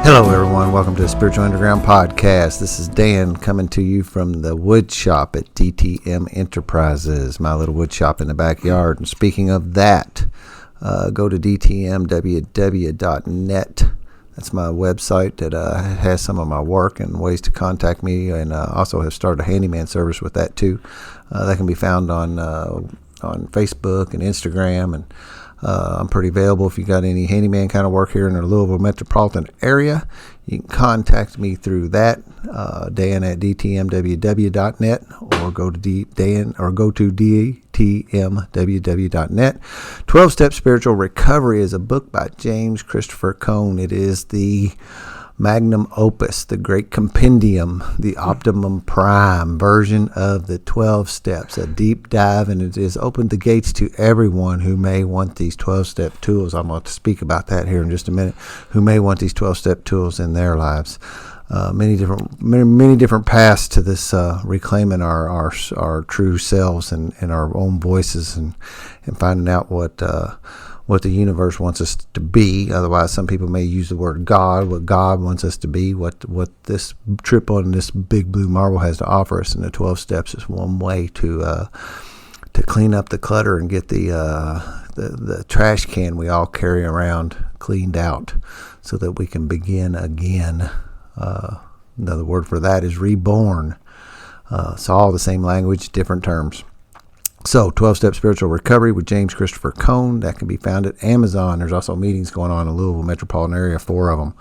Hello, everyone. Welcome to the Spiritual Underground Podcast. This is Dan coming to you from the wood shop at DTM Enterprises, my little wood shop in the backyard. And speaking of that, go to dtmww.net. That's my website that has some of my work and ways to contact me, and also have started a handyman service with that too. That can be found on Facebook and Instagram, and I'm pretty available if you got any handyman kind of work here in the Louisville metropolitan area. You can contact me through that, Dan at dtmww.net, or go to dtmww.net. 12-Step Spiritual Recovery is a book by James Christopher Cone. It is the magnum opus, the great compendium, the optimum prime version of the 12 steps, a deep dive, and it has opened the gates to everyone who may want these 12-step tools. I'm going to speak about that here in just a minute, who may want these 12-step tools in their lives. Many different paths to this reclaiming our true selves and our own voices, and finding out what the universe wants us to be. Otherwise, some people may use the word God, what God wants us to be, what this trip on this big blue marble has to offer us. And the 12 steps is one way to clean up the clutter and get the trash can we all carry around cleaned out, so that we can begin again. Another word for that is reborn. It's all the same language, different terms. So, 12-Step Spiritual Recovery with James Christopher Cone, that can be found at Amazon. There's also meetings going on in the Louisville metropolitan area, 4 of them.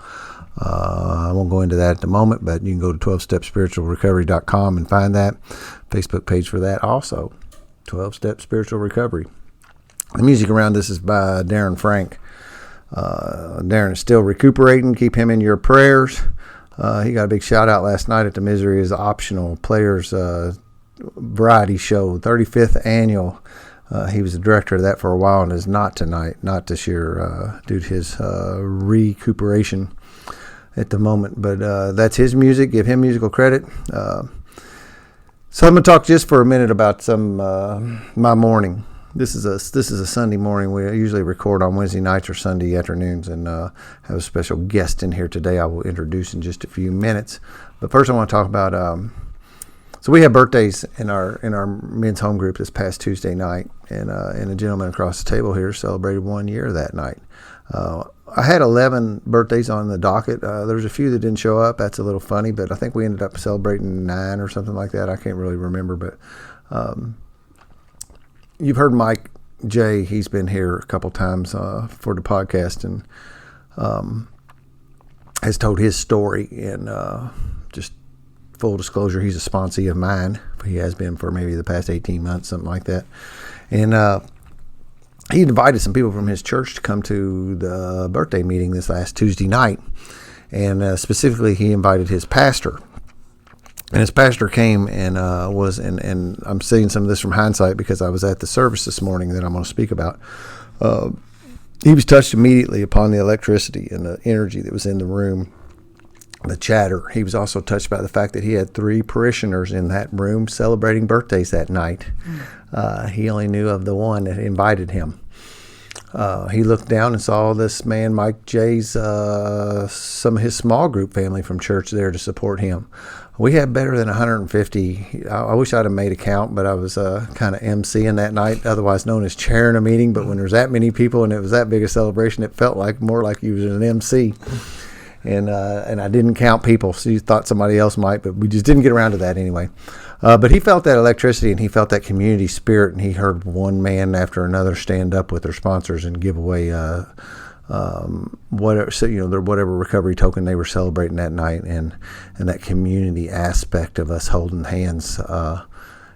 I won't go into that at the moment, but you can go to 12stepspiritualrecovery.com and find that. Facebook page for that also, 12-Step Spiritual Recovery. The music around this is by Darren Frank. Darren is still recuperating. Keep him in your prayers. He got a big shout out last night at the Misery is Optional Players variety show, 35th annual. He was the director of that for a while and is not tonight, not this year, due to his recuperation at the moment. But that's his music. Give him musical credit. So I'm going to talk just for a minute about my morning. This is a Sunday morning. We usually record on Wednesday nights or Sunday afternoons, and have a special guest in here today I will introduce in just a few minutes. But first I want to talk about so we had birthdays in our men's home group this past Tuesday night, and a gentleman across the table here celebrated 1 year that night. I had 11 birthdays on the docket. There was a few that didn't show up. That's a little funny, but I think we ended up celebrating 9 or something like that. I can't really remember, but you've heard Mike J. He's been here a couple times for the podcast, and has told his story. And just full disclosure, he's a sponsee of mine. He has been for maybe the past 18 months, something like that. And he invited some people from his church to come to the birthday meeting this last Tuesday night. And specifically, he invited his pastor. And his pastor came and and I'm saying some of this from hindsight because I was at the service this morning that I'm going to speak about. He was touched immediately upon the electricity and the energy that was in the room, the chatter. He was also touched by the fact that he had 3 parishioners in that room celebrating birthdays that night. He only knew of the one that invited him. He looked down and saw this man, Mike J's, some of his small group family from church there to support him. We had better than 150. I wish I'd have made a count, but I was kind of emceeing that night, otherwise known as chairing a meeting. But when there's that many people and it was that big a celebration, it felt like more like you was an MC. And I didn't count people, so you thought somebody else might, but we just didn't get around to that anyway. But he felt that electricity, and he felt that community spirit, and he heard one man after another stand up with their sponsors and give away whatever recovery token they were celebrating that night, and that community aspect of us holding hands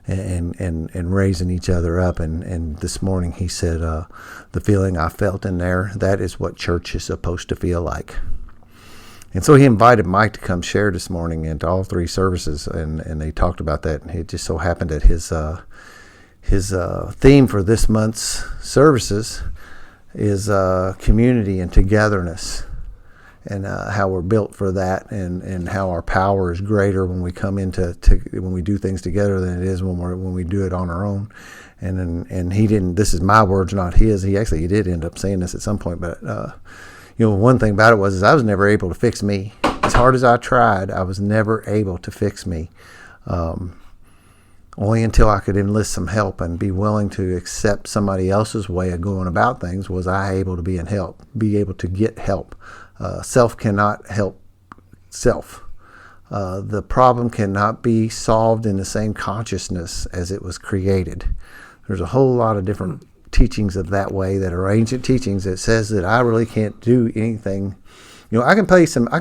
and raising each other up. And this morning he said, the feeling I felt in there, that is what church is supposed to feel like. And so he invited Mike to come share this morning into all 3 services, and they talked about that. And it just so happened that his theme for this month's services is community and togetherness, and how we're built for that, and how our power is greater when we come into when we do things together than it is when we do it on our own. And he didn't. This is my words, not his. He did end up saying this at some point, but one thing about it was I was never able to fix me. As hard as I tried, I was never able to fix me. Only until I could enlist some help and be willing to accept somebody else's way of going about things was I able to be able to get help. Self cannot help self. The problem cannot be solved in the same consciousness as it was created. There's a whole lot of different teachings of that way that are ancient teachings that says that I really can't do anything. I can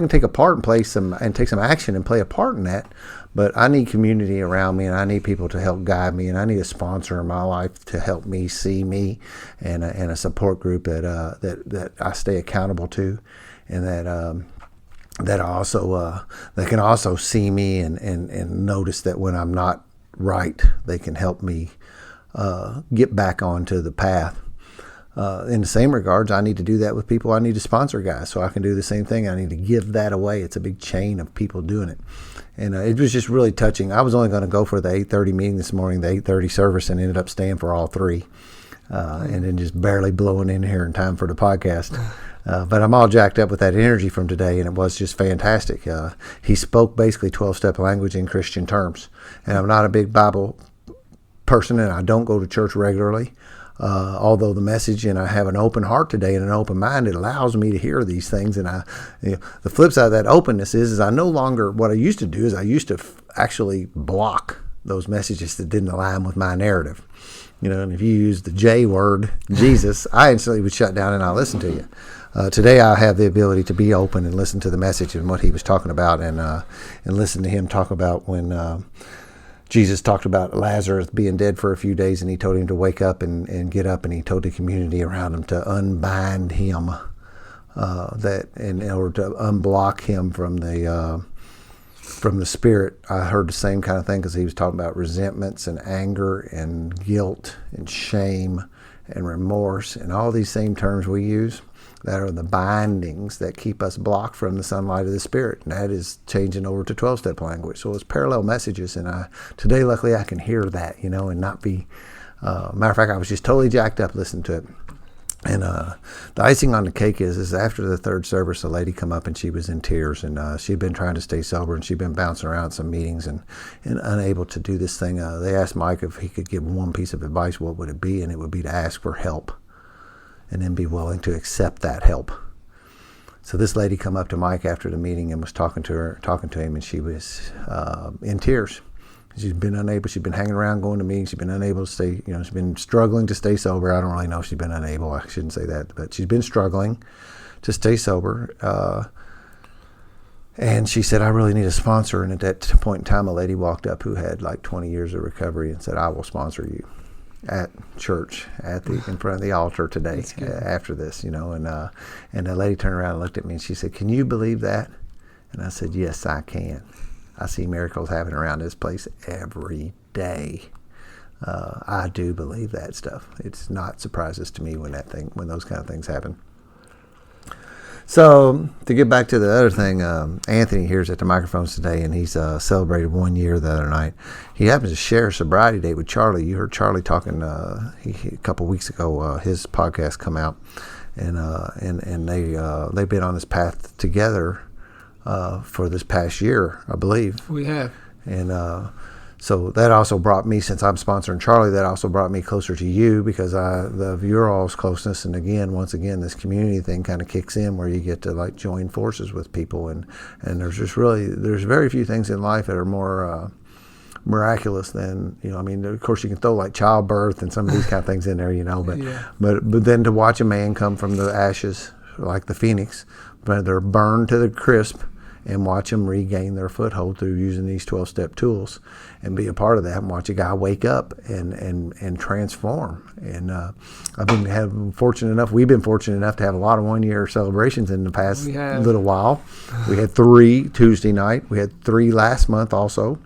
take a part and take some action and play a part in that, but I need community around me, and I need people to help guide me, and I need a sponsor in my life to help me see me, and a support group that I stay accountable to, and that also they can also see me and notice that when I'm not right, they can help me get back onto the path. In the same regards, I need to do that with people. I need to sponsor guys so I can do the same thing. I need to give that away. It's a big chain of people doing it. And it was just really touching. I was only going to go for the 8:30 meeting this morning, the 8:30 service, and ended up staying for all three. And then just barely blowing in here in time for the podcast. But I'm all jacked up with that energy from today, and it was just fantastic. He spoke basically 12-step language in Christian terms. And I'm not a big Bible person, and I don't go to church regularly. Although the message, and I have an open heart today and an open mind, it allows me to hear these things. And the flip side of that openness is I no longer, what I used to do is I used to actually block those messages that didn't align with my narrative. And if you use the J word, Jesus, I instantly would shut down and not listen to you. Today I have the ability to be open and listen to the message and what he was talking about, and listen to him talk about when Jesus talked about Lazarus being dead for a few days, and he told him to wake up and get up, and he told the community around him to unbind him, that in order to unblock him from the spirit. I heard the same kind of thing because he was talking about resentments and anger and guilt and shame and remorse and all these same terms we use that are the bindings that keep us blocked from the sunlight of the spirit. And that is changing over to 12-step language. So it's parallel messages. And today, luckily, I can hear that, and not be, matter of fact, I was just totally jacked up listening to it. And the icing on the cake is after the third service, a lady come up and she was in tears, and she'd been trying to stay sober, and she'd been bouncing around some meetings and unable to do this thing. They asked Mike if he could give one piece of advice, what would it be? And it would be to ask for help and then be willing to accept that help. So this lady come up to Mike after the meeting and was talking to him, and she was in tears. She's been hanging around, going to meetings. She's been unable to stay, she's been struggling to stay sober. I don't really know if she's been unable. I shouldn't say that, but she's been struggling to stay sober. And she said, I really need a sponsor. And at that point in time, a lady walked up who had like 20 years of recovery and said, I will sponsor you at church, in front of the altar today after this, and the lady turned around and looked at me and she said, can you believe that? And I said, yes, I can. I see miracles happening around this place every day. I do believe that stuff. It's not surprises to me when those kind of things happen. So to get back to the other thing, Anthony here's at the microphones today, and he's celebrated 1 year the other night. He happens to share a sobriety date with Charlie. You heard Charlie talking a couple weeks ago. His podcast come out, and they've been on this path together for this past year, I believe. We have. And so that also brought me, since I'm sponsoring Charlie, that also brought me closer to you because of your all's closeness. And once again, this community thing kind of kicks in where you get to like join forces with people. And there's very few things in life that are more miraculous than, of course you can throw like childbirth and some of these kind of things in there, but then to watch a man come from the ashes like the phoenix, but they're burned to the crisp, and watch them regain their foothold through using these 12-step tools and be a part of that and watch a guy wake up and transform. And we've been fortunate enough to have a lot of 1 year celebrations in the past little while. We had 3 Tuesday night. We had 3 last month also.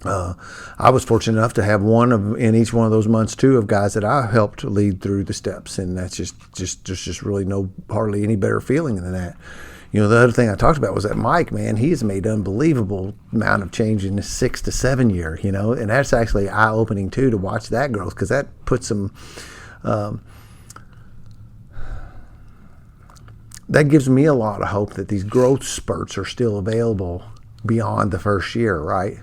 I was fortunate enough to have in each one of those months too of guys that I helped lead through the steps, and that's just really hardly any better feeling than that. The other thing I talked about was that Mike, man, he's made unbelievable amount of change in the 6 to 7 year, and that's actually eye-opening too to watch that growth, because that puts some that gives me a lot of hope that these growth spurts are still available beyond the first year, right?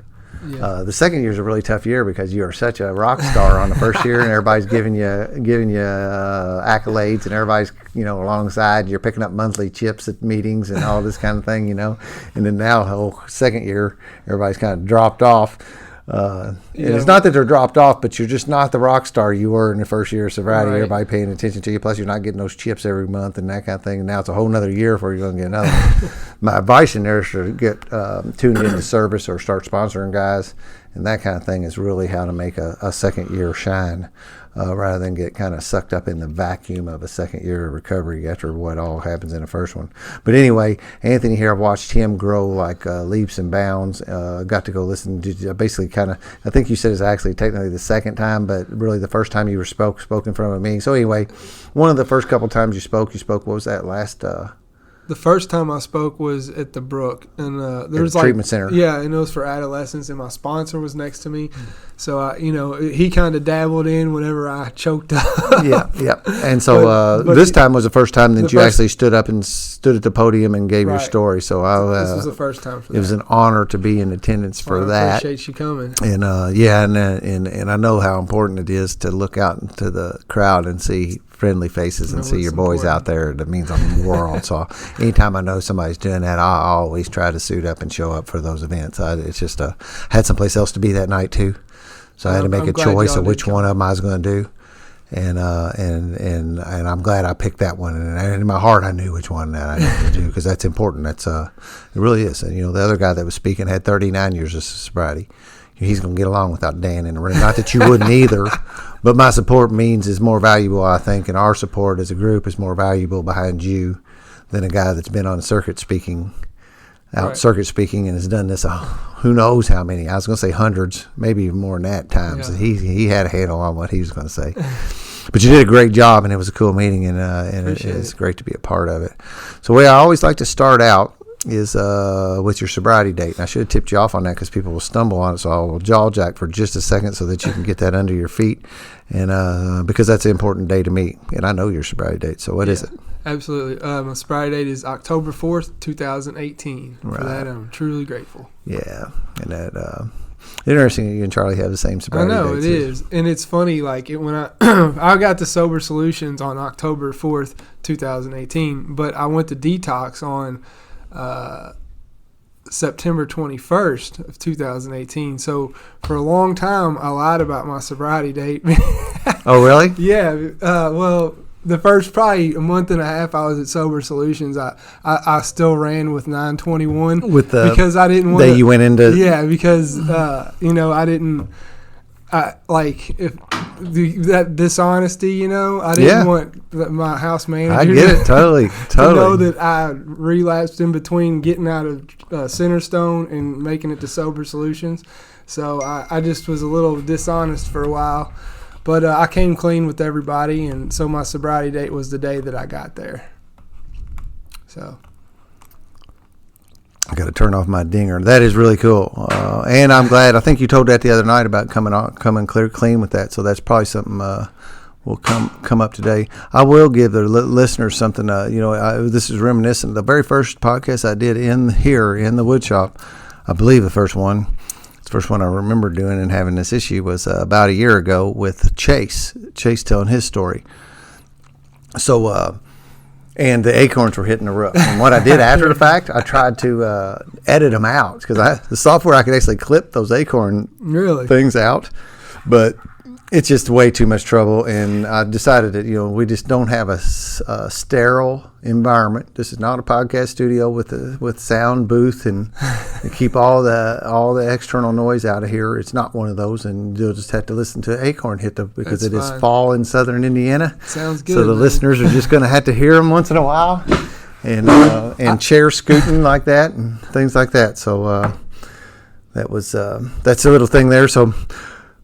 Yeah. The second year is a really tough year because you are such a rock star on the first year, and everybody's giving you accolades, and everybody's alongside. You're picking up monthly chips at meetings and all this kind of thing, and then now the whole second year, everybody's kind of dropped off. And it's not that they're dropped off, but you're just not the rock star you were in the first year of sobriety. Right. Everybody paying attention to you. Plus, you're not getting those chips every month and that kind of thing. And now it's a whole nother year before you're going to get another one. My advice in there is to get tuned into service or start sponsoring guys. And that kind of thing is really how to make a second year shine, rather than get kind of sucked up in the vacuum of a second year of recovery after what all happens in the first one. But anyway, Anthony here, I've watched him grow like leaps and bounds. Got to go listen to basically I think you said it's actually technically the second time, but really the first time you were spoke in front of me. So anyway, one of the first couple times you spoke, what was that last? The first time I spoke was at the Brook, and there was treatment center. Yeah, and it was for adolescents, and my sponsor was next to me, so he kind of dabbled in whenever I choked up. yeah. And so but this time was the first time that you actually stood up and stood at the podium and gave your story. So this was the first time for that. It was an honor to be in attendance for that. I appreciate you coming. And and I know how important it is to look out into the crowd and see friendly faces and see your boys out there. That means I'm in the world. So anytime I know somebody's doing that, I always try to suit up and show up for those events. It's just had someplace else to be that night too, so I had to make a choice of which one of them I was going to do, and I'm glad I picked that one. And in my heart, I knew which one that I had to do because that's important. That's it really is. And the other guy that was speaking had 39 years of sobriety. He's going to get along without Dan in the room. Not that you wouldn't either, but my support is more valuable, I think, and our support as a group is more valuable behind you than a guy that's been on circuit speaking, and has done this who knows how many. I was going to say hundreds, maybe even more than that times. Yeah. He had a handle on what he was going to say. But you did a great job, and it was a cool meeting, and it's great to be a part of it. So the way I always like to start out is with your sobriety date. And I should have tipped you off on that because people will stumble on it, so I'll jaw jack for just a second so that you can get that under your feet, and because that's an important day to me, and I know your sobriety date. So what is it? Absolutely. My sobriety date is October 4th, 2018. Right. For that, I'm truly grateful. Yeah, and that interesting that you and Charlie have the same sobriety date. I know, it is. And it's funny, like when I I got to Sober Solutions on October 4th, 2018, but I went to detox on September 21st of 2018. So for a long time, I lied about my sobriety date. Oh, really? Yeah. Well, the first probably a month and a half I was at Sober Solutions, I still ran with 921 because I didn't want that you went into. Yeah, because I didn't. That dishonesty, I didn't want my house manager. I get it totally. To know that I relapsed in between getting out of Centerstone and making it to Sober Solutions. So I just was a little dishonest for a while, but I came clean with everybody, and so my sobriety date was the day that I got there. So. I got to turn off my dinger. That is really cool, and I'm glad. I think you told that the other night about coming clean with that. So that's probably something will come up today. I will give the listeners something. This is reminiscent. The very first podcast I did in the wood shop, I believe the first one I remember doing and having this issue was about a year ago with Chase telling his story. So. And the acorns were hitting the roof. And what I did after the fact, I tried to edit them out because the software I could actually clip those acorn things out, but it's just way too much trouble. And I decided that we just don't have a sterile environment. This is not a podcast studio with sound booth and keep all the external noise out of here. It's not one of those, and you'll just have to listen to acorn hit because That's fine. Is fall in southern Indiana. Sounds good. So the listeners are just going to have to hear them once in a while, and chair scooting like that and things like that. So that's a little thing there. So.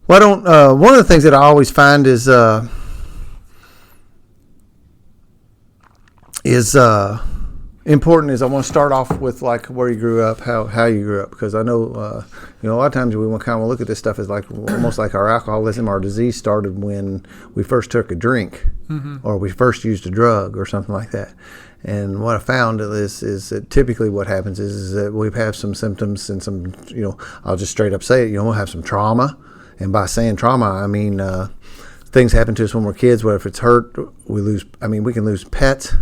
One of the things that I always find is important is I want to start off with like where you grew up, how you grew up, because I know a lot of times we want to kind of look at this stuff as like almost like our alcoholism, our disease started when we first took a drink or we first used a drug or something like that. And what I found is that typically what happens is that we have some symptoms and some, I'll just straight up say it, we'll have some trauma. And by saying trauma, I mean things happen to us when we're kids, where if it's hurt, we can lose pets,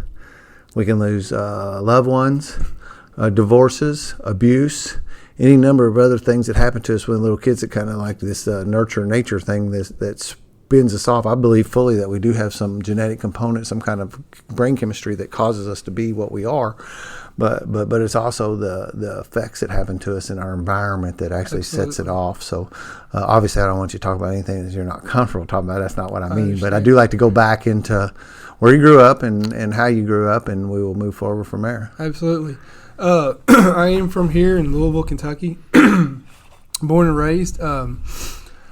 we can lose loved ones, divorces, abuse, any number of other things that happen to us when little kids, that kind of like this nurture nature thing that spins us off. I believe fully that we do have some genetic component, some kind of brain chemistry that causes us to be what we are, but it's also the effects that happen to us in our environment that actually sets it off. So obviously I don't want you to talk about anything that you're not comfortable talking about. That's not what I mean, but I do like to go back into where you grew up and how you grew up, and we will move forward from there. Absolutely. I am from here in Louisville, Kentucky, born and raised.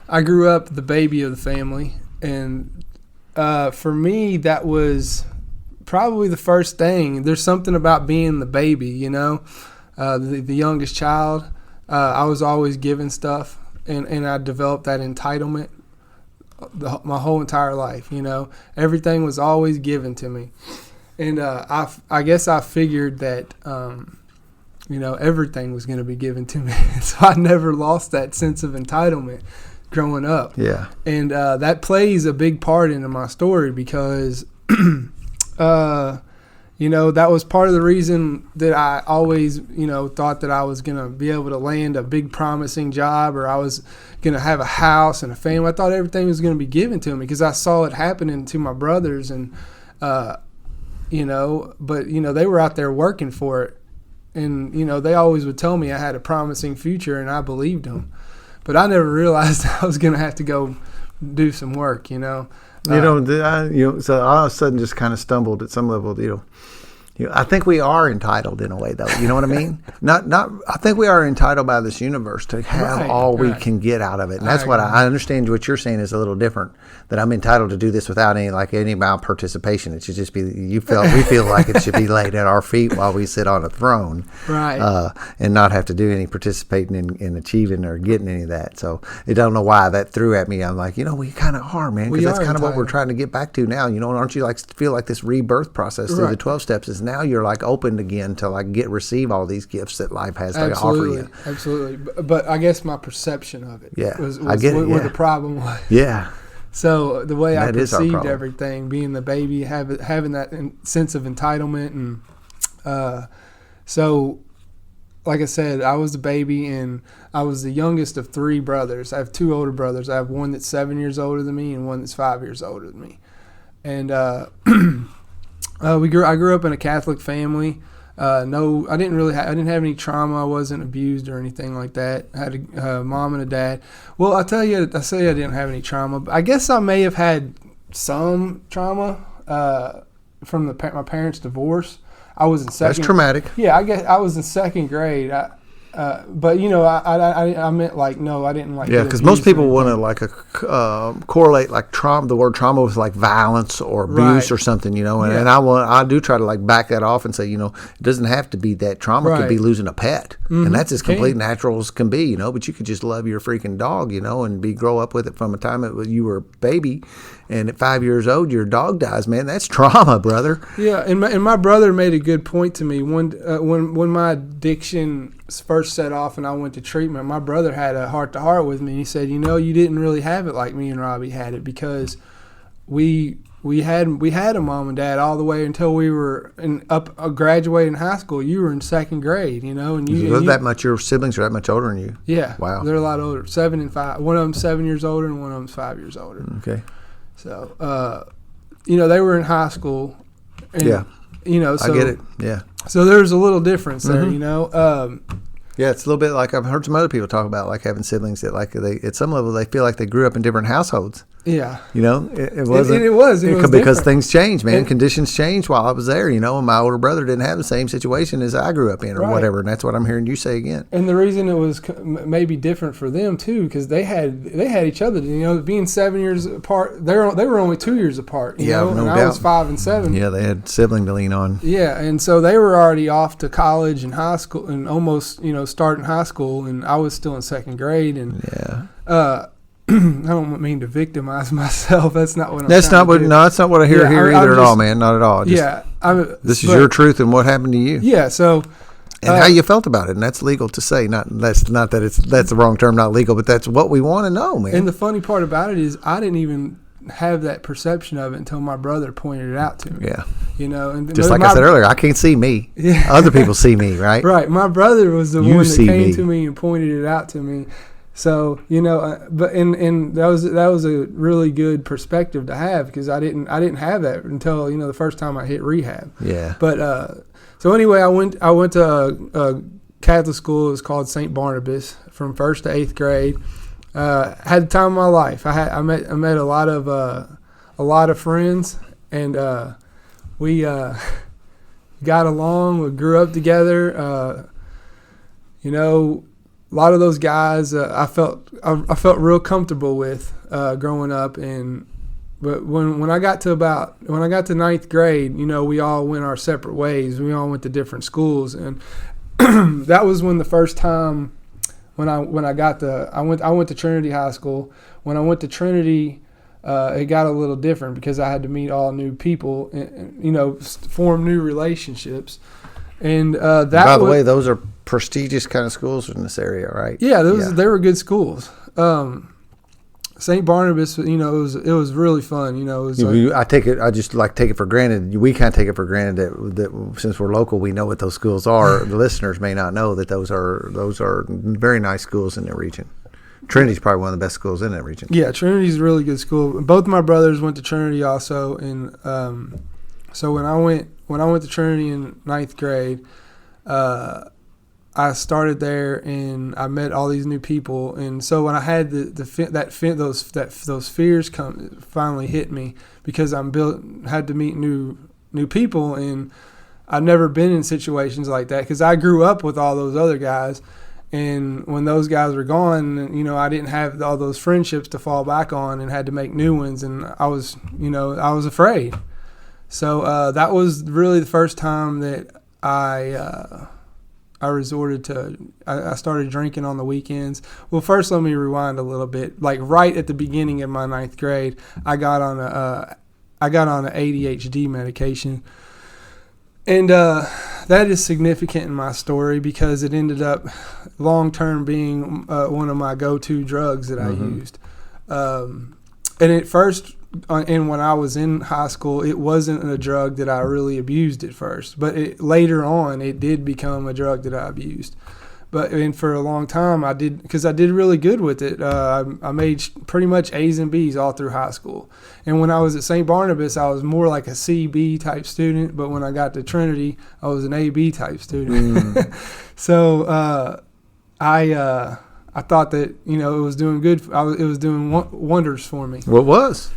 I grew up the baby of the family, and for me, that was probably the first thing. There's something about being the baby, the youngest child. I was always given stuff, and I developed that entitlement my whole entire life. Everything was always given to me, and I guess I figured that everything was going to be given to me, so I never lost that sense of entitlement growing up. Yeah. And that plays a big part into my story because, that was part of the reason that I always, thought that I was going to be able to land a big promising job, or I was going to have a house and a family. I thought everything was going to be given to me because I saw it happening to my brothers, and, but, they were out there working for it. And, they always would tell me I had a promising future, and I believed them. But I never realized I was going to have to go do some work, So all of a sudden just kind of stumbled at some level, I think we are entitled in a way, though. You know what I mean? I think we are entitled by this universe to have all we can get out of it. And that's what I understand. What you're saying is a little different, that I'm entitled to do this without any amount of participation. It should just be, we feel like it should be laid at our feet while we sit on a throne. Right. And not have to do any participating in achieving or getting any of that. So I don't know why that threw at me. I'm like, we kind of are, man. Because that's kind of what we're trying to get back to now. Aren't you feel like this rebirth process through the 12 steps is now you're opened again to receive all these gifts that life has to offer you. Absolutely. But I guess my perception of it was I get it, where the problem was. Yeah. So the way I perceived everything, being the baby, having that sense of entitlement, and so like I said, I was the baby, and I was the youngest of three brothers. I have two older brothers. I have one that's 7 years older than me and one that's 5 years older than me. And I grew up in a Catholic family. I didn't have any trauma. I wasn't abused or anything like that. I had a mom and a dad. Well, I say I didn't have any trauma, but I guess I may have had some trauma from my parents' divorce. I was in second. That's traumatic. Yeah, I guess I was in second grade. But I meant no, I didn't Yeah, because most people want to correlate trauma. The word trauma with violence or abuse or something, And I do try to back that off and say, it doesn't have to be that. Trauma could be losing a pet, and that's as complete natural as can be, But you could just love your freaking dog, and grow up with it from a time you were a baby. And at 5 years old, your dog dies, man. That's trauma, brother. Yeah, and my brother made a good point to me. When my addiction first set off and I went to treatment, my brother had a heart-to-heart with me. He said, you didn't really have it like me and Robbie had it, because we had a mom and dad all the way until we were graduating high school. You were in second grade, and that much. Your siblings are that much older than you. Yeah, wow, they're a lot older. 7 and 5. One of them's 7 years older, and one of them's 5 years older. Okay. So, they were in high school. And, so, I get it. Yeah. So there's a little difference there, Yeah, it's a little bit like I've heard some other people talk about having siblings that they at some level they feel like they grew up in different households. Yeah. It wasn't. It was because different. things change, man. Conditions changed while I was there, and my older brother didn't have the same situation as I grew up in or whatever, and that's what I'm hearing you say again. And the reason it was maybe different for them too, because they had each other, being 7 years apart. They were only 2 years apart, no and doubt. I was 5 and 7. Yeah, they had sibling to lean on. Yeah, and so they were already off to college and high school and almost, starting high school, and I was still in second grade, and I don't mean to victimize myself. That's not what I'm That's trying not what. to do. No, that's not what I hear here I'm either at all, just- man. Not at all. Just, Yeah. this is your truth and what happened to you, Yeah. So. and how you felt about it, and that's legal to say. That's the wrong term, not legal, but that's what we want to know, man. And the funny part about it is I didn't even have that perception of it until my brother pointed it out to me. Yeah. You know, and Just like I said earlier, I can't see me. Yeah. Other people see me, right? Right. My brother was the You one that see came me. to me and pointed it out to me. So, you know, but and that was a really good perspective to have, because I didn't have that until, you know, the first time I hit rehab. Yeah. But so anyway, I went to a Catholic school. It was called St. Barnabas from 1st to 8th grade. Had the time of my life. I met a lot of friends, and we got along. We grew up together. You know, a lot of those guys I felt real comfortable with growing up. But when I got to 9th grade, you know, we all went our separate ways. We all went to different schools, and that was when the first time when I went to Trinity High School. When I went to Trinity, it got a little different because I had to meet all new people and you know, form new relationships. And By the way, those are prestigious kind of schools in this area, right? Yeah, they were good schools. St. Barnabas, you know, it was really fun. You know, it was I just take it for granted. We kind of take it for granted that since we're local, we know what those schools are. The listeners may not know that those are very nice schools in the region. Trinity's probably one of the best schools in that region. Yeah, Trinity's a really good school. Both my brothers went to Trinity also, and so when I went to Trinity in 9th grade, I started there and I met all these new people, and so when I had those fears finally hit me, because had to meet new people, and I've never been in situations like that because I grew up with all those other guys, and when those guys were gone, you know, I didn't have all those friendships to fall back on and had to make new ones, and I was afraid. So that was really the first time that I resorted to. I started drinking on the weekends. Well, first let me rewind a little bit. Like right at the beginning of my 9th grade, I got on an ADHD medication, and that is significant in my story because it ended up long term being one of my go-to drugs that I used. And at first, and when I was in high school, it wasn't a drug that I really abused at first. But later on, it did become a drug that I abused. And for a long time, I did, because I did really good with it. I made pretty much A's and B's all through high school. And when I was at St. Barnabas, I was more like a C-B type student. But when I got to Trinity, I was an A-B type student. So I thought that, you know, it was doing good. It was doing wonders for me. Well, it was.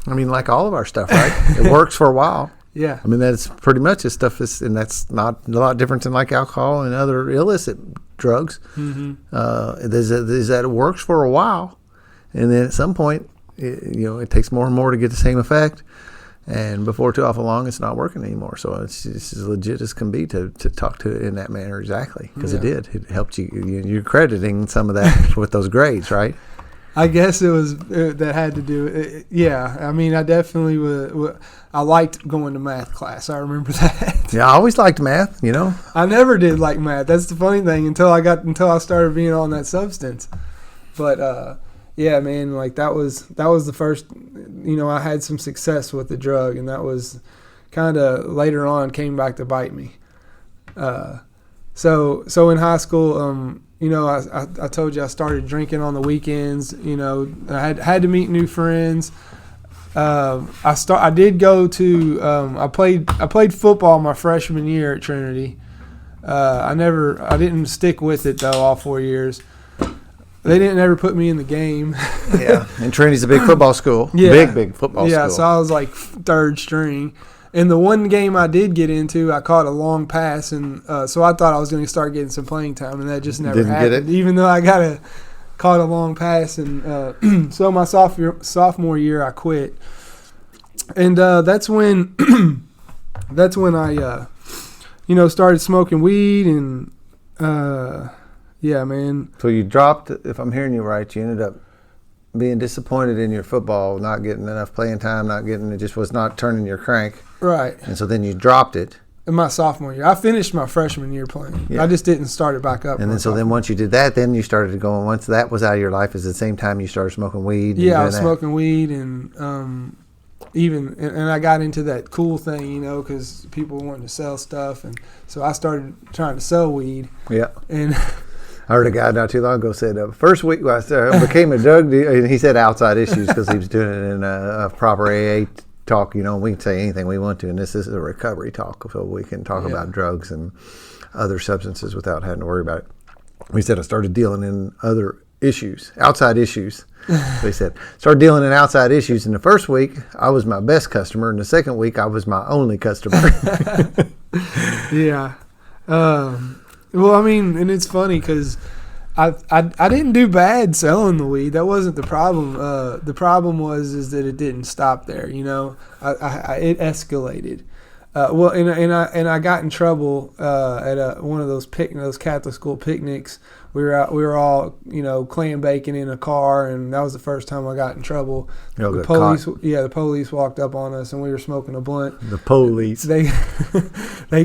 I mean, like all of our stuff, right? It works for a while. Yeah. I mean, that's pretty much this stuff and that's not a lot different than like alcohol and other illicit drugs. Mm-hmm. Is that it works for a while, and then at some point, it takes more and more to get the same effect, and before too awful long, it's not working anymore. So it's as legit as can be to talk to it in that manner, exactly, because it helped you. You're crediting some of that with those grades, right? I guess that had to do it. Yeah, I mean, I definitely I liked going to math class. I remember that. Yeah, I always liked math. You know, I never did like math. That's the funny thing until I started being on that substance. But yeah, man, like that was the first. You know, I had some success with the drug, and that was kind of later on came back to bite me. So in high school, you know, I told you I started drinking on the weekends. You know, I had to meet new friends. I did go to. I played football my freshman year at Trinity. I didn't stick with it though all 4 years. They didn't ever put me in the game. Yeah, and Trinity's a big football school. Yeah. Big football school. Yeah, so I was like third string. And the one game I did get into, I caught a long pass, and so I thought I was going to start getting some playing time, and that just never happened. Get it? Even though I caught a long pass, and so my sophomore year I quit, and that's when I started smoking weed, and yeah, man. So you dropped, if I'm hearing you right, you ended up being disappointed in your football, not getting enough playing time, it just was not turning your crank. Right. And so then you dropped it. In my sophomore year. I finished my freshman year playing. Yeah. I just didn't start it back up. And then once you did that, then you started going, once that was out of your life, is the same time you started smoking weed? Yeah, I was smoking weed and and I got into that cool thing, you know, because people wanted to sell stuff. And so I started trying to sell weed. Yeah. And I heard a guy not too long ago said, first week I became a drug dealer, and he said outside issues because he was doing it in a proper AA talk. You know, we can say anything we want to, and this is a recovery talk, so we can talk about drugs and other substances without having to worry about it. He said I started dealing in other issues, outside issues. So he said, started dealing in outside issues. In the first week, I was my best customer. In the second week, I was my only customer. Yeah. Well, I mean, and it's funny because I didn't do bad selling the weed. That wasn't the problem. The problem was that it didn't stop there. You know, it escalated. And I got in trouble at one of those Catholic school picnics. We were all, you know, clam baking in a car, and that was the first time I got in trouble. The police walked up on us, and we were smoking a blunt. The police. They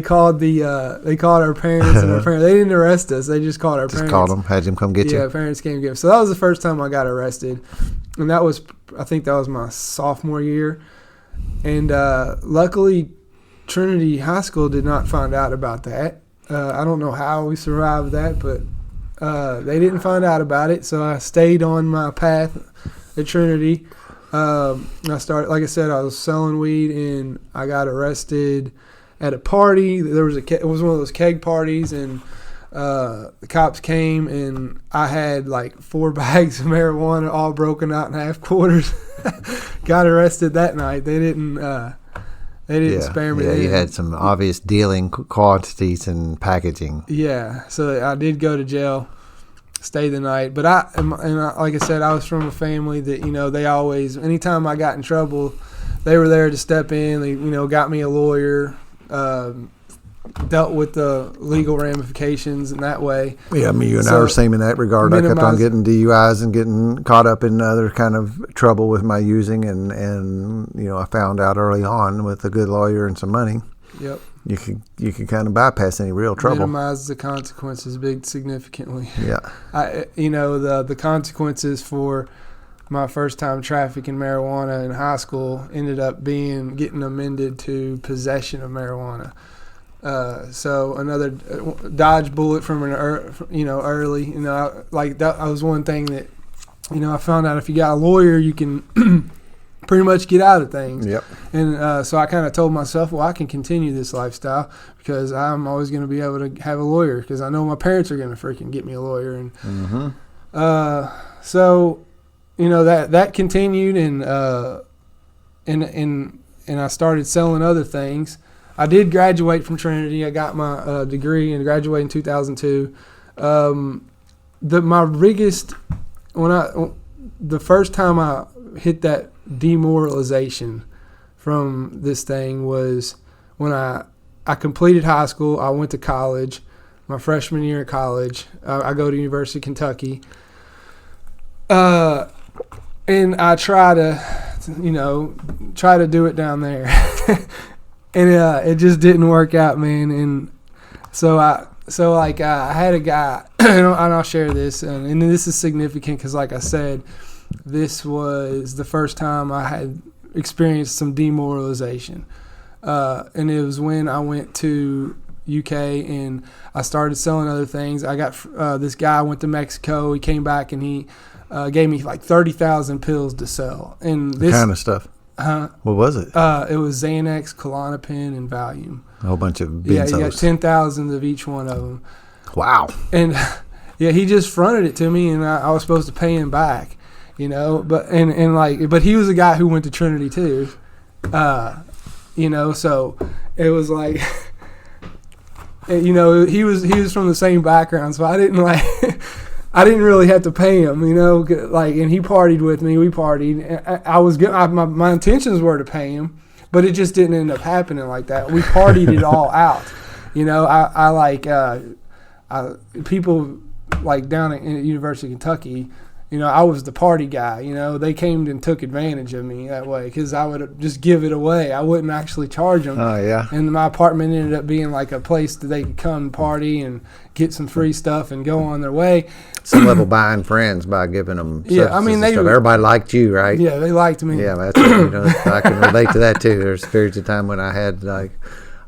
called our parents, and our parents. They didn't arrest us. They just called our parents. Just called them, had them come get you. Yeah, parents came get us. So that was the first time I got arrested, and I think that was my sophomore year, and luckily Trinity High School did not find out about that. I don't know how we survived that, but they didn't find out about it. So I stayed on my path at Trinity. I started, like I said, I was selling weed, and I got arrested at a party. It was one of those keg parties, and the cops came, and I had like 4 bags of marijuana all broken out in half quarters. Got arrested that night. They didn't spare me. Yeah, you had some obvious dealing quantities and packaging. Yeah, so I did go to jail, stay the night. But like I said, I was from a family that, you know, they always, anytime I got in trouble, they were there to step in. They, you know, got me a lawyer, dealt with the legal ramifications in that way. Yeah, I mean, you and I were same in that regard. I kept on getting DUIs and getting caught up in other kind of trouble with my using, and you know, I found out early on with a good lawyer and some money. Yep. You could kind of bypass any real trouble. Minimize the consequences significantly. Yeah. The consequences for my first time trafficking marijuana in high school ended up getting amended to possession of marijuana. So another dodge bullet from early, you know, like that was one thing that, you know, I found out if you got a lawyer, you can pretty much get out of things. Yep. And so I kind of told myself, well, I can continue this lifestyle because I'm always going to be able to have a lawyer because I know my parents are going to freaking get me a lawyer. And so, you know, that continued, and I started selling other things. I did graduate from Trinity. I got my degree and graduated in 2002. The first time I hit that demoralization from this thing was when I completed high school. I went to college, my freshman year in college. I go to University of Kentucky. And I try to do it down there. And it just didn't work out, man. And so I had a guy, and I'll share this, and this is significant because, like I said, this was the first time I had experienced some demoralization. And it was when I went to UK and I started selling other things. I got this guy went to Mexico. He came back and he gave me like 30,000 pills to sell. And this kind of stuff. What was it? It was Xanax, Klonopin, and Valium. A whole bunch of benzos. Yeah, you got 10,000 of each one of them. Wow. And yeah, he just fronted it to me, and I was supposed to pay him back, you know. But he was a guy who went to Trinity too, you know. So it was like, you know, he was from the same background, so I didn't really have to pay him, you know, like, and he partied with me. We partied. I was good. My intentions were to pay him, but it just didn't end up happening like that. We partied it all out, you know. People like down at University of Kentucky, I was the party guy. They came and took advantage of me that way because I would just give it away. I wouldn't actually charge them. Oh, yeah. And my apartment ended up being like a place that they could come party and get some free stuff and go on their way. Some level buying friends by giving them Yeah, I mean, stuff. Everybody liked you, right? Yeah, they liked me. Yeah, that's I can relate to that too. There's periods of time when I had like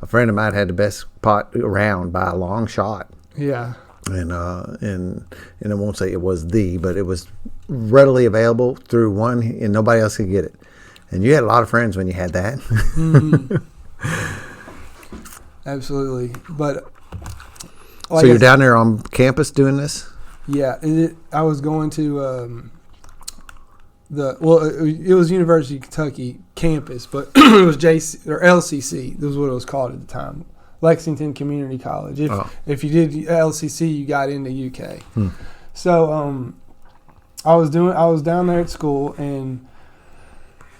a friend of mine had the best pot around by a long shot. Yeah. And I won't say it was but it was readily available through one, and nobody else could get it. And you had a lot of friends when you had that. Mm-hmm. Absolutely, but so you're down there on campus doing this? Yeah, I was going to it was University of Kentucky campus, but it was JC or LCC. That was what it was called at the time. Lexington Community College. If you did LCC, you got into UK. So I was down there at school, and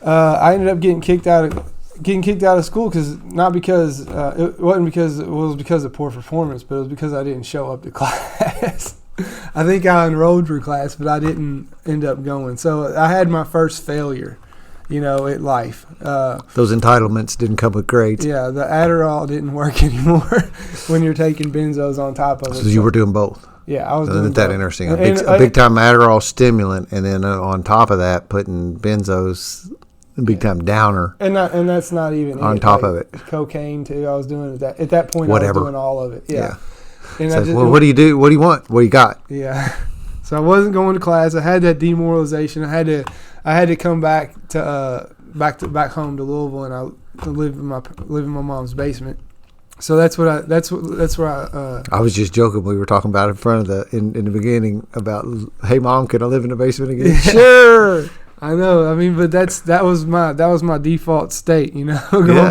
I ended up getting kicked out of school because it was because of poor performance, but it was because I didn't show up to class. I think I enrolled for class, but I didn't end up going. So I had my first failure. At life. Those entitlements didn't come with grades. Yeah, the Adderall didn't work anymore when you're taking benzos on top of it. So you were doing both. Yeah, I was doing Isn't that both. interesting? A big time Adderall stimulant, and then on top of that, putting benzos, a big time downer. And that's not even on top of it. Cocaine too. I was doing it at that point. Whatever. I was doing all of it. Yeah. And well, what do you do? What do you want? What do you got? Yeah. So I wasn't going to class. I had that demoralization. I had to come back home to Louisville, and I live in my mom's basement. So that's where I. I was just joking. We were talking about in front of in the beginning about, hey mom, can I live in the basement again? Sure. I know. I mean, but that was my default state. Going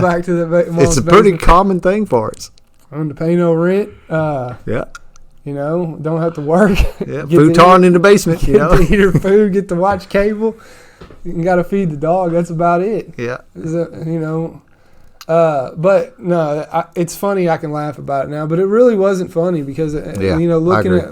back to the mom's it's a pretty common thing for us. I don't have to pay no rent. Yeah. Don't have to work. Yeah, futon in the basement. Get to eat your food, get to watch cable. You got to feed the dog. That's about it. Yeah. But no, it's funny. I can laugh about it now, but it really wasn't funny because looking at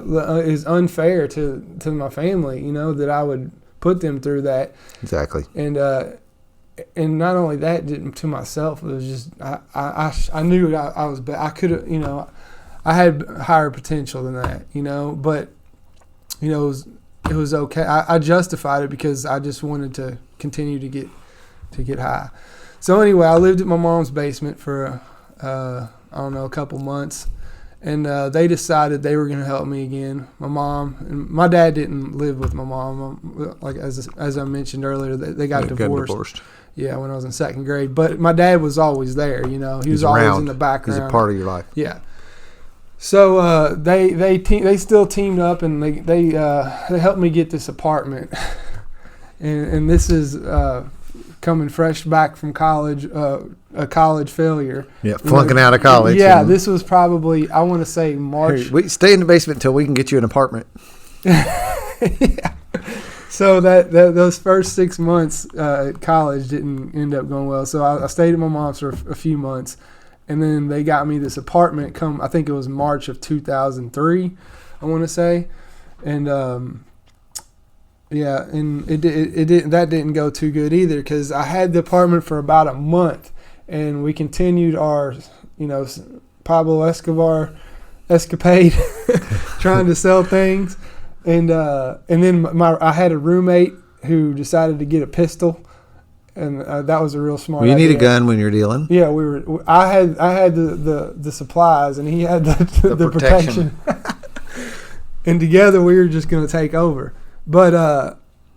is unfair to my family. That I would put them through that. Exactly. And not only that, to myself, it was just I knew I was bad. I could have I had higher potential than that, but it was okay. I justified it because I just wanted to continue to get high. So anyway, I lived at my mom's basement for a couple months, and they decided they were going to help me again. My mom and my dad didn't live with my mom. Like as I mentioned earlier, they got divorced. Yeah, when I was in second grade. But my dad was always there. He was always in the background. He's a part of your life. Yeah. So they still teamed up, and they helped me get this apartment, and this is coming fresh back from college, a college failure. Yeah, flunking out of college. Yeah, this was probably, I want to say March. Hey, stay in the basement until we can get you an apartment. Yeah. So those first 6 months at college didn't end up going well. So I stayed at my mom's for a few months. And then they got me this apartment I think it was March of 2003, I want to say. And and that didn't go too good either because I had the apartment for about a month, and we continued our, Pablo Escobar escapade trying to sell things. And then I had a roommate who decided to get a pistol. And that was a real smart idea. You need a gun when you're dealing. Yeah, I had the supplies, and he had the protection. And together we were just going to take over. But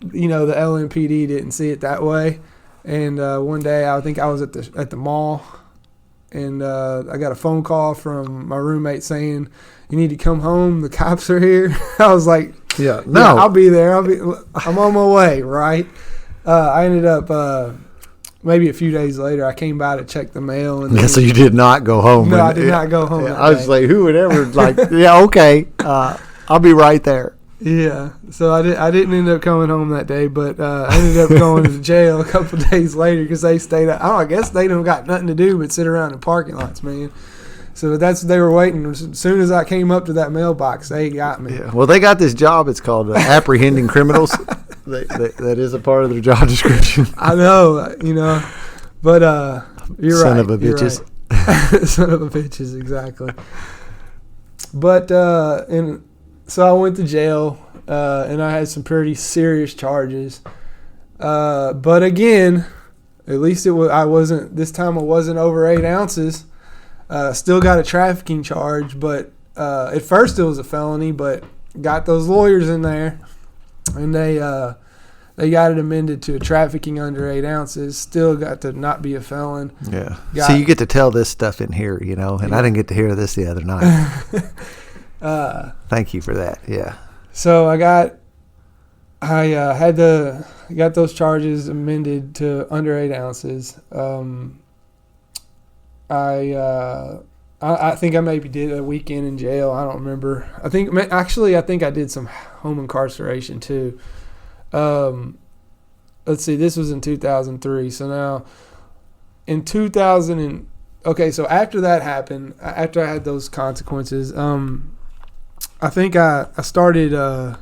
the LMPD didn't see it that way. And one day I think I was at the mall, and I got a phone call from my roommate saying, "You need to come home. The cops are here." I was like, "Yeah, I'll be there. I'm on my way." Right. I ended up maybe a few days later. I came by to check the mail, and so you did not go home. No, I did not go home. I was like, who would ever yeah, okay, I'll be right there. Yeah, so I didn't end up coming home that day, but I ended up going to jail a couple of days later because they stayed. I guess they don't got nothing to do but sit around in parking lots, man. So that's what they were waiting. As soon as I came up to that mailbox, they got me. Yeah. Well, they got this job. It's called apprehending criminals. That is a part of their job description. I know, but you're Son right. of a bitches. Right. Son of a bitches, exactly. But and so I went to jail, and I had some pretty serious charges. But again, at least I wasn't over 8 ounces. Still got a trafficking charge, but at first it was a felony. But got those lawyers in there, and they got it amended to a trafficking under 8 ounces. Still got to not be a felon. Yeah. So you get to tell this stuff in here, and yeah. I didn't get to hear this the other night. Thank you for that. Yeah. So I got those charges amended to under 8 ounces. I think I maybe did a weekend in jail. I don't remember. I think I did some home incarceration too. Let's see. This was in 2003. So now, in 2000 so after that happened, after I had those consequences, I think I started.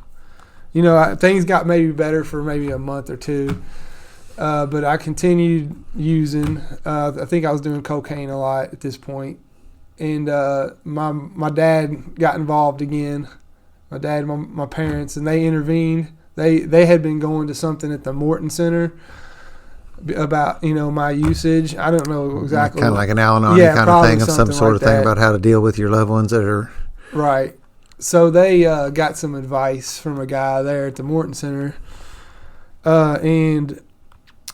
Things got maybe better for maybe a month or two. But I continued using. I think I was doing cocaine a lot at this point. And my dad got involved again. My dad and my parents, and they intervened. They had been going to something at the Morton Center about my usage. I don't know exactly. Kind of like an Al-Anon kind of thing, of some sort of thing about how to deal with your loved ones that are right. So they got some advice from a guy there at the Morton Center, and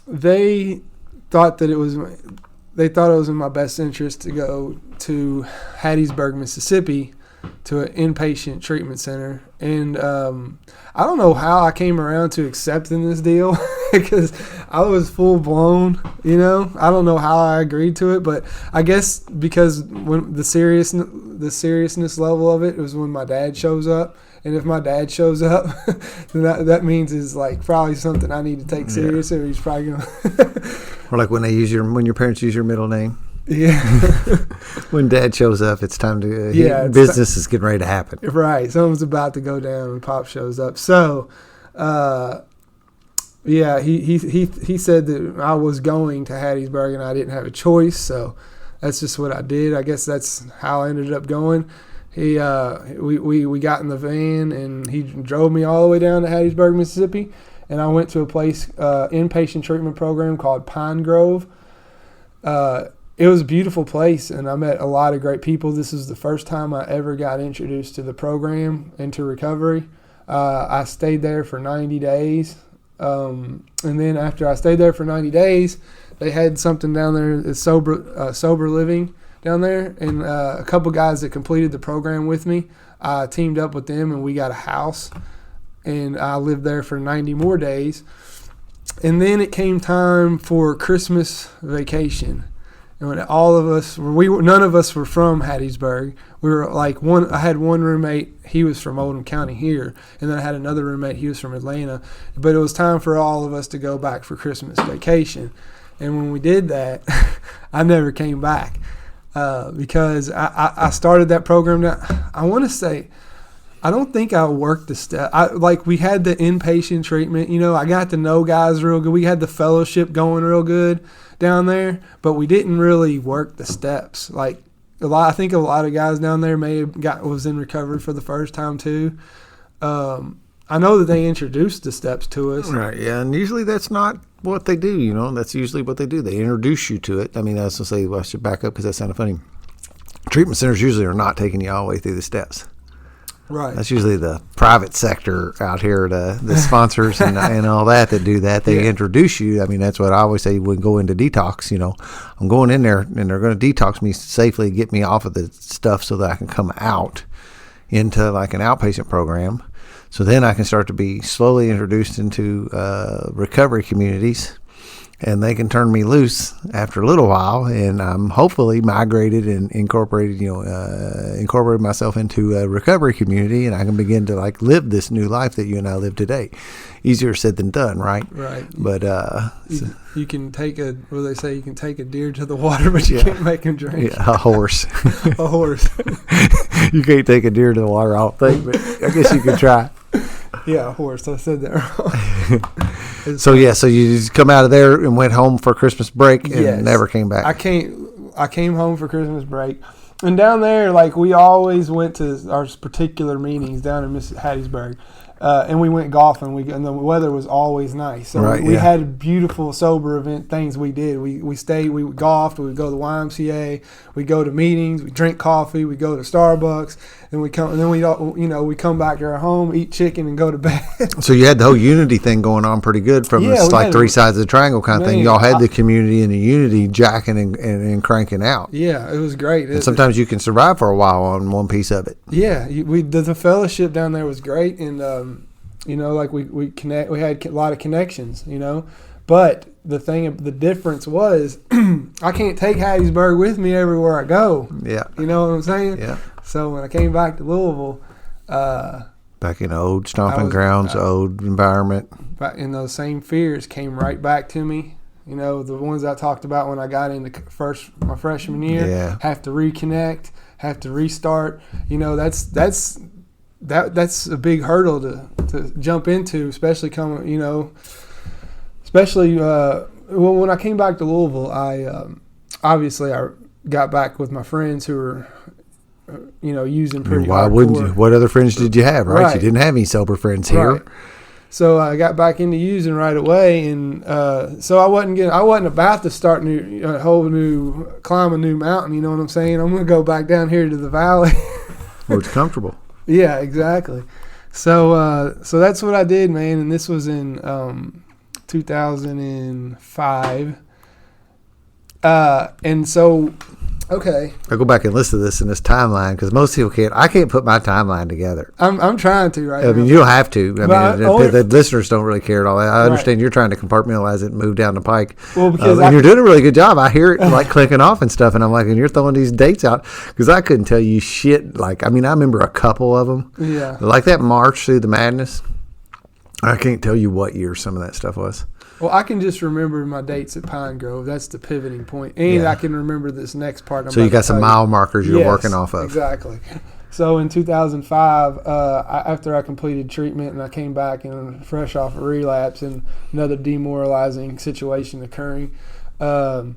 they thought it was in my best interest to go to Hattiesburg, Mississippi, to an inpatient treatment center. And I don't know how I came around to accepting this deal because I was full blown, I don't know how I agreed to it, but I guess because when the seriousness level of it was when my dad shows up. And if my dad shows up, then that means it's like probably something I need to take serious, or he's probably going to. Or like when your parents use your middle name. Yeah. When dad shows up, it's time to. Business is getting ready to happen. Right. Something's about to go down when Pop shows up. So, he said that I was going to Hattiesburg and I didn't have a choice. So that's just what I did. I guess that's how I ended up going. We got in the van and he drove me all the way down to Hattiesburg, Mississippi, and I went to a place inpatient treatment program called Pine Grove. It was a beautiful place, and I met a lot of great people. This is the first time I ever got introduced to the program and to recovery. I stayed there for 90 days, and then after I stayed there for 90 days, they had something down there, it's sober living down there, and a couple guys that completed the program with me, I teamed up with them and we got a house, and I lived there for 90 more days. And then it came time for Christmas vacation, and when all of us none of us were from Hattiesburg. We were like I had one roommate, he was from Oldham County here, and then I had another roommate, he was from Atlanta. But it was time for all of us to go back for Christmas vacation, and when we did that, I never came back. Because I started that program. Now, I want to say, I don't think I worked the step. We had the inpatient treatment. I got to know guys real good. We had the fellowship going real good down there, but we didn't really work the steps. I think a lot of guys down there was in recovery for the first time too. I know that they introduced the steps to us. Right, yeah, and usually that's not what they do, That's usually what they do. They introduce you to it. I mean, I was going to say, I should back up because that sounded funny. Treatment centers usually are not taking you all the way through the steps. Right. That's usually the private sector out here, the sponsors and all that do that. They introduce you. I mean, that's what I always say when go into detox, I'm going in there and they're going to detox me safely, get me off of the stuff so that I can come out into like an outpatient program. So then I can start to be slowly introduced into recovery communities. and they can turn me loose after a little while, and I'm hopefully migrated and incorporated myself into a recovery community, and I can begin to like live this new life that you and I live today. Easier said than done, right? Right. But you can take you can take a deer to the water, but you can't make him drink. Yeah, a horse. A horse. You can't take a deer to the water, I don't think, but I guess you could try. Yeah, a horse. I said that wrong. So you just come out of there and went home for Christmas break and never came back. I came home for Christmas break, and down there, like, we always went to our particular meetings down in Hattiesburg. And we went golfing. And the weather was always nice. So we had beautiful sober event things we did. We stayed. We golfed. We would go to the YMCA. We go to meetings. We drink coffee. We go to Starbucks. And we come. And then we come back to our home, eat chicken, and go to bed. So you had the whole unity thing going on pretty good from this like three sides of the triangle kind of thing. Y'all had the community and the unity jacking and cranking out. Yeah, it was great. And sometimes you can survive for a while on one piece of it. Yeah, the fellowship down there was great, and like we had a lot of connections, but the difference was I can't take Hattiesburg with me everywhere I go. Yeah. You know what I'm saying? Yeah. So when I came back to Louisville, back in old stomping grounds, old environment, and those same fears came right back to me. The ones I talked about when I got into my freshman year. Yeah. Have to reconnect, have to restart. That's a big hurdle to jump into, especially when I came back to Louisville. I got back with my friends who were using pretty. Why hardcore. wouldn't you? What other friends did you have? Right, you didn't have any sober friends here. Right. So I got back into using right away, and so I wasn't about to start climb a new mountain. You know what I'm saying? I'm gonna go back down here to the valley. Where it's comfortable. Yeah, exactly. So that's what I did, man. And this was in 2005. And so, okay. I go back and listen to this in this timeline because most people can't. I can't put my timeline together. I'm trying to now. I mean, you don't have to. The listeners don't really care at all. I understand you're trying to compartmentalize it and move down the pike. Well, because and you're doing a really good job. I hear it like clicking off and stuff, and I'm like, and you're throwing these dates out because I couldn't tell you shit. I remember a couple of them. Yeah. Like that March through the Madness. I can't tell you what year some of that stuff was. Well, I can just remember my dates at Pine Grove. That's the pivoting point. And I can remember this next part. So you got some mile markers you're working off of. Exactly. So in 2005, after I completed treatment and I came back and fresh off a relapse and another demoralizing situation occurring, I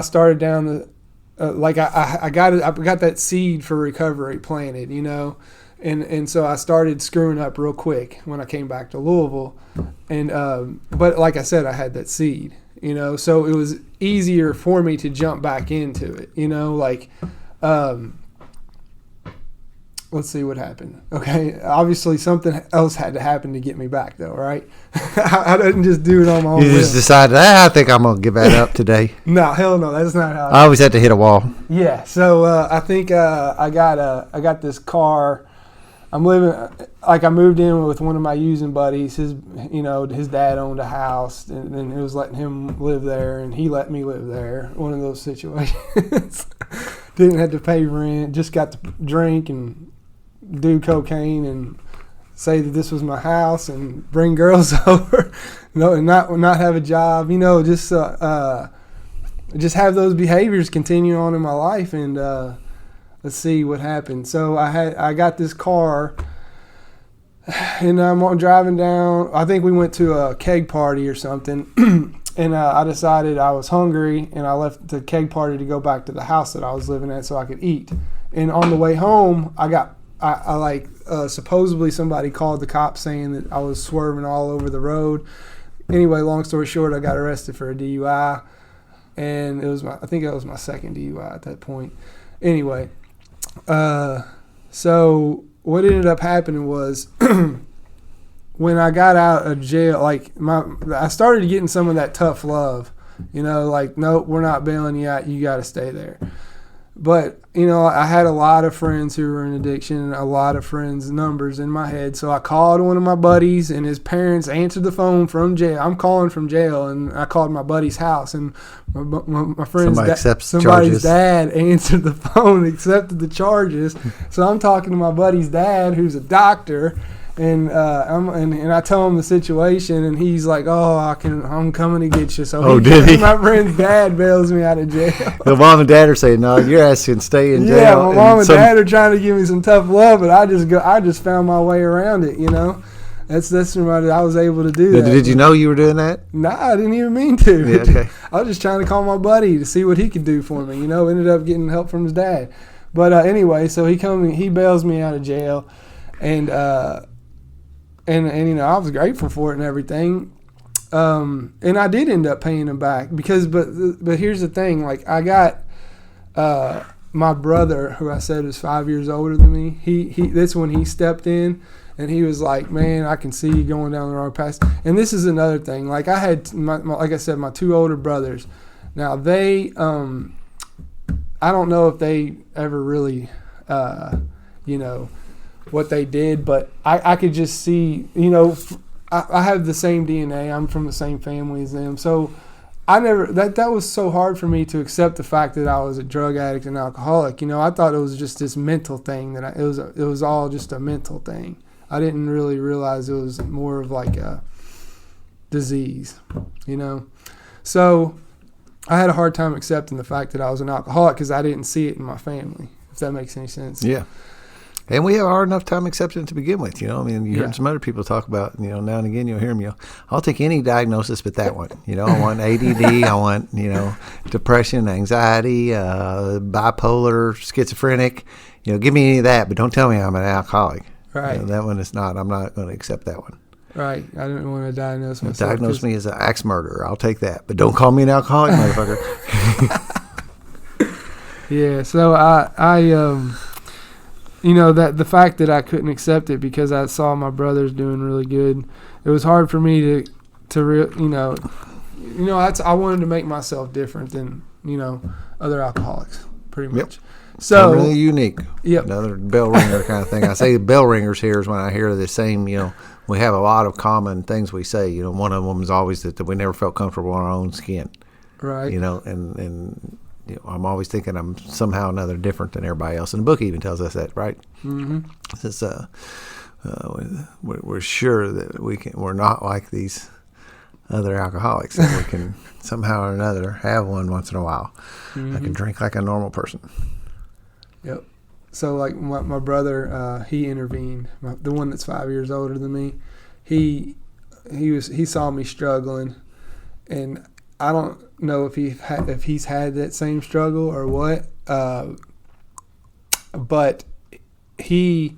started down the I got that seed for recovery planted, And so I started screwing up real quick when I came back to Louisville, and but like I said, I had that seed, so it was easier for me to jump back into it, let's see what happened. Okay, obviously something else had to happen to get me back, though, right? I didn't just do it on my own. You just decided, I think I'm gonna give that up today. No, hell no, that's not how. I always had to hit a wall. Yeah, so I think I got this car. I'm living I moved in with one of my using buddies. His dad owned a house, and it was letting him live there, and he let me live there. One of those situations. Didn't have to pay rent, just got to drink and do cocaine and say that this was my house and bring girls over, and not have a job. Just have those behaviors continue on in my life, and let's see what happened. So I got this car, and I'm driving down. I think we went to a keg party or something, and I decided I was hungry, and I left the keg party to go back to the house that I was living at so I could eat. And on the way home, supposedly somebody called the cops saying that I was swerving all over the road. Anyway, long story short, I got arrested for a DUI, and I think it was my second DUI at that point. Anyway. So what ended up happening was when I got out of jail, I started getting some of that tough love, nope, we're not bailing you out. You got to stay there. But, you know, I had a lot of friends who were in addiction, a lot of friends' numbers in my head. So I called one of my buddies, and his parents answered the phone from jail. I'm calling from jail, and I called my buddy's house, and my friend's somebody's dad answered the phone, accepted the charges. So I'm talking to my buddy's dad, who's a doctor. And I tell him the situation, and he's like, "Oh, I'm coming to get you." So did he? My friend's dad bails me out of jail. The mom and dad are saying, "No, your ass can stay in jail." Yeah, my mom and dad are trying to give me some tough love, but I just found my way around it. You know, that's somebody I was able to do that. Did you know you were doing that? Nah, I didn't even mean to. Yeah, okay. I was just trying to call my buddy to see what he could do for me. You know, ended up getting help from his dad. But anyway, so he bails me out of jail, and you know, I was grateful for it and everything. And I did end up paying him back because, but here's the thing, like I got, my brother, who I said is 5 years older than me, that's when he stepped in, and he was like, "Man, I can see you going down the wrong path." And this is another thing, like I had, like I said, my two older brothers. Now they, I don't know if they ever really, you know, what they did, but I could just see, you know, I have the same DNA. I'm from the same family as them. So I never, that was so hard for me to accept the fact that I was a drug addict and alcoholic. You know, I thought it was just this mental thing it was all just a mental thing. I didn't really realize it was more of like a disease, you know? So I had a hard time accepting the fact that I was an alcoholic because I didn't see it in my family, if that makes any sense. Yeah. And we have a hard enough time accepting it to begin with, you know. I mean, you heard some other people talk about, you know, now and again you'll hear them, I'll take any diagnosis but that one. You know, I want ADD, I want, you know, depression, anxiety, bipolar, schizophrenic. You know, give me any of that, but don't tell me I'm an alcoholic. Right. You know, that one is not. I'm not going to accept that one. Right. I didn't want to diagnose myself. Diagnose me as an axe murderer. I'll take that, but don't call me an alcoholic, motherfucker. Yeah. So I you know, that the fact that I couldn't accept it because I saw my brothers doing really good, it was hard for me you know, I wanted to make myself different than, you know, other alcoholics, pretty much. Yep. So I'm really unique. Yep. Another bell ringer kind of thing. I say bell ringers here is when I hear the same, you know, we have a lot of common things we say. You know, one of them is always that we never felt comfortable in our own skin. Right. You know, and you know, I'm always thinking I'm somehow or another different than everybody else. And the book even tells us that, right? Mm-hmm. It's, we're sure that we're not like these other alcoholics. That we can somehow or another have one once in a while. Mm-hmm. I can drink like a normal person. Yep. So like my brother, he intervened. The one that's 5 years older than me, he saw me struggling, and I don't know if he's had that same struggle or what, but he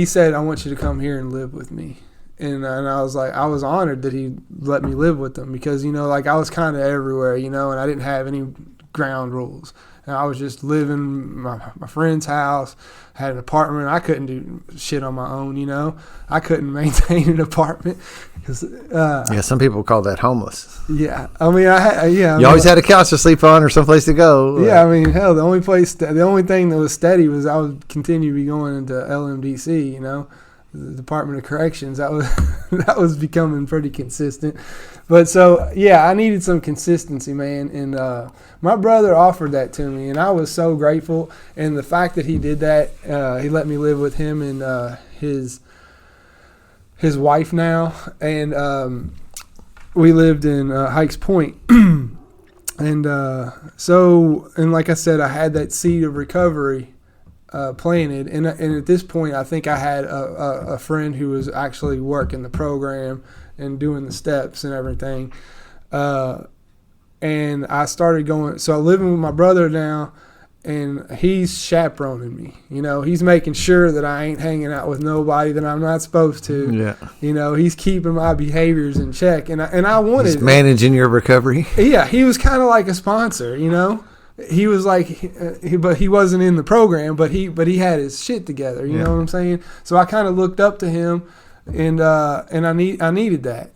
said, "I want you to come here and live with me." And I was like, I was honored that he let me live with him because, you know, like I was kind of everywhere, you know, and I didn't have any ground rules. And I was just living my friend's house, had an apartment. I couldn't do shit on my own, you know. I couldn't maintain an apartment. Yeah, some people call that homeless. Yeah, I mean, you always had a couch to sleep on or someplace to go. Yeah, I mean, hell, the only thing that was steady was I would continue to be going into LMDC, you know, the Department of Corrections. That was becoming pretty consistent. But so, yeah, I needed some consistency, man. And my brother offered that to me, and I was so grateful. And the fact that he did that, he let me live with him and his wife now. And we lived in Hikes Point. And like I said, I had that seed of recovery planted. And at this point, I think I had a friend who was actually working the program and doing the steps and everything. And I started going, so I'm living with my brother now, and he's chaperoning me. You know, he's making sure that I ain't hanging out with nobody that I'm not supposed to. Yeah. You know, he's keeping my behaviors in check. And I wanted... He's managing your recovery? Yeah, he was kind of like a sponsor, you know? He was like, but he wasn't in the program, but he had his shit together. You know what I'm saying? So I kind of looked up to him, and I needed that,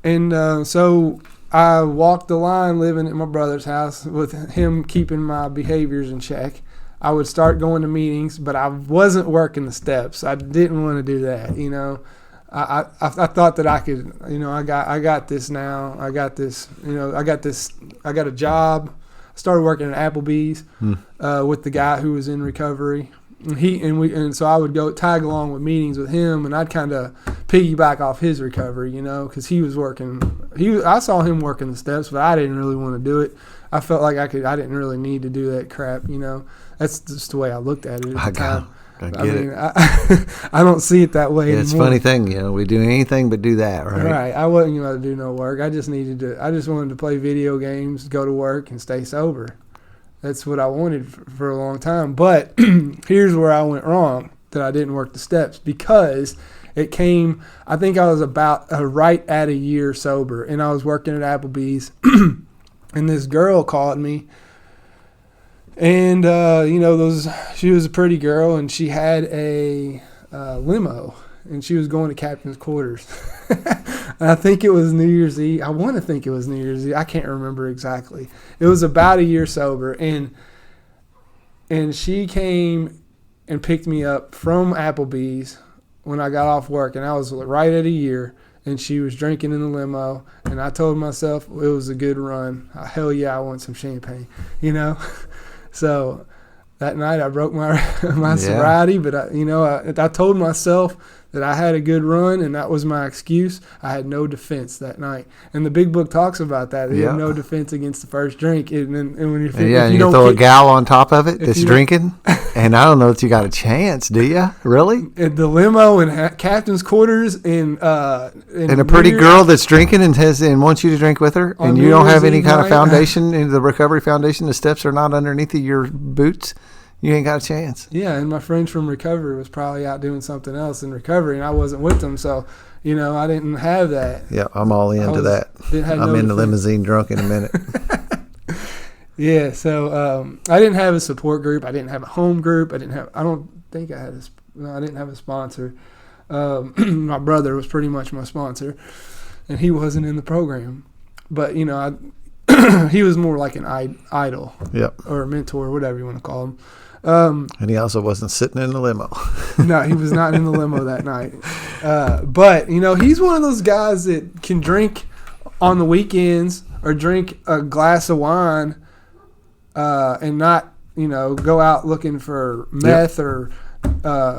and so I walked the line living at my brother's house with him keeping my behaviors in check. I would start going to meetings, but I wasn't working the steps. I didn't want to do that, you know. I thought that I could, you know, I got this now. I got this, you know, I got a job. I started working at Applebee's with the guy who was in recovery. And so I would go tag along with meetings with him, and I'd kind of piggyback off his recovery, you know, because he was working. I saw him working the steps, but I didn't really want to do it. I felt like I didn't really need to do that crap, you know. That's just the way I looked at it at the time. I get it. I don't see it that way anymore. It's a funny thing, you know. We do anything but do that, right? Right. I wasn't going to do no work. I just wanted to play video games, go to work, and stay sober. That's what I wanted for a long time. But here's where I went wrong, that I didn't work the steps, because it came, I think I was about right at a year sober, and I was working at Applebee's, and this girl called me, and, you know, she was a pretty girl, and she had a limo, and she was going to Captain's Quarters. I think it was New Year's Eve. I want to think it was New Year's Eve. I can't remember exactly. It was about a year sober, and she came and picked me up from Applebee's when I got off work, and I was right at a year, and she was drinking in the limo, and I told myself it was a good run. Hell yeah, I want some champagne, you know? So that night I broke my sobriety, but I told myself that I had a good run, and that was my excuse. I had no defense that night, and the Big Book talks about that. You have no defense against the first drink, and when you throw a gal on top of it that's drinking, and I don't know that you got a chance, do you? Really? At the limo and Captain's Quarters, and a pretty girl that's drinking and wants you to drink with her, and you don't have any kind of foundation in the recovery foundation. The steps are not underneath your boots. You ain't got a chance. Yeah, and my friends from recovery was probably out doing something else in recovery, and I wasn't with them, so, you know, I didn't have that. Yeah, I'm all into that. I'm in the limousine drunk in a minute. Yeah, so I didn't have a support group. I didn't have a home group. I didn't have a sponsor. My brother was pretty much my sponsor, and he wasn't in the program. But, you know, he was more like an idol, or a mentor, whatever you want to call him. And he also wasn't sitting in the limo. No, he was not in the limo that night. But, you know, he's one of those guys that can drink on the weekends or drink a glass of wine and not, you know, go out looking for meth or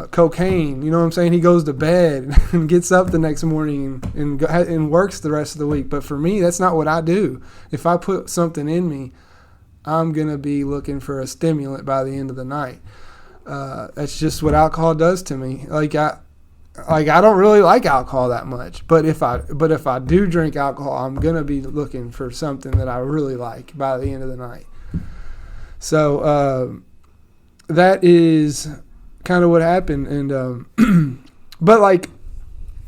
cocaine. You know what I'm saying? He goes to bed and gets up the next morning and works the rest of the week. But for me, that's not what I do. If I put something in me, I'm going to be looking for a stimulant by the end of the night. That's just what alcohol does to me. I don't really like alcohol that much, but if I do drink alcohol, I'm going to be looking for something that I really like by the end of the night. So that is kind of what happened. And but, like,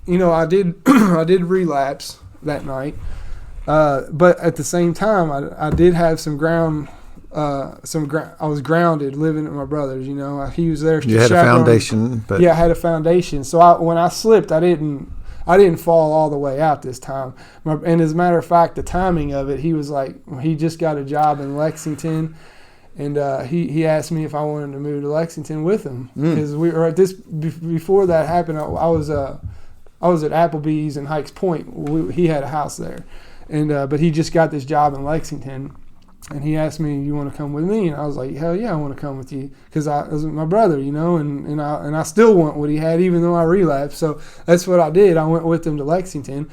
you know, I did relapse that night. But at the same time, I did have some ground. I was grounded living at my brother's. You know, he was there. You had a foundation, but yeah, I had a foundation. So when I slipped, I didn't fall all the way out this time. And as a matter of fact, the timing of it, he was like, he just got a job in Lexington, and he asked me if I wanted to move to Lexington with him, because we were at this before that happened. I was at Applebee's in Hikes Point. He had a house there. And but he just got this job in Lexington, and he asked me, "You want to come with me?" And I was like, "Hell yeah, I want to come with you," because I was my brother, you know, and I still want what he had, even though I relapsed. So that's what I did. I went with him to Lexington,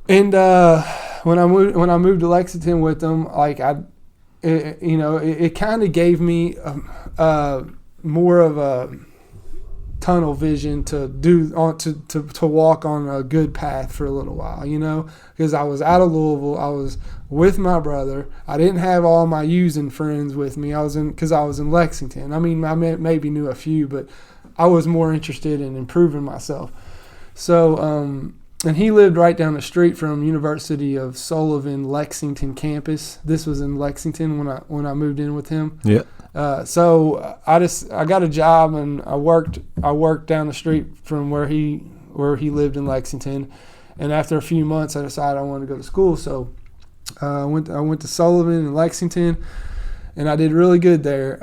and when I moved to Lexington with him, like it kind of gave me more of a tunnel vision to walk on a good path for a little while, you know, because I was out of Louisville. I was with my brother. I didn't have all my using friends with me. Because I was in Lexington. I mean, I maybe knew a few, but I was more interested in improving myself. So, and he lived right down the street from University of Sullivan Lexington campus. This was in Lexington when I moved in with him. Yeah. So I got a job, and I worked down the street from where he lived in Lexington, And after a few months, I decided I wanted to go to school. So I went to Sullivan in Lexington, and I did really good there.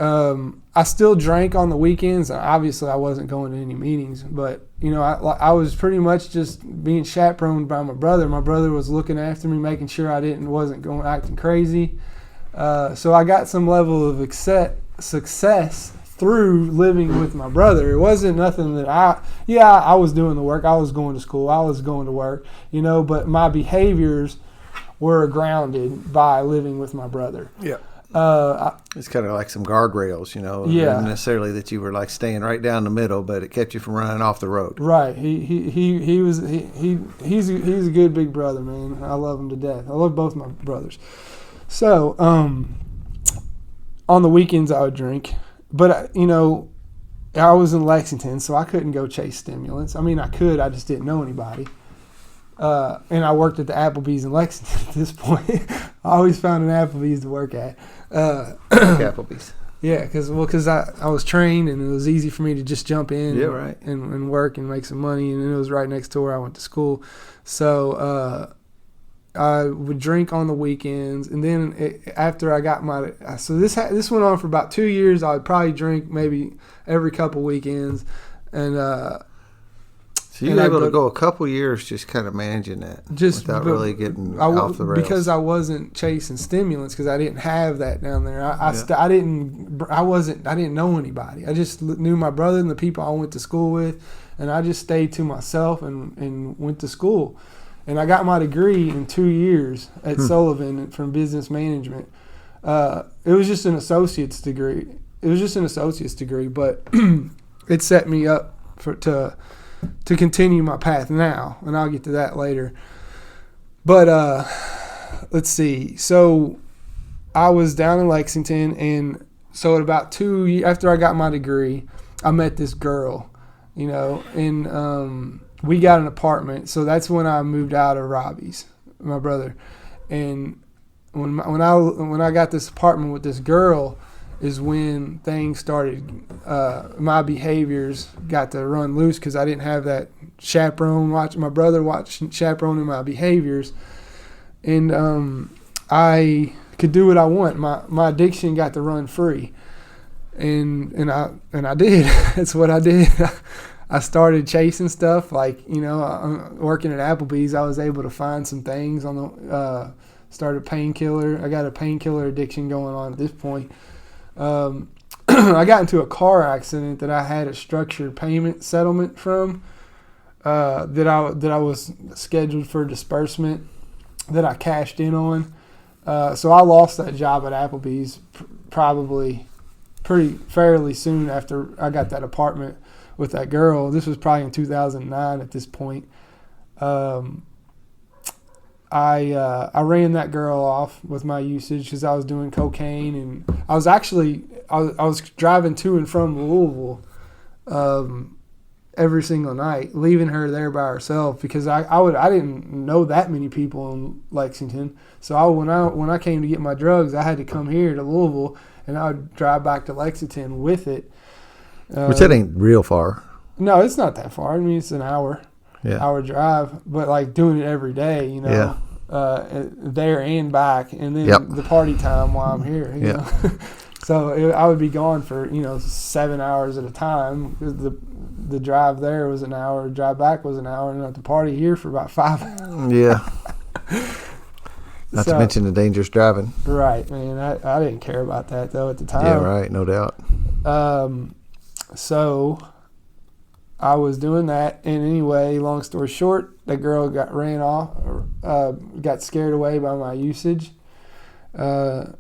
I still drank on the weekends. Obviously, I wasn't going to any meetings, but I was pretty much just being chaperoned by my brother. My brother was looking after me, making sure I wasn't going acting crazy. So I got some level of success through living with my brother. It wasn't nothing that I was doing the work. I was going to school. I was going to work, but my behaviors were grounded by living with my brother. Yeah. It's kind of like some guardrails, Yeah. Not necessarily that you were like staying right down the middle, but it kept you from running off the road. Right. He's a good big brother, man. I love him to death. I love both my brothers. So, on the weekends I would drink, but I was in Lexington, so I couldn't go chase stimulants. I mean, I could, I just didn't know anybody. And I worked at the Applebee's in Lexington at this point. I always found an Applebee's to work at. Applebee's. Yeah, because I was trained, and it was easy for me to just jump in and work and make some money, and it was right next to where I went to school. So I would drink on the weekends, and then after I got this went on for about 2 years. I would probably drink maybe every couple weekends, and so you were able to go a couple years just kind of managing that, without really getting off the rails. Because I wasn't chasing stimulants, because I didn't have that down there. I didn't know anybody. I just knew my brother and the people I went to school with, and I just stayed to myself and went to school. And I got my degree in 2 years at Sullivan from business management. It was just an associate's degree. But it set me up to continue my path now, and I'll get to that later. But let's see. So I was down in Lexington, and so at about 2 years after I got my degree, I met this girl, and we got an apartment. So that's when I moved out of Robbie's, my brother. And when I got this apartment with this girl is when things started. My behaviors got to run loose, because I didn't have that chaperone watching my brother chaperoning my behaviors, and I could do what I want. My addiction got to run free, and I did. That's what I did. I started chasing stuff like working at Applebee's. I was able to find some things on the started painkiller. I got a painkiller addiction going on at this point. I got into a car accident that I had a structured payment settlement from, that I was scheduled for disbursement, that I cashed in on. So I lost that job at Applebee's probably fairly soon after I got that apartment with that girl. This was probably in 2009 at this point. I ran that girl off with my usage, because I was doing cocaine, and I was driving to and from Louisville every single night, leaving her there by herself, because I didn't know that many people in Lexington. So when I came to get my drugs, I had to come here to Louisville, and I would drive back to Lexington with it. Which that ain't real far. No, it's not that far. I mean, it's an hour drive, but like doing it every day, there and back, and then the party time while I'm here. You know? So I would be gone for 7 hours at a time. The drive there was an hour, drive back was an hour, and at the party here for about 5 hours. Yeah. Not to mention the dangerous driving. Right, man. I didn't care about that though at the time. Yeah, right, no doubt. So I was doing that, and anyway, long story short, that girl ran off, got scared away by my usage, and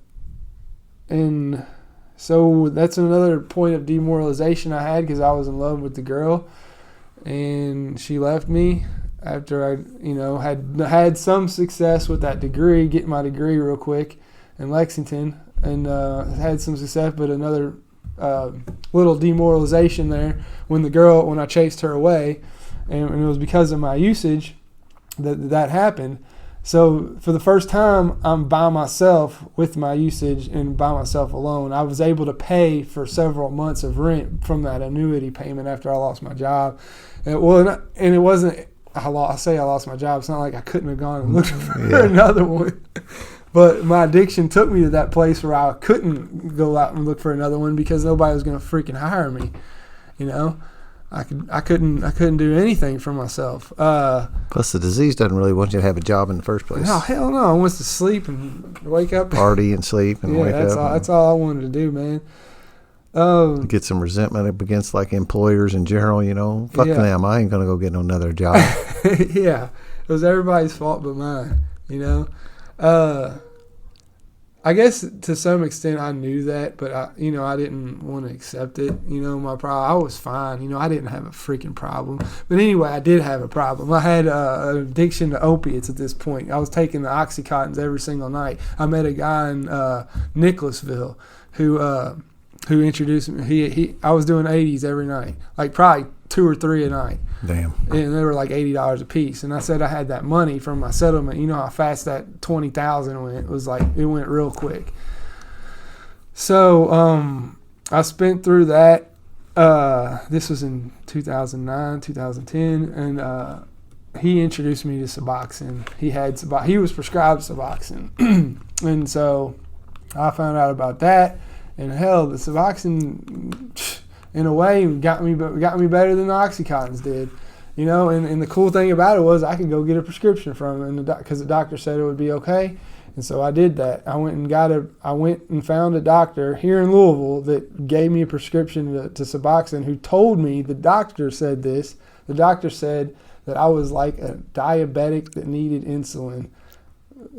so that's another point of demoralization I had, because I was in love with the girl, and she left me after I had some success with that degree, getting my degree real quick in Lexington, and had some success, but another little demoralization there when I chased her away, and it was because of my usage that happened. So for the first time, I'm by myself with my usage and by myself alone. I was able to pay for several months of rent from that annuity payment after I lost my job. And it wasn't I lost my job. It's not like I couldn't have gone and looked for another one. But my addiction took me to that place where I couldn't go out and look for another one because nobody was going to freaking hire me. You know, I couldn't do anything for myself. Plus, the disease doesn't really want you to have a job in the first place. No, hell no. I wants to sleep and wake up, party and sleep and wake up. That's all I wanted to do, man. Get some resentment up against like employers in general. You know, fuck them. I ain't gonna go get another job. Yeah, it was everybody's fault but mine. You know. I guess to some extent I knew that, but I didn't want to accept it. You know, my problem, I was fine. You know, I didn't have a freaking problem. But anyway, I did have a problem. I had an addiction to opiates at this point. I was taking the Oxycontins every single night. I met a guy in Nicholasville who introduced me. I was doing 80s every night, like probably 2 or 3 a night. Damn. And they were like $80 a piece. And I said I had that money from my settlement. You know how fast that $20,000 went. It was like, it went real quick. So I spent through that. This was in 2009, 2010. And he introduced me to Suboxone. He was prescribed Suboxone. And so I found out about that. And hell, the Suboxone, in a way, got me better than the Oxycontins did, you know. And the cool thing about it was I could go get a prescription from him, because the doctor said it would be okay. And so I did that. I went and found a doctor here in Louisville that gave me a prescription to Suboxone. Who told me, the doctor said this. The doctor said that I was like a diabetic that needed insulin,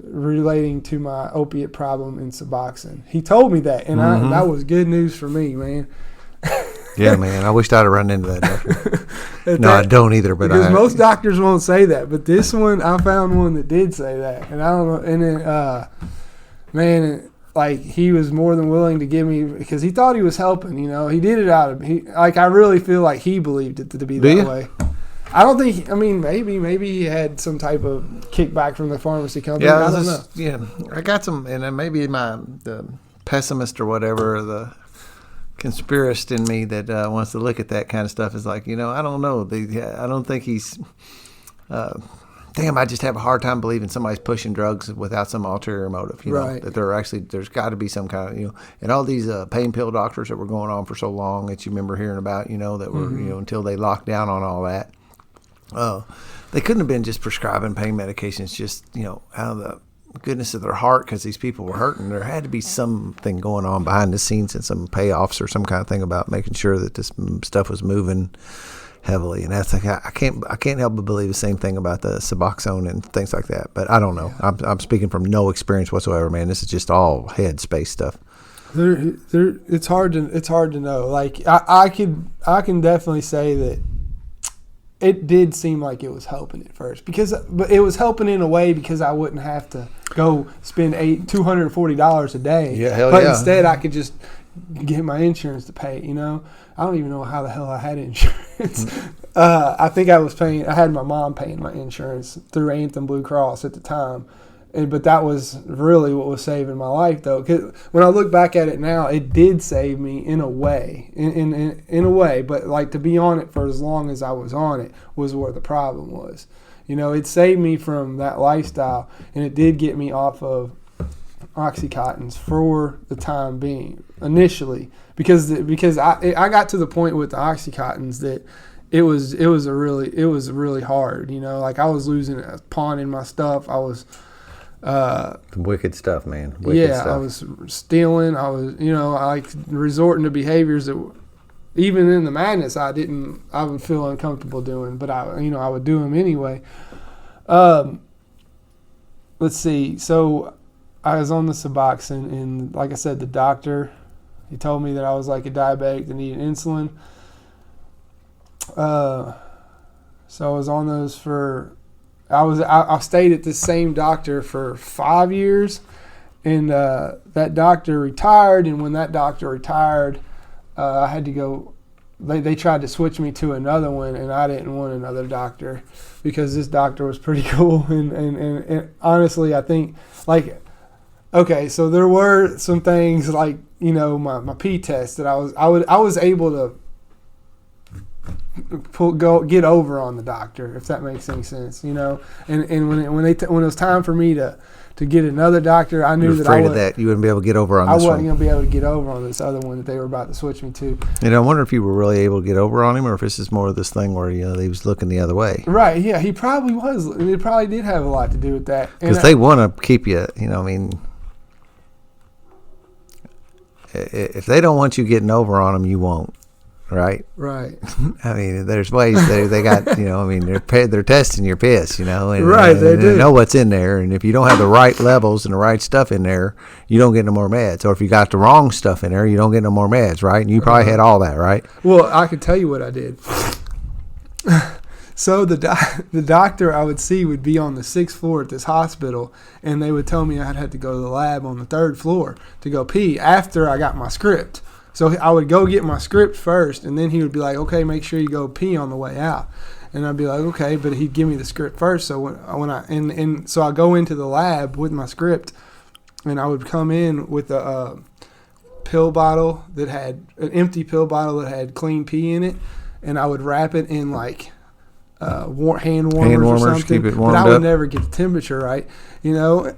relating to my opiate problem in Suboxone. He told me that, and that was good news for me, man. Yeah, man. I wished I'd have run into that doctor. No, I don't either. But because most doctors won't say that, but this one, I found one that did say that, and I don't know. And then, man, like he was more than willing to give me, because he thought he was helping. You know, he did it I really feel like he believed it to be that way. I don't think. I mean, maybe he had some type of kickback from the pharmacy company. Yeah, I don't know. Yeah, I got some, and then maybe the pessimist or whatever, the conspiracist in me that wants to look at that kind of stuff is like, you know, I don't know. I don't think he's. I just have a hard time believing somebody's pushing drugs without some ulterior motive. You know, that there's got to be some kind of, you know, and all these pain pill doctors that were going on for so long that you remember hearing about, you know, that were, you know, until they locked down on all that. They couldn't have been just prescribing pain medications just, you know, out of the goodness of their heart because these people were hurting. There had to be something going on behind the scenes and some payoffs or some kind of thing about making sure that this stuff was moving heavily. And that's like, I can't help but believe the same thing about the Suboxone and things like that. But I don't know. Yeah. I'm speaking from no experience whatsoever, man. This is just all head space stuff. It's hard to know. Like I can definitely say that it did seem like it was helping at first, but it was helping in a way because I wouldn't have to go spend $240 a day. Yeah, hell but yeah. Instead I could just get my insurance to pay. You know, I don't even know how the hell I had insurance. I think I had my mom paying my insurance through Anthem Blue Cross at the time. But that was really what was saving my life, though. 'Cause when I look back at it now, it did save me in a way, in a way. But like to be on it for as long as I was on it was where the problem was. You know, it saved me from that lifestyle, and it did get me off of Oxycontins for the time being initially, because I got to the point with the Oxycontins that it was really hard. You know, like I was pawning my stuff. I was. Wicked stuff, man. Stuff. I was stealing. I was, you know, like resorting to behaviors that, even in the madness, I would feel uncomfortable doing, but I would do them anyway. Let's see. So I was on the Suboxone, and like I said, the doctor, he told me that I was like a diabetic that needed insulin. So I was on those I stayed at the same doctor for 5 years, and that doctor retired. And when that doctor retired, I had to go. They tried to switch me to another one, and I didn't want another doctor because this doctor was pretty cool. And honestly, I think okay, so there were some things like, you know, my P test that I was able to. get over on the doctor, if that makes any sense, you know. And when it was time for me to get another doctor, I knew that I you wouldn't be able to get over on this one. I wasn't going to be able to get over on this other one that they were about to switch me to. And I wonder if you were really able to get over on him, or if this is more of this thing where, you know, he was looking the other way. Right, yeah, he probably was. It probably did have a lot to do with that. Because they want to keep you, you know, I mean, if they don't want you getting over on them, you won't. Right. I mean, there's ways they got, you know, I mean, they're testing your piss, you know, and they do. They know what's in there, and if you don't have the right levels and the right stuff in there, you don't get no more meds. Or if you got the wrong stuff in there, you don't get no more meds, right? And you probably had all that, right? Well, I could tell you what I did. So the doctor I would see would be on the 6th floor at this hospital, and they would tell me I'd have to go to the lab on the 3rd floor to go pee after I got my script. So I would go get my script first, and then he would be like, okay, make sure you go pee on the way out. And I'd be like, okay, but he'd give me the script first. So so I go into the lab with my script, and I would come in with a pill bottle that had an empty pill bottle that had clean pee in it, and I would wrap it in like hand warmers or something. Keep it warmed but I would up. never get the temperature right, you know.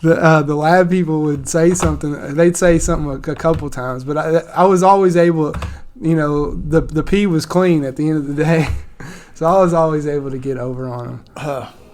The lab people would say something. They'd say something a couple times, but I was always able, you know, the pee was clean at the end of the day, so I was always able to get over on them.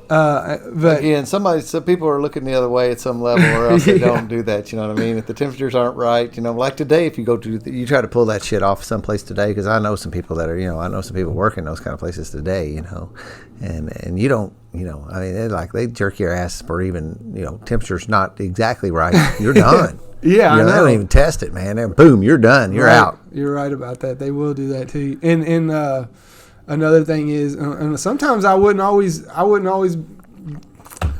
But again, some people are looking the other way at some level, or else they don't do that. You know what I mean? If the temperatures aren't right, you know, like today, if you go to you try to pull that shit off someplace today, because I know some people that are, you know, I know some people working those kind of places today, you know, and you don't, you know, I mean, they jerk your ass for even, you know, temperature's not exactly right. You're done. Yeah, you know, I know. They don't even test it, man. They're, boom, you're done. You're out. You're right about that. They will do that to you. And another thing is, and sometimes I wouldn't always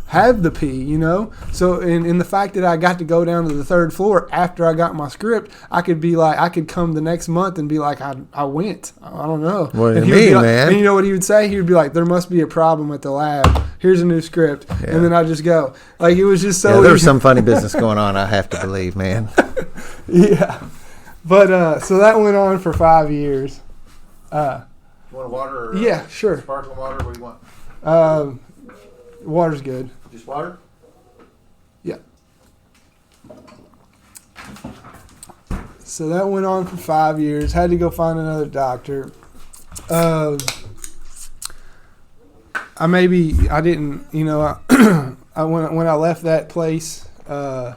have the pee, you know. So in the fact that I got to go down to the 3rd floor after I got my script, I could come the next month and be like, I went. I don't know. What do and you mean, like, man? And you know what he would say? He would be like, there must be a problem at the lab. Here's a new script. Yeah. And then I just go. Like, it was just so there was some funny business going on, I have to believe, man. Yeah. But so that went on for 5 years. You want water? Or yeah, sure. Sparkling water? What do you want? Water's good. Just water? Yeah. So that went on for 5 years. Had to go find another doctor. I didn't, you know, when I left that place, I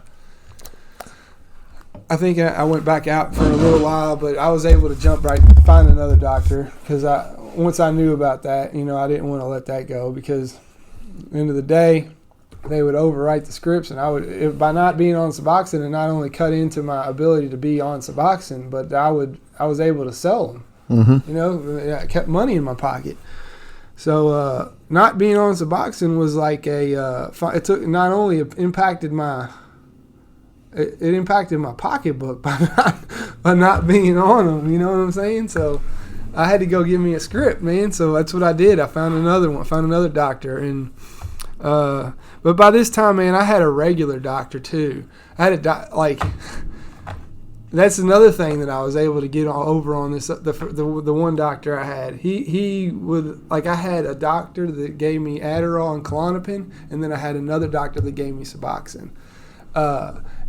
think I went back out for a little while, but I was able to find another doctor, because once I knew about that, you know, I didn't want to let that go, because at the end of the day, they would overwrite the scripts, and by not being on Suboxone, and not only cut into my ability to be on Suboxone, but I was able to sell them. Mm-hmm. You know, I kept money in my pocket. So not being on Suboxone was like it took not only impacted it impacted my pocketbook by not being on them. You know what I'm saying? So I had to go get me a script, man. So that's what I did. I found another doctor, and but by this time, man, I had a regular doctor too. I had that's another thing that I was able to get over on this. The one doctor I had, he would, like, I had a doctor that gave me Adderall and Klonopin, and then I had another doctor that gave me Suboxone.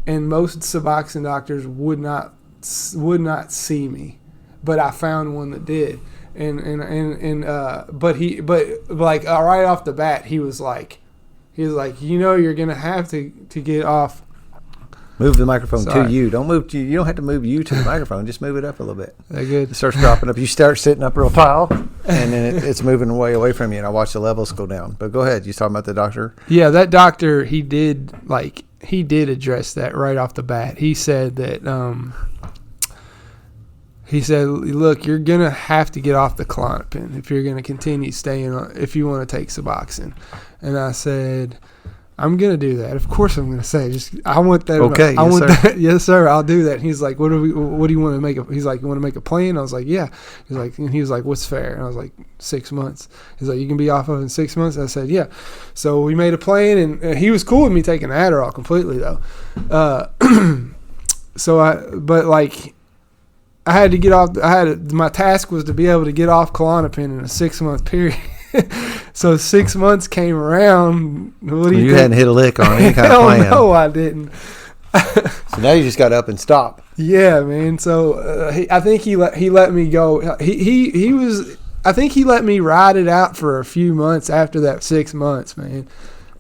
And most Suboxone doctors would not see me, but I found one that did. But right off the bat, he was like, you know, you're gonna have to get off. Move the microphone Sorry. to you. Don't move to you. You don't have to move you to the microphone. Just move it up a little bit. That good. It starts dropping up. You start sitting up real tall, and then it's moving way away from you. And I watch the levels go down. But go ahead. You talking about the doctor? Yeah, that doctor, he did address that right off the bat. He said that he said, look, you're going to have to get off the Klonopin if you're going to continue staying on, if you want to take Suboxone. And I said, I'm going to do that. Of course I'm going to say, I want that. Okay, I yes, want sir. that. Yes, sir. I'll do that. And he's like, what do you want to make? He's like, you want to make a plan? I was like, yeah. He was like, what's fair? And I was like, 6 months. He's like, you can be off of it in 6 months? I said, yeah. So we made a plan, and he was cool with me taking Adderall completely, though. I had to get off. My task was to be able to get off Klonopin in a 6-month period. So 6 months came around. What do you think? Hadn't hit a lick on any kind of plan. No, I didn't. So now you just got up and stopped. Yeah, man. So I think he let me go. He was. I think he let me ride it out for a few months after that 6 months, man.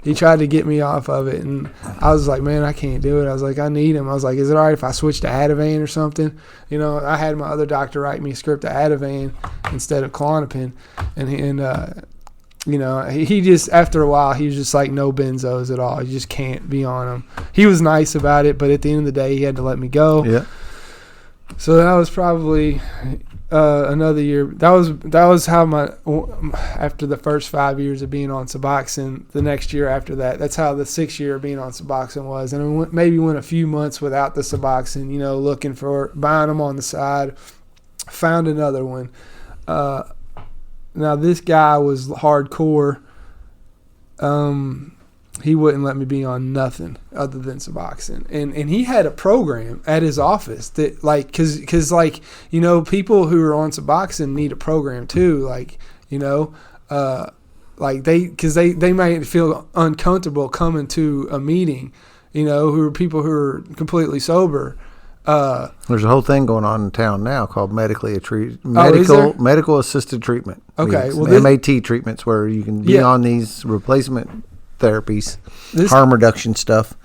He tried to get me off of it, and I was like, man, I can't do it. I was like, I need him. I was like, is it all right if I switch to Ativan or something? You know, I had my other doctor write me a script of Ativan instead of Klonopin, and you know, he just, after a while, he was just like, no benzos at all. You just can't be on them. He was nice about it, but at the end of the day, he had to let me go. Yeah. So that was probably another year. That was how after the first 5 years of being on Suboxone, the next year after that, that's how the 6th year of being on Suboxone was. And I maybe went a few months without the Suboxone, you know, looking for, buying them on the side. Found another one. Now this guy was hardcore. He wouldn't let me be on nothing other than Suboxone. And he had a program at his office that, like, cause like, you know, people who are on Suboxone need a program too. Like, you know, like they might feel uncomfortable coming to a meeting, you know, who are people who are completely sober. There's a whole thing going on in town now called medical assisted treatment. Okay. It's well, MAT treatments where you can be on these replacement therapies, harm reduction stuff,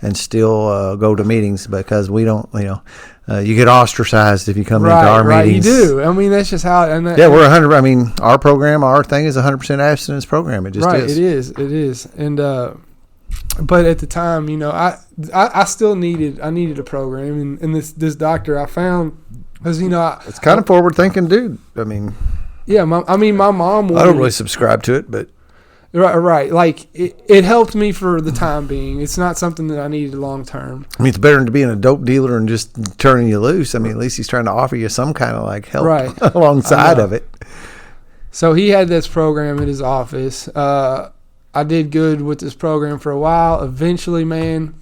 and still go to meetings, because we don't, you know, you get ostracized if you come into our meetings. You do. I mean, that's just how. We're 100. I mean, our program, our thing is 100% abstinence program. It just is. It is. And but at the time, you know, I still needed a program, and this doctor I found, because, you know, it's kind of forward thinking, dude. I mean, yeah. My mom wanted, I don't really subscribe to it, but. Right. Like, it helped me for the time being. It's not something that I needed long term. I mean, it's better than being a dope dealer and just turning you loose. I mean, at least he's trying to offer you some kind of like help alongside of it. So he had this program at his office. I did good with this program for a while. Eventually, man,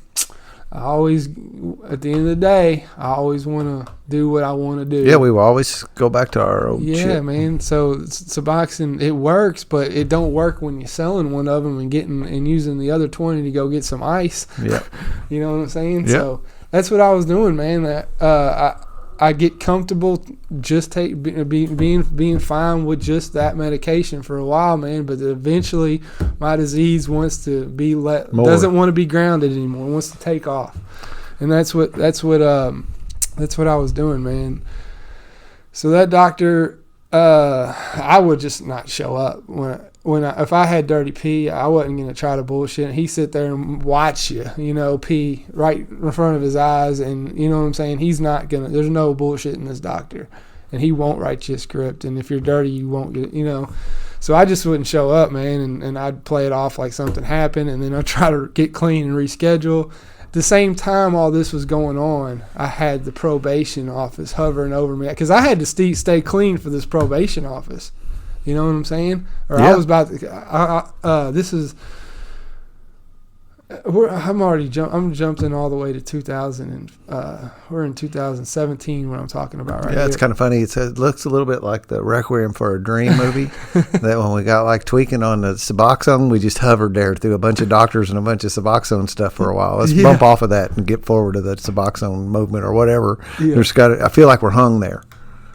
at the end of the day, I always want to do what I want to do. Yeah, we will always go back to our old shit. Yeah, man. So Suboxone, it works, but it don't work when you're selling one of them and using the other 20 to go get some ice. Yeah. You know what I'm saying? Yeah. So that's what I was doing, man. That I get comfortable just being fine with just that medication for a while, man. But eventually, my disease wants to be doesn't want to be grounded anymore. It wants to take off, and that's what I was doing, man. So that doctor, I would just not show up if I had dirty pee. I wasn't gonna try to bullshit. He'd sit there and watch you, you know, pee right in front of his eyes, and you know what I'm saying. He's not gonna. There's no bullshit in this doctor, and he won't write you a script. And if you're dirty, you won't get, you know. So I just wouldn't show up, man, and I'd play it off like something happened, and then I'd try to get clean and reschedule. At the same time all this was going on, I had the probation office hovering over me, because I had to stay clean for this probation office. You know what I'm saying? Or yeah. I was about to. This is. I'm jumping all the way to 2000, and we're in 2017 when I'm talking about right. Yeah, it's kind of funny. It looks a little bit like the Requiem for a Dream movie. That when we got like tweaking on the Suboxone, we just hovered there through a bunch of doctors and a bunch of Suboxone stuff for a while. Let's bump off of that and get forward to the Suboxone movement or whatever. Yeah. I feel like we're hung there.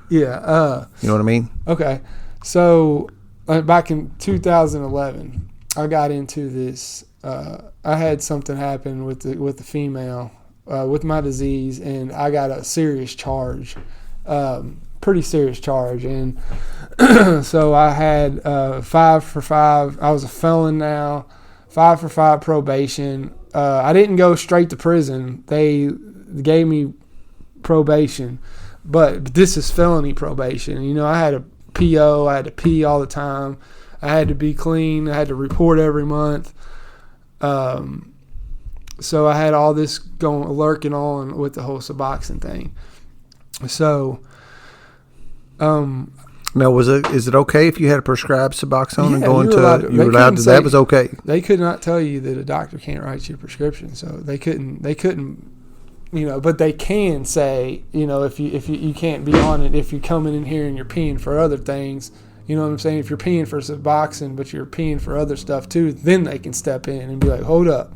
Yeah. You know what I mean? Okay. So back in 2011, I got into this. I had something happen with the female with my disease, and I got a serious charge, pretty serious charge. And so I had 5 for 5. I was a felon now, 5 for 5 probation. I didn't go straight to prison. They gave me probation, but this is felony probation. You know, I had a PO. I had to pee all the time. I had to be clean. I had to report every month. So I had all this lurking on with the whole Suboxone thing. So, now is it okay if you had a prescribed Suboxone and going you were allowed to? That was okay. They could not tell you that a doctor can't write you a prescription, so they couldn't. but they can say, if you can't be on it if you're coming in here and you're peeing for other things. You know what I'm saying? If you're peeing for Suboxone, but you're peeing for other stuff too, then they can step in and be like, hold up.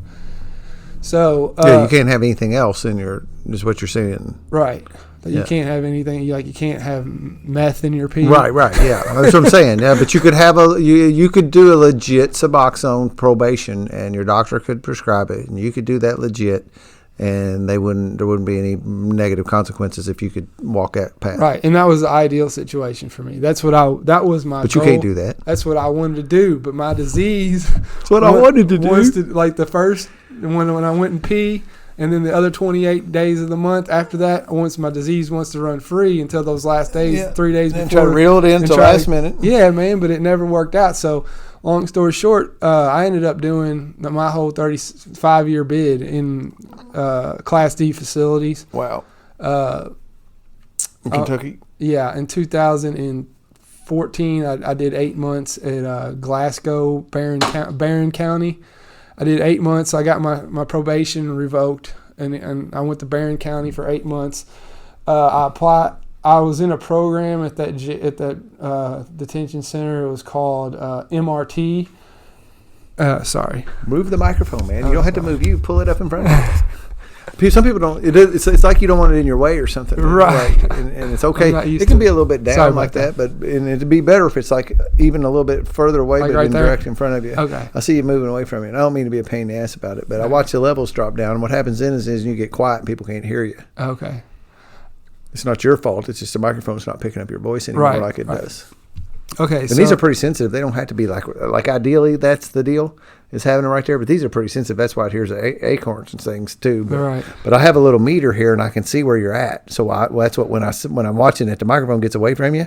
So you can't have anything else in is what you're saying. Right. You can't have anything, you can't have meth in your pee. Right, yeah. That's what I'm saying. Yeah, but you could have you could do a legit Suboxone probation, and your doctor could prescribe it, and you could do that legit, and there wouldn't be any negative consequences if you could walk that path. Right, and that was the ideal situation for me. That was my But goal. you can't do that. That's what I wanted to do, but my disease. That's what I wanted to do. Like the first when I went and pee. And then the other 28 days of the month after that, my disease wants to run free until those last days, 3 days before. And try to reel it in until last minute. Yeah, man, but it never worked out. So, long story short, I ended up doing my whole 35-year bid in Class D facilities. Wow. In Kentucky? Yeah, in 2014, I did 8 months at Glasgow, Barron County. I did 8 months. I got my probation revoked, and I went to Barron County for 8 months. I applied. I was in a program at that detention center. It was called MRT. Sorry. Move the microphone, man. You don't have to move. You pull it up in front of you. Some people don't. It's like you don't want it in your way or something. Right. And it's okay. It can be a little bit down like that, but it'd be better if it's like even a little bit further away, but in direct in front of you. Okay. I see you moving away from you. And I don't mean to be a pain in the ass about it, but I watch the levels drop down. And what happens then is you get quiet and people can't hear you. Okay. It's not your fault. It's just the microphone's not picking up your voice anymore like it does. Okay. And these are pretty sensitive. They don't have to be like ideally that's the deal. Is having it right there, but these are pretty sensitive. That's why it hears acorns and things too. But I have a little meter here, and I can see where you're at. So that's what when I'm watching it, the microphone gets away from you,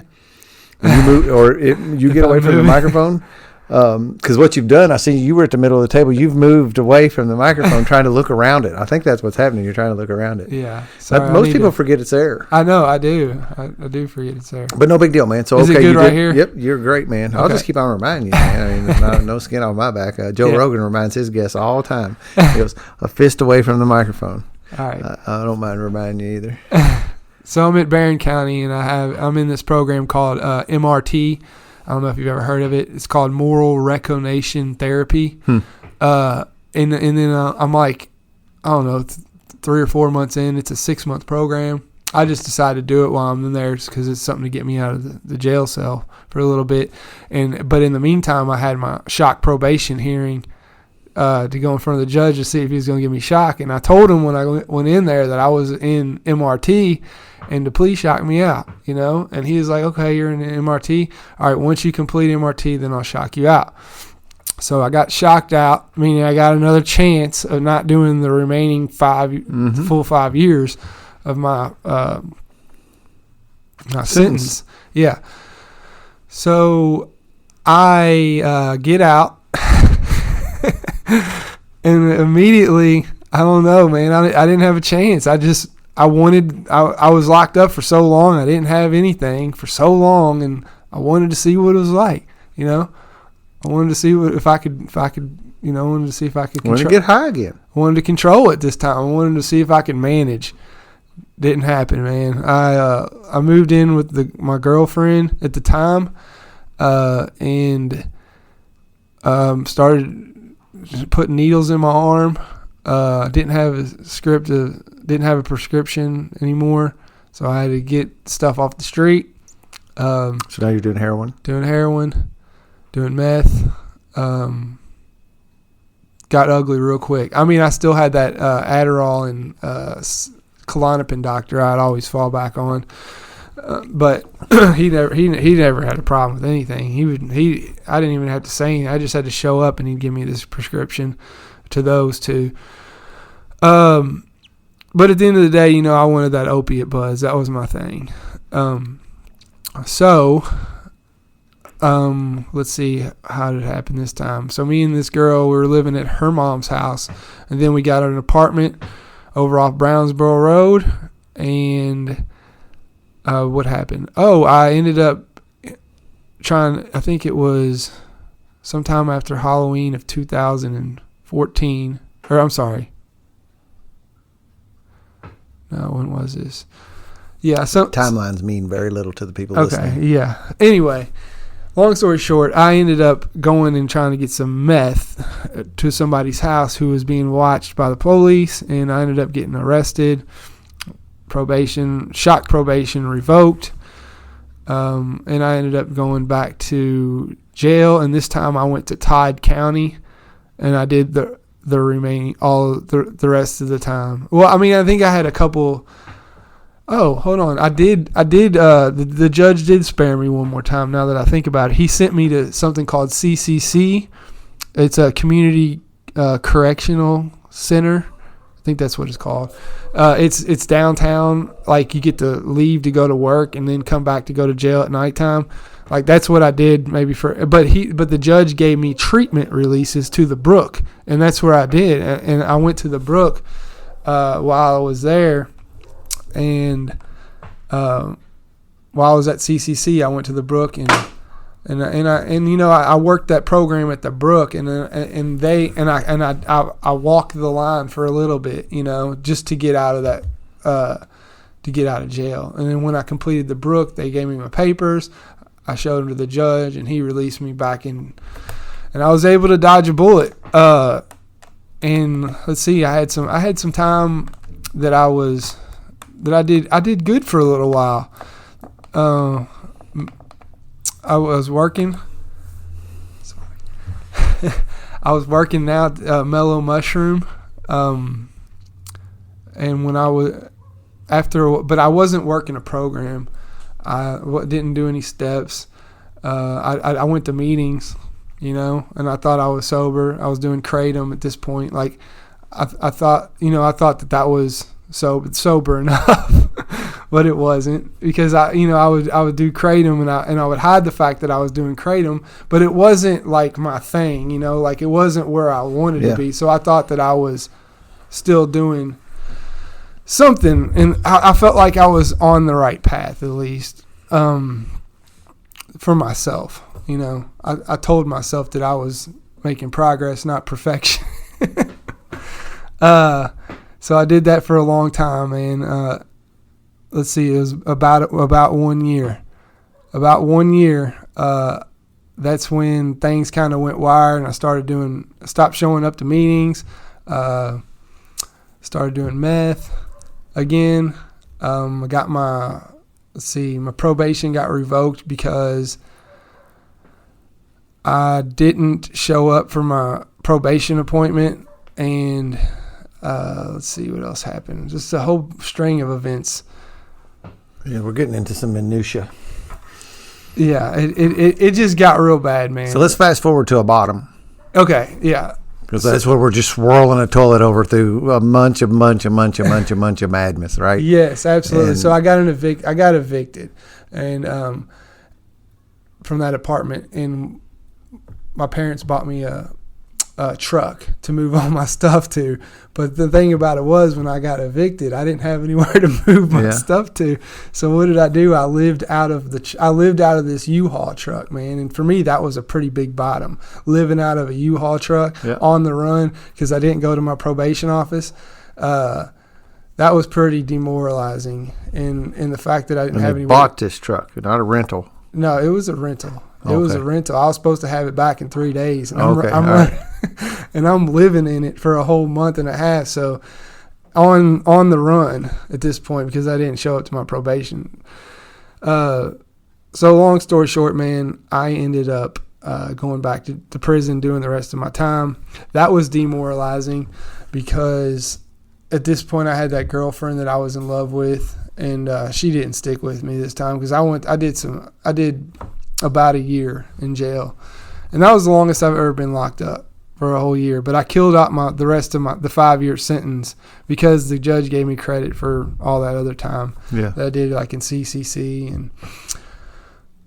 and you move, or you get away from the microphone. Because what you've done, I see you were at the middle of the table. You've moved away from the microphone, trying to look around it. I think that's what's happening. You're trying to look around it. Yeah. Most people forget it's there. I know. I do. I do forget it's there. But no big deal, man. So Is it good right here? Yep, you're great, man. Okay. I'll just keep on reminding you, man. I mean, no skin off my back. Joe Rogan reminds his guests all the time. He goes a fist away from the microphone. All right. I don't mind reminding you either. So I'm at Barron County, and I'm in this program called MRT. I don't know if you've ever heard of it. It's called Moral Recognition Therapy. And then I'm like, I don't know, 3 or 4 months in. It's a 6-month program. I just decided to do it while I'm in there just because it's something to get me out of the jail cell for a little bit. But in the meantime, I had my shock probation hearing to go in front of the judge to see if he was going to give me shock. And I told him when I went in there that I was in MRT and to please shock me out, And he was like, okay, you're in MRT. All right, once you complete MRT, then I'll shock you out. So I got shocked out, meaning I got another chance of not doing the remaining full 5 years of my sentence. Yeah. So I get out, and immediately, I don't know, man, I didn't have a chance. I was locked up for so long. I didn't have anything for so long, and I wanted to see what it was like, I wanted to see if I could, wanted to see if I could wanted to get high again. I wanted to control it this time. I wanted to see if I could manage. Didn't happen, man. I moved in with my girlfriend at the time, and started putting needles in my arm. Didn't have a prescription anymore, so I had to get stuff off the street. So now you're doing heroin? Doing heroin, doing meth. Got ugly real quick. I mean, I still had that Adderall and Klonopin doctor I'd always fall back on, but he never had a problem with anything. I didn't even have to say anything. I just had to show up, and he'd give me this prescription to those two. But at the end of the day, I wanted that opiate buzz. That was my thing. Let's see, how did it happen this time? So me and this girl, we were living at her mom's house, and then we got an apartment over off Brownsboro Road, and what happened? Oh, I ended up I think it was sometime after Halloween of 2014, or I'm sorry. When was this? Yeah. So timelines mean very little to the people okay. listening. Yeah. Anyway, long story short, I ended up going and trying to get some meth to somebody's house who was being watched by the police, and I ended up getting arrested. Shock probation revoked. And I ended up going back to jail, and this time I went to Todd County, and I did the remaining the rest of the time. Well, I mean, I think I had a couple. Oh, hold on. The judge did spare me one more time. Now that I think about it, he sent me to something called CCC. It's a community correctional center. I think that's what it's called. It's downtown. Like, you get to leave to go to work and then come back to go to jail at nighttime. Like, that's what I did maybe but the judge gave me treatment releases to the Brook, and that's where I did. And I went to the Brook while I was there, and while I was at CCC, I went to the Brook and I worked that program at the Brook, and I walked the line for a little bit, just to get out of that, to get out of jail. And then when I completed the Brook, they gave me my papers. I showed them to the judge, and he released me back in, and I was able to dodge a bullet. And let's see, I had some time that I did good for a little while. I was working. I was working now at Mellow Mushroom, and when I was but I wasn't working a program. I didn't do any steps. I went to meetings, and I thought I was sober. I was doing kratom at this point. Like, I thought that was sober enough. But it wasn't, because I would do kratom, and I would hide the fact that I was doing kratom, but it wasn't like my thing, like it wasn't where I wanted to be. So I thought that I was still doing something, and I felt like I was on the right path, at least, for myself. I told myself that I was making progress, not perfection. So I did that for a long time, and let's see, it was about 1 year. About 1 year, that's when things kind of went wired, and I stopped showing up to meetings, started doing meth again. I got my probation got revoked because I didn't show up for my probation appointment, and let's see what else happened. Just a whole string of events. Yeah, we're getting into some minutia. Yeah, it just got real bad, man. So let's fast forward to a bottom. Okay, yeah. Because that's where we're just swirling a toilet over through a bunch of madness, right? Yes, absolutely. And so I got evicted, and from that apartment, and my parents bought me a truck to move all my stuff to. But the thing about it was, when I got evicted, I didn't have anywhere to move my stuff to. So what did I do? I lived out of this U-Haul truck, man. And for me, that was a pretty big bottom, living out of a U-Haul truck on the run, because I didn't go to my probation office. That was pretty demoralizing. And the fact that I didn't have anywhere. You bought this truck, not a rental. No, it was a rental. It was a rental. I was supposed to have it back in 3 days, and I'm living in it for a whole month and a half. So on the run at this point, because I didn't show up to my probation. So long story short, man, I ended up going back to prison, doing the rest of my time. That was demoralizing, because at this point I had that girlfriend that I was in love with, and she didn't stick with me this time, because I did about a year in jail, and that was the longest I've ever been locked up, for a whole year. But I killed out the rest of the 5-year sentence, because the judge gave me credit for all that other time that I did, like in CCC. And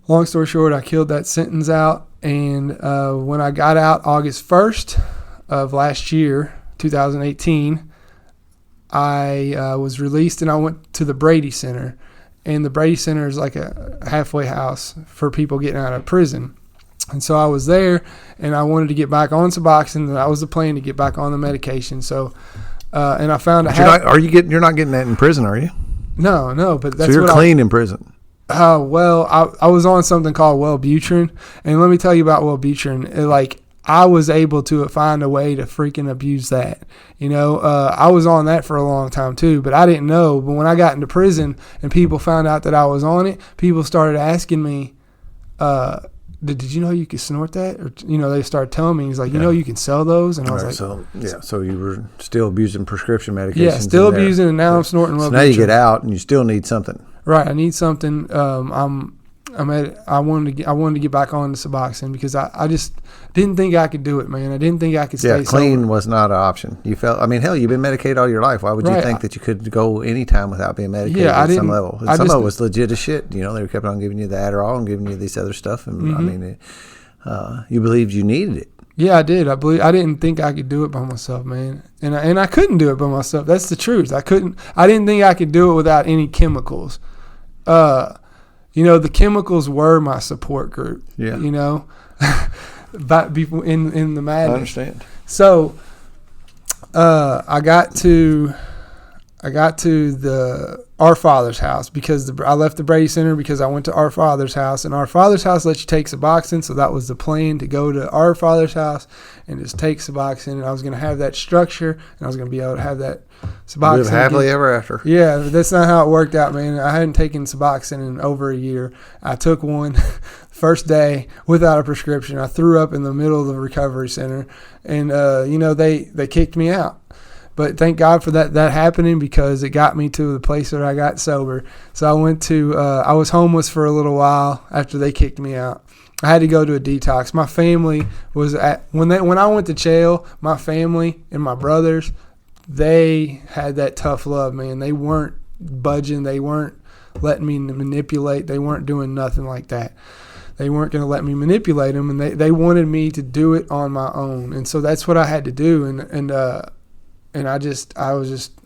long story short, I killed that sentence out, and when I got out August 1st of last year, 2018, I was released, and I went to the Brady Center. And the Brady Center is like a halfway house for people getting out of prison. And so I was there, and I wanted to get back on Suboxone. That was the plan, to get back on the medication. So And I found But you're not getting that in prison, are you? No, but that's so you're clean in prison. Well, I was on something called Wellbutrin, and let me tell you about Wellbutrin. I was able to find a way to freaking abuse that. I was on that for a long time too, but I didn't know. But when I got into prison and people found out that I was on it, people started asking me, did you know you could snort that? Or, they started telling me, he's like, you can sell those? And I was like, so you were still abusing prescription medications. Yeah, still abusing, and now I'm snorting Wellbutrin. So now you get out and you still need something. Right, I need something. I wanted to get back on the Suboxone because I just didn't think I could do it, man. I didn't think I could stay clean sober. Was not an option. You felt, hell, you've been medicated all your life. Why would you think that you could go any time without being medicated at some level? Some of it was legit as shit. They kept on giving you the Adderall and giving you this other stuff. And you believed you needed it. Yeah, I did. I didn't think I could do it by myself, man. And I couldn't do it by myself. That's the truth. I didn't think I could do it without any chemicals. The chemicals were my support group. Yeah. But in the madness. I understand. So, I got to Our Father's house because I left the Brady Center because I went to Our Father's house, and Our Father's house lets you take Suboxone. So that was the plan, to go to Our Father's house and just take Suboxone. And I was going to have that structure, and I was going to be able to have that Suboxone. Live happily ever after. Yeah, that's not how it worked out, man. I hadn't taken Suboxone in over a year. I took one first day without a prescription. I threw up in the middle of the recovery center, and they kicked me out. But thank God for that happening, because it got me to the place where I got sober. So I was homeless for a little while after they kicked me out. I had to go to a detox. My family was when I went to jail, my family and my brothers, they had that tough love, man. They weren't budging. They weren't letting me manipulate. They weren't doing nothing like that. They weren't going to let me manipulate them, and they wanted me to do it on my own. And so that's what I had to do. And I was just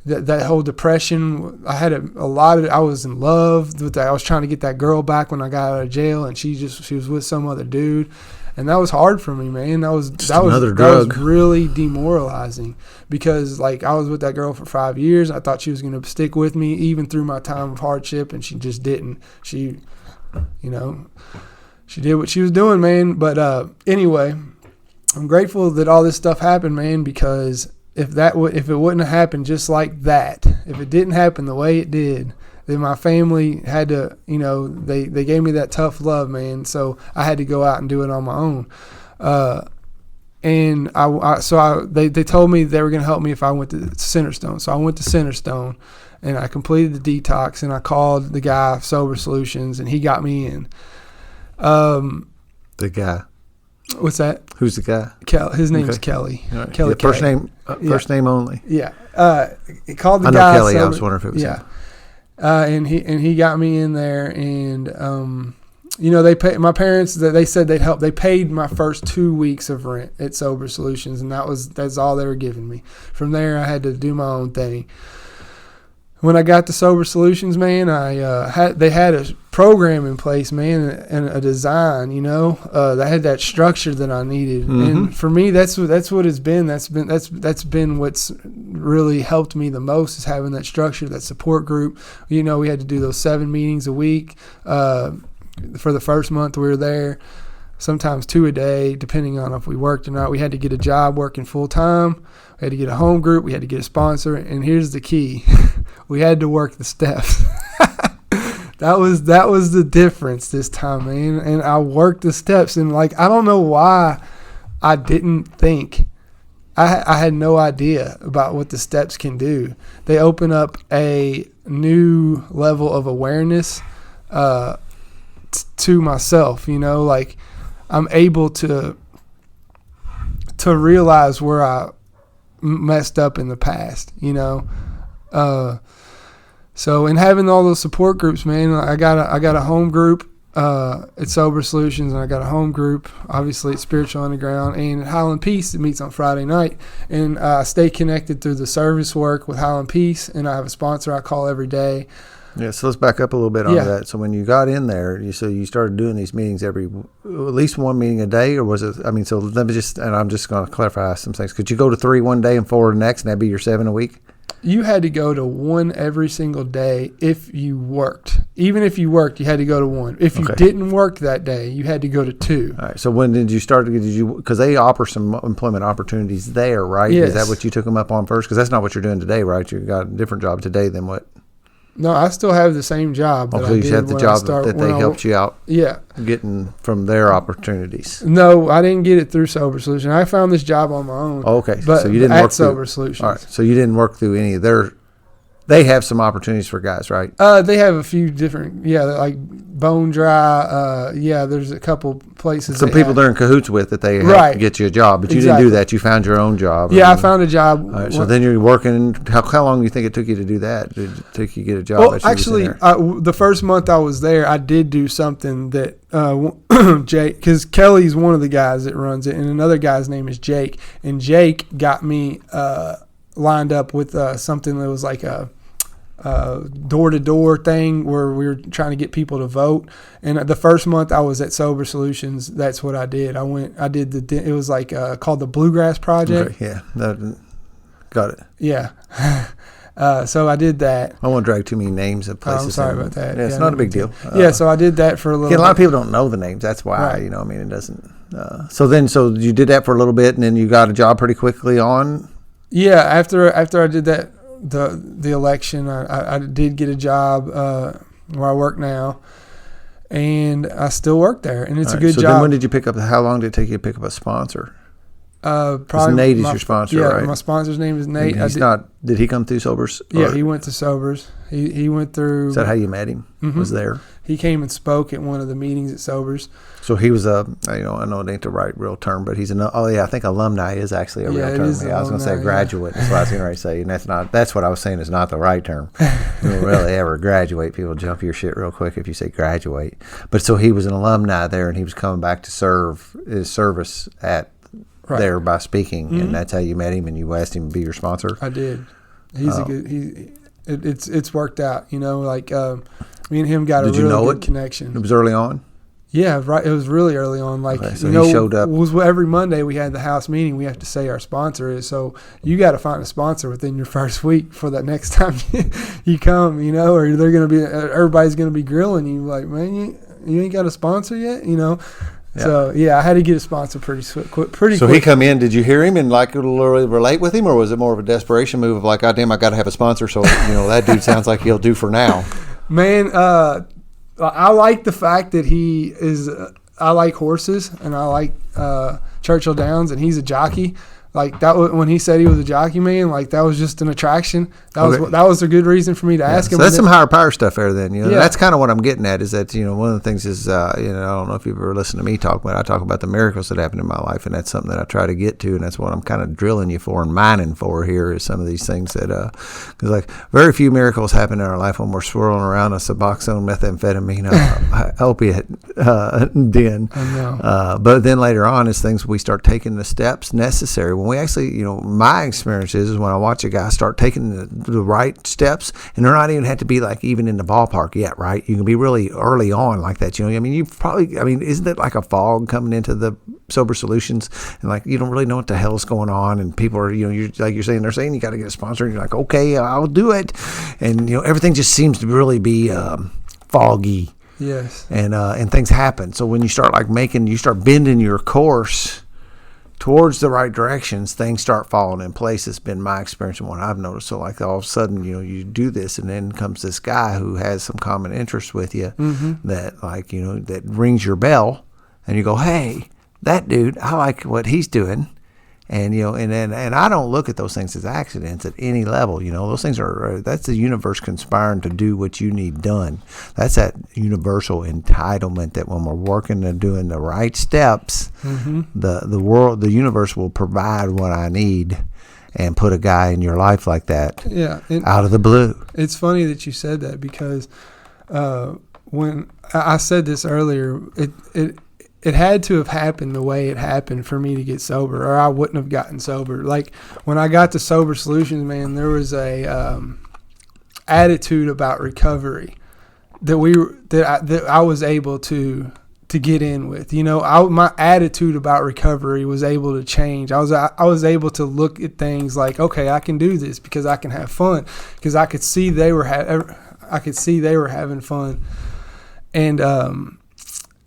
that whole depression. I had I was in love with that. I was trying to get that girl back when I got out of jail, and she was with some other dude, and that was hard for me, man. That was really demoralizing, because I was with that girl for 5 years. I thought she was going to stick with me even through my time of hardship, and she just didn't. She did what she was doing, man. But anyway, I'm grateful that all this stuff happened, man, because if it wouldn't have happened just like that, if it didn't happen the way it did, then my family had to, they gave me that tough love, man. So I had to go out and do it on my own. And they told me they were going to help me if I went to Centerstone. So I went to Centerstone, and I completed the detox, and I called the guy, Sober Solutions, and he got me in. The guy. What's that? Who's the guy? His name's Kelly. Right. Kelly. First name only. Yeah. He called the I know guy. Kelly. I was wondering if it was him. And he got me in there, and they paid my parents. They said they'd help. They paid my first 2 weeks of rent at Sober Solutions, and that's all they were giving me. From there, I had to do my own thing. When I got to Sober Solutions, man, they had a program in place, man, and a design, that had that structure that I needed. Mm-hmm. And for me, that's what it's been. That's been what's really helped me the most, is having that structure, that support group. We had to do those 7 meetings a week. For the first month we were there, sometimes 2 a day, depending on if we worked or not. We had to get a job working full time. We had to get a home group. We had to get a sponsor. And here's the key. We had to work the steps. That was the difference this time, man. And I worked the steps, and I don't know why I didn't think. I had no idea about what the steps can do. They open up a new level of awareness to myself, I'm able to realize where I messed up in the past, so in having all those support groups, man, I got a home group at Sober Solutions, and I got a home group obviously at Spiritual Underground and at Highland Peace that meets on Friday night, and I stay connected through the service work with Highland Peace, and I have a sponsor I call every day. Yeah, so let's back up a little bit on Yeah. that. So when you got in there, you started doing these meetings at least one meeting a day, or was it? I mean, so let me just, and I'm just going to clarify some things. Could you go to 3 one day and 4 the next, and that'd be your 7 a week? You had to go to 1 every single day if you worked. Even if you worked, you had to go to 1. If you didn't work that day, you had to go to 2. All right. So when did you start? Because they offer some employment opportunities there, right? Yes. Is that what you took them up on first? Because that's not what you're doing today, right? You got a different job today than what? No, I still have the same job. That I you did had the when job that they helped you out. Yeah. Getting from their opportunities. No, I didn't get it through Sober Solution. I found this job on my own. Okay. But So you didn't work Sober through Solutions. All right. So you didn't work through any of their. They have some opportunities for guys, right? They have a few different, like Bone Dry. There's a couple places. Some people they're in cahoots with that they help get you a job, but you didn't do that. You found your own job. Yeah, I found a job. All right, so then you're working. How long do you think it took you to do that? Did it take you to get a job? Well, actually, the first month I was there, I did do something that Jake, because Kelly's one of the guys that runs it, and another guy's name is Jake, and Jake got me lined up with something that was like a door-to-door thing where we were trying to get people to vote. And the first month I was at Sober Solutions, that's what I did. It was like called the Bluegrass Project. Okay, yeah, got it. Yeah. So I did that. I won't drag too many names of places. I'm sorry about that. Yeah, it's not a big deal. So I did that for a little bit. A lot of people don't know the names. That's why, Right. it doesn't. So you did that for a little bit, and then you got a job pretty quickly on? Yeah, after I did that, the election, I did get a job where I work now, and I still work there, and it's a good job. So then when did you pick up? How long did it take you to pick up a sponsor? Probably Nate is your sponsor, right? Yeah, my sponsor's name is Nate. Did he come through Sobers? Yeah, he went to Sobers. He went through. Is that how you met him? Mm-hmm. Was there? He came and spoke at one of the meetings at Sobers. So he was I know it ain't the right real term, but he's I think alumni is actually a real term. I was going to say graduate. That's what I was going to say, and that's what I was saying is not the right term. You don't really ever graduate. People jump your shit real quick if you say graduate. But so he was an alumni there, and he was coming back to serve his service at there by speaking, and that's how you met him, and you asked him to be your sponsor. I did. He's a good. It's worked out. Me and him got a really good connection. It was early on. Yeah, right. It was really early on. He showed up. Every Monday we had the house meeting. We have to say our sponsor is. So you got to find a sponsor within your first week for that next time you come. Or they're gonna be everybody's gonna be grilling you like, man, you ain't got a sponsor yet. Yeah. So I had to get a sponsor pretty quick. So he come in. Did you hear him and literally relate with him, or was it more of a desperation move of like, God damn, I got to have a sponsor? So that dude sounds like he'll do for now. Man, I like the fact that he is. I like horses, and I like Churchill Downs, and he's a jockey. Like that, when he said he was a jockey, man, like that was just an attraction. That was a good reason for me to ask him. So that's some higher power stuff there. Then that's kind of what I'm getting at. Is that one of the things is I don't know if you've ever listened to me talk, but I talk about the miracles that happened in my life, and that's something that I try to get to, and that's what I'm kind of drilling you for and mining for here is some of these things that because like very few miracles happen in our life when we're swirling around a Suboxone methamphetamine opiate den. I know. But then later on, as things we start taking the steps necessary. When we actually, my experience is when I watch a guy start taking the right steps, and they're not even have to be like even in the ballpark yet, right? You can be really early on like that. Isn't it like a fog coming into the Sober Solutions, and like you don't really know what the hell's going on, and people are, you're like they're saying you got to get a sponsor, and you're like, okay, I'll do it, and everything just seems to really be foggy. Yes. And things happen. So when you start you start bending your course towards the right directions, things start falling in place. It's been my experience and what I've noticed. So like all of a sudden, you do this, and then comes this guy who has some common interest with you that that rings your bell, and you go, hey, that dude, I like what he's doing. And and I don't look at those things as accidents at any level. Those things that's the universe conspiring to do what you need done. That's that universal entitlement that when we're working and doing the right steps, the universe will provide what I need and put a guy in your life like that. Yeah, out of the blue. It's funny that you said that because when I said this earlier, it had to have happened the way it happened for me to get sober, or I wouldn't have gotten sober. Like when I got to Sober Solutions, man, there was attitude about recovery that I was able to get in with. My attitude about recovery was able to change. I was able to look at things like, okay, I can do this because I can have fun, because I could see they were having fun,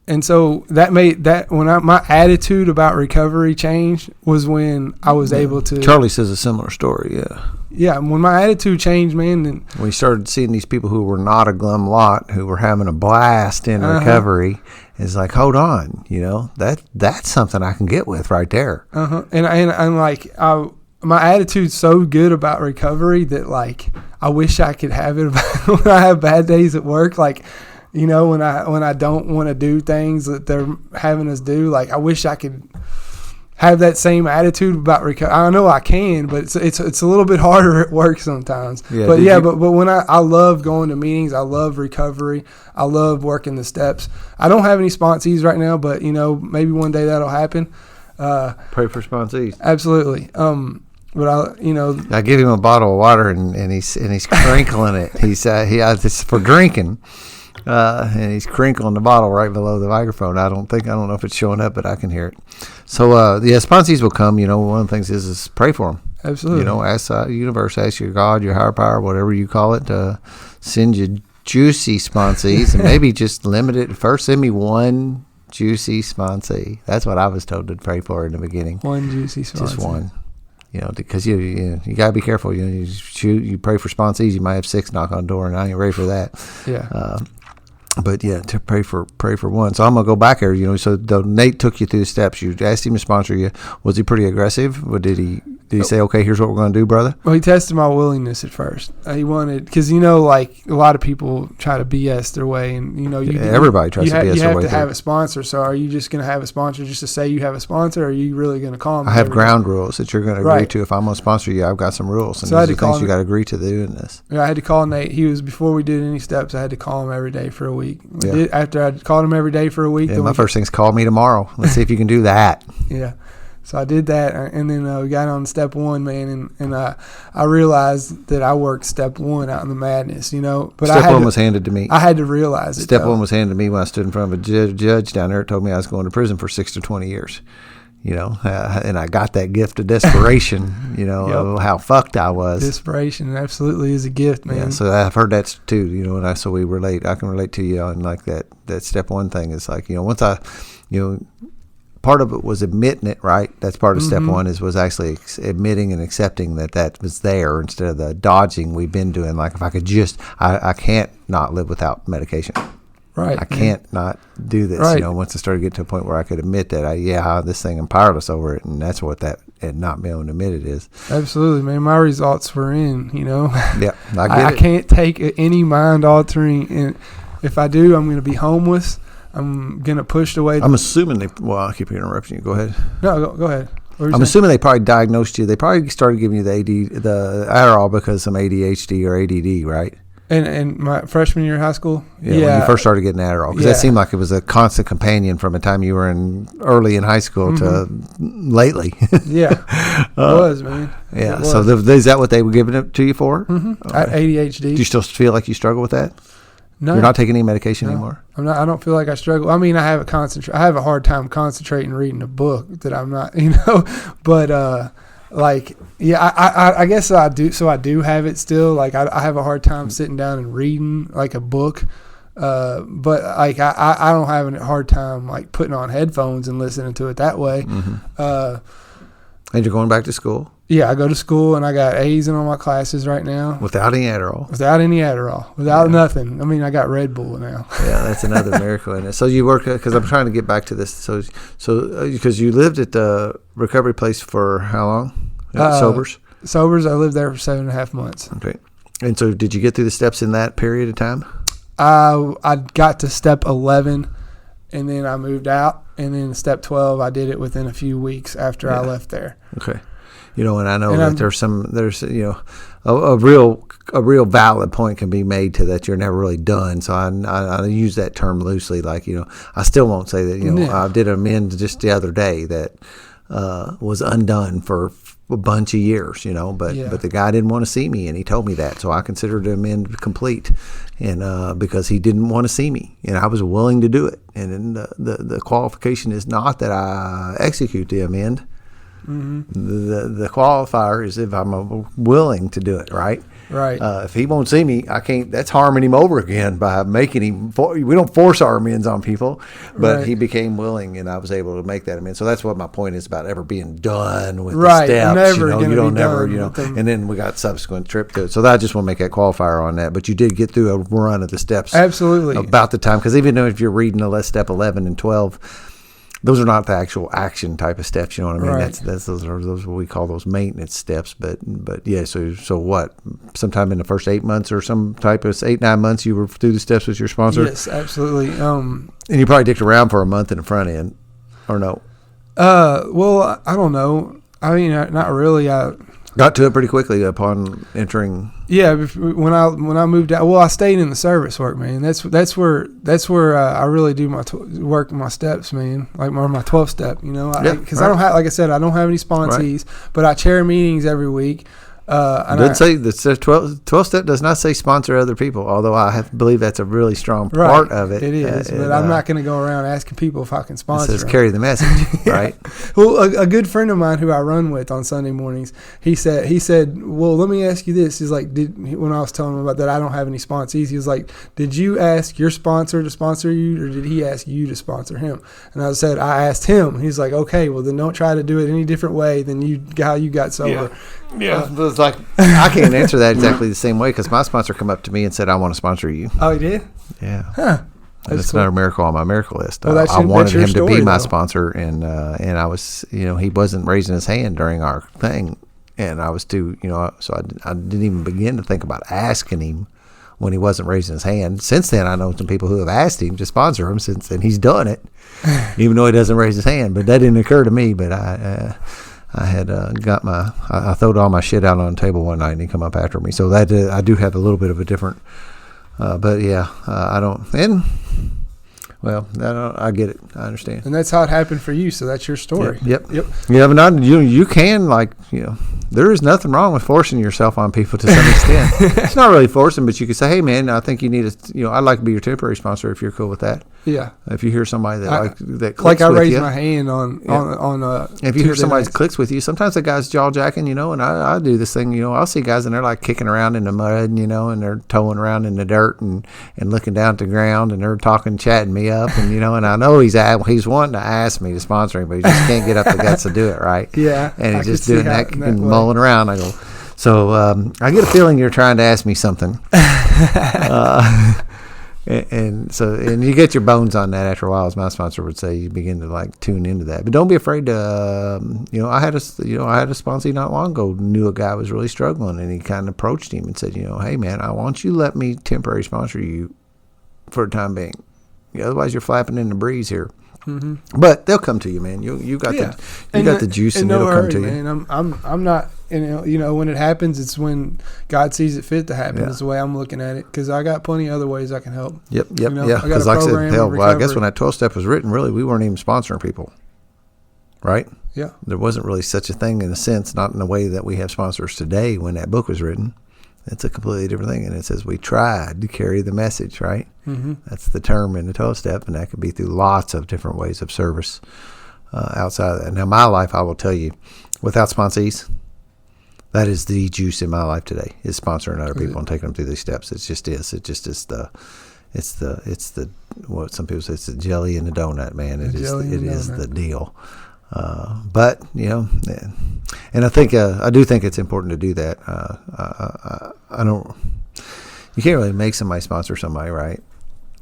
and so that made that when my attitude about recovery changed was when I was able to. Charlie says a similar story. Yeah, when my attitude changed, man, then we started seeing these people who were not a glum lot, who were having a blast in recovery. It's like, hold on, that's something I can get with right there. And I'm like, my attitude's so good about recovery that like I wish I could have it when I have bad days at work, like. When I don't want to do things that they're having us do, like I wish I could have that same attitude about recovery. I know I can, but it's a little bit harder at work sometimes. Yeah, but when I love going to meetings, I love recovery, I love working the steps. I don't have any sponsees right now, but maybe one day that'll happen. Pray for sponsees. Absolutely. But I give him a bottle of water and he's crinkling it. It's for drinking. And he's crinkling the bottle right below the microphone. I don't know if it's showing up, but I can hear it. So, sponsees will come. One of the things is pray for them. Absolutely. Ask the universe, ask your God, your higher power, whatever you call it, to send you juicy sponsees, and maybe just limit it. First, send me one juicy sponsee. That's what I was told to pray for in the beginning. One juicy sponsee. Just one. Because you gotta be careful. You pray for sponsees, you might have 6 knock on the door, and I ain't ready for that. Yeah. But yeah, to pray for one. So I'm gonna go back there. So Nate took you through the steps. You asked him to sponsor you. Was he pretty aggressive? Or did he say, okay, here's what we're gonna do, brother? Well, he tested my willingness at first. He wanted, because like a lot of people try to BS their way, and everybody tries to BS their way. You have to have a sponsor. So are you just gonna have a sponsor just to say you have a sponsor, or are you really gonna call him? I have ground rules that you're gonna agree to. If I'm gonna sponsor you, I've got some rules, and these are things you got to agree to doing this. Yeah, I had to call Nate. Before we did any steps, I had to call him every day for a week. After I called him every day for a week. Yeah, my first thing's call me tomorrow. Let's see if you can do that. Yeah. So I did that, and then we got on step 1, man, and I realized that I worked step 1 out in the madness, But step 1 was handed to me. I had to realize it. Step 1 was handed to me when I stood in front of a judge down there. It told me I was going to prison for 6 to 20 years. And I got that gift of desperation, of how fucked I was. Desperation absolutely is a gift, man. Yeah, so I've heard that too, and so we relate. I can relate to you on like that step 1 thing. It's like, once I, part of it was admitting it, right? That's part of step 1 was actually admitting and accepting that was there instead of the dodging we've been doing. Like if I could just, I can't not live without medication. Right. I can't not do this. Right. Once I started getting to a point where I could admit that this thing, I'm powerless over it, and that's what that and not being able to admit it is. Absolutely, man. My results were in. Yeah, I can't take any mind altering, and if I do, I'm going to be homeless. I'm going to push away. I'm assuming I keep interrupting you. Go ahead. No, go ahead. I'm assuming they probably diagnosed you. They probably started giving you the Adderall because of some ADHD or ADD, right? And my freshman year of high school? Yeah, when you first started getting Adderall. Because that seemed like it was a constant companion from the time you were early in high school to lately. Yeah, it was, man. Yeah, was. So is that what they were giving it to you for? Mm-hmm. Right. ADHD. Do you still feel like you struggle with that? No. You're not taking any medication anymore? I'm not. I don't feel like I struggle. I mean, I have a hard time concentrating reading a book that I'm not, but I guess I do. So I do have it still. Like I have a hard time sitting down and reading like a book. But like I don't have a hard time like putting on headphones and listening to it that way. Mm-hmm. And you're going back to school? Yeah, I go to school and I got A's in all my classes right now. Without any Adderall? Without any Adderall. Without nothing. I mean, I got Red Bull now. Yeah, that's another miracle in it. So you work, because I'm trying to get back to this. So because you lived at the recovery place for how long? Sobers? Sobers, I lived there for 7.5 months. Okay. And so did you get through the steps in that period of time? I got to step 11 and then I moved out. And then step 12, I did it within a few weeks after I left there. Okay. And I know that there's a real valid point can be made to that you're never really done. So I use that term loosely. Like, I still won't say that, I did an amend just the other day that was undone for a bunch of years, but the guy didn't want to see me, and he told me that, so I considered him incomplete, and because he didn't want to see me, and I was willing to do it. And then the qualification is not that I execute the amend. The qualifier is if I'm willing to do it, right? Right. If he won't see me, I can't. That's harming him over again by making him. We don't force our amends on people, but he became willing, and I was able to make that amend. So that's what my point is about ever being done with the steps. Never you don't never, And then we got subsequent trip to it. So I just want to make that qualifier on that. But you did get through a run of the steps. Absolutely. About the time, because even though if you're reading the step 11 and 12. Those are not the actual action type of steps, you know what I mean? Right. Those are what we call those maintenance steps. But yeah, so what? Sometime in the first 8 months or some type of 8-9 months, you were through the steps with your sponsor. Yes, absolutely. And you probably dicked around for a month in the front end, or no? Well, I don't know. I mean, not really. I got to it pretty quickly upon entering. Yeah, when I moved out, well, I stayed in the service work, man. That's where I really do my work, my steps, man. Like my 12 step, because I don't have, like I said, I don't have any sponsees, but I chair meetings every week. It doesn't say the 12 step does not say sponsor other people, although I believe that's a really strong part of it. It is, but I'm not going to go around asking people if I can sponsor. It says carry the message, right? Well, a good friend of mine who I run with on Sunday mornings, he said, well, let me ask you this. He's like, when I was telling him about that, I don't have any sponsees. He was like, did you ask your sponsor to sponsor you, or did he ask you to sponsor him? And I said, I asked him. He's like, okay, well then don't try to do it any different way than how you got sober. Yeah, it's like I can't answer that exactly the same way because my sponsor come up to me and said, "I want to sponsor you." Oh, he did? Yeah. Huh. That's cool. Another miracle on my miracle list. Well, I wanted him to be my though. sponsor, and I was, he wasn't raising his hand during our thing, and I was too, so I didn't even begin to think about asking him when he wasn't raising his hand. Since then, I know some people who have asked him to sponsor him since then. He's done it, even though he doesn't raise his hand. But that didn't occur to me. But I had I throwed all my shit out on the table one night and he come up after me. So that I do have a little bit of a different, but yeah, I don't, and well, I get it. I understand. And that's how it happened for you. So that's your story. Yep. Yeah, but not, you can there is nothing wrong with forcing yourself on people to some extent. It's not really forcing, but you could say, hey man, I think you need I'd like to be your temporary sponsor if you're cool with that. Yeah. If you hear somebody that clicks like I with raised you, my hand on if you hear somebody clicks with you, sometimes the guy's jaw jacking, and I do this thing, I'll see guys and they're like kicking around in the mud, and they're towing around in the dirt and looking down at the ground and they're chatting me up, and and I know he's wanting to ask me to sponsor him, but he just can't get up the guts to do it, right? Yeah. And he's just doing that and mulling around. I go, so I get a feeling you're trying to ask me something. And you get your bones on that after a while, as my sponsor would say. You begin to tune into that, but don't be afraid to. I had a sponsee not long ago knew a guy was really struggling, and he kind of approached him and said, hey man, I want you to let me temporary sponsor you for the time being. Otherwise, you're flapping in the breeze here. Mm-hmm. But they'll come to you, man. You got the juice, and it'll come to you. Man. I'm not. When it happens, it's when God sees it fit to happen. Yeah. Is the way I'm looking at it, because I got plenty of other ways I can help. Yep. Yeah. Because like I said, I guess when that 12 step was written, really, we weren't even sponsoring people, right? Yeah. There wasn't really such a thing in a sense, not in the way that we have sponsors today. When that book was written, it's a completely different thing, and it says we tried to carry the message, right? Mm-hmm. That's the term in the 12 step, and that could be through lots of different ways of service outside of that. Now, my life, I will tell you, without sponsees, that is the juice in my life today, is sponsoring other people and taking them through these steps. It just is. It just is it's the what some people say, it's the jelly in the donut, man. It is the deal. But and I think I do think it's important to do that. You can't really make somebody sponsor somebody, right?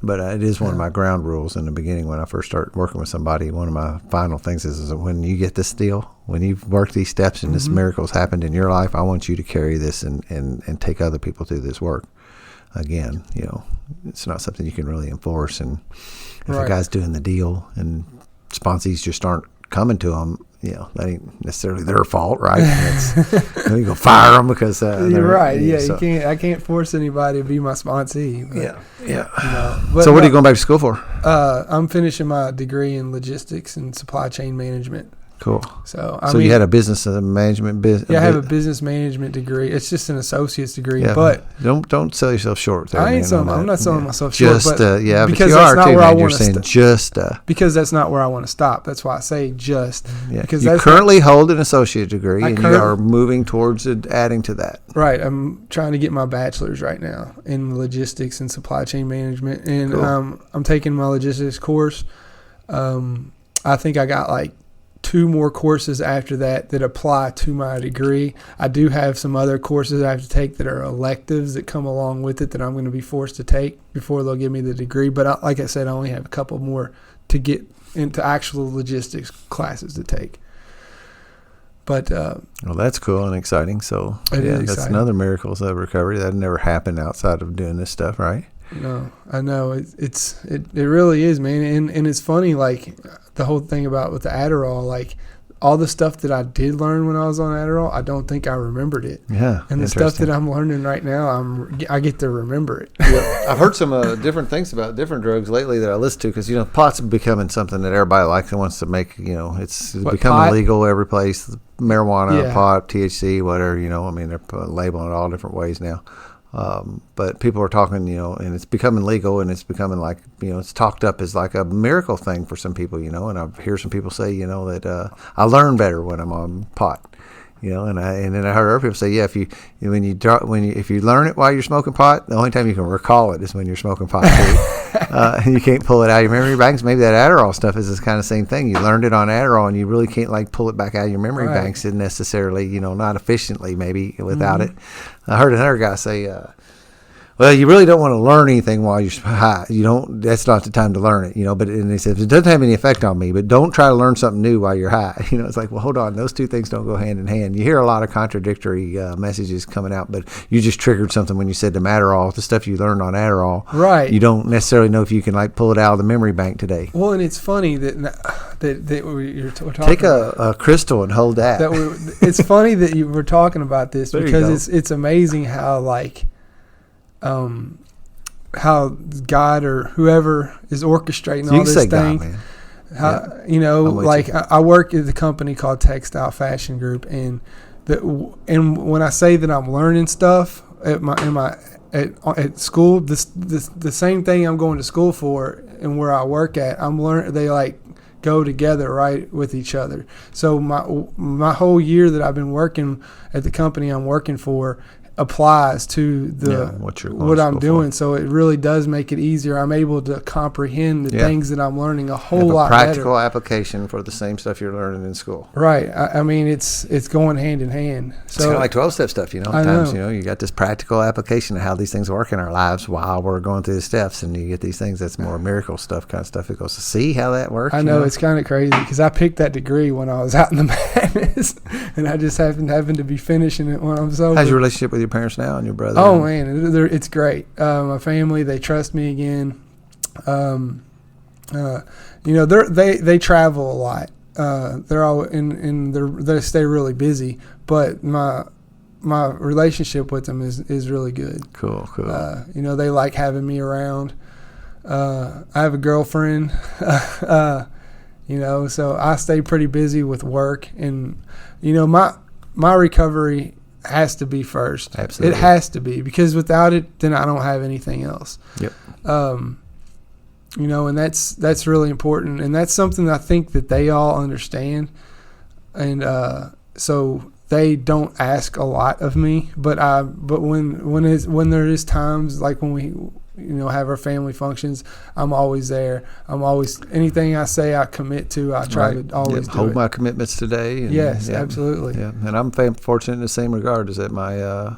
But it is one of my ground rules in the beginning when I first start working with somebody. One of my final things is that when you get this deal, when you've worked these steps and this miracle's happened in your life, I want you to carry this and take other people through this work. Again, it's not something you can really enforce. And if a guy's doing the deal and sponsees just aren't coming to them, that ain't necessarily their fault, right? You go fire them because you're right. Yeah, so. I can't force anybody to be my sponsee. But, so what are you going back to school for? I'm finishing my degree in logistics and supply chain management. Cool. So you had a business management business. Yeah, I have a business management degree. It's just an associate's degree, but don't sell yourself short. There, I'm not selling myself short. Just but because that's not where I want to stop. Because that's not where I want to stop. That's why I say just. Yeah. Because you currently hold an associate degree, and you are moving towards adding to that. Right. I'm trying to get my bachelor's right now in logistics and supply chain management, and cool. I'm taking my logistics course. I think I got like 2 more courses after that apply to my degree. I do have some other courses I have to take that are electives that come along with it that I'm going to be forced to take before they'll give me the degree. But like I said, I only have a couple more to get into actual logistics classes to take. But well, that's cool and exciting. So that's another miracle of recovery. That never happened outside of doing this stuff, right? No, I know it really is, man. And it's funny, like the whole thing about with the Adderall, like all the stuff that I did learn when I was on Adderall, I don't think I remembered it. Yeah, and the stuff that I'm learning right now, I get to remember it. Yeah, I've heard some different things about different drugs lately that I listen to because pot's becoming something that everybody likes and wants to make. It's becoming legal every place. Marijuana, pot, THC, whatever. I mean, they're labeling it all different ways now. But people are talking, and it's becoming legal, and it's becoming like, it's talked up as like a miracle thing for some people, and I hear some people say, that I learn better when I'm on pot, and then I heard other people say, if you learn it while you're smoking pot, the only time you can recall it is when you're smoking pot too. You can't pull it out of your memory banks. Maybe that Adderall stuff is this kind of same thing. You learned it on Adderall, and you really can't like pull it back out of your memory banks necessarily, not efficiently maybe without it. I heard another guy say, well, you really don't want to learn anything while you're high. That's not the time to learn it, but and he says, it doesn't have any effect on me, but don't try to learn something new while you're high. It's like, well, hold on. Those two things don't go hand in hand. You hear a lot of contradictory messages coming out, but you just triggered something when you said the Adderall, the stuff you learned on Adderall. Right. You don't necessarily know if you can like pull it out of the memory bank today. Well, and it's funny that we're talking Take a crystal and hold that. It's funny that you were talking about this because it's amazing how like, how God or whoever is orchestrating all this thing. God, man. I work at the company called Textile Fashion Group, and when I say that I'm learning stuff at school, the same thing I'm going to school for and where I work at, I'm learning. They like go together right with each other. So my whole year that I've been working at the company I'm working for applies to what I'm doing. So it really does make it easier. I'm able to comprehend the things that I'm learning a whole lot better. Practical application for the same stuff you're learning in school. Right. I mean, it's going hand in hand. So it's kind of like 12-step stuff, Sometimes, you got this practical application of how these things work in our lives while we're going through the steps, and you get these things that's more miracle stuff kind of stuff. It goes to see how that works. I know. It's kind of crazy because I picked that degree when I was out in the madness, and I just happened to be finishing it when I'm sober. How's your relationship with your parents now and your brother? Oh man, it's great. My family, they trust me again. They travel a lot. They're all they stay really busy, but my relationship with them is really good. Cool. They like having me around. I have a girlfriend. So I stay pretty busy with work, and my recovery has to be first. Absolutely. It has to be, because without it, then I don't have anything else. Yep. And that's really important, and that's something I think that they all understand, and so they don't ask a lot of me, but when there is times like when we have our family functions, I'm always there. Anything I say I commit to, I try to always do hold it. my commitments today. And, yes, absolutely. Yeah, and I'm fortunate in the same regard, is that my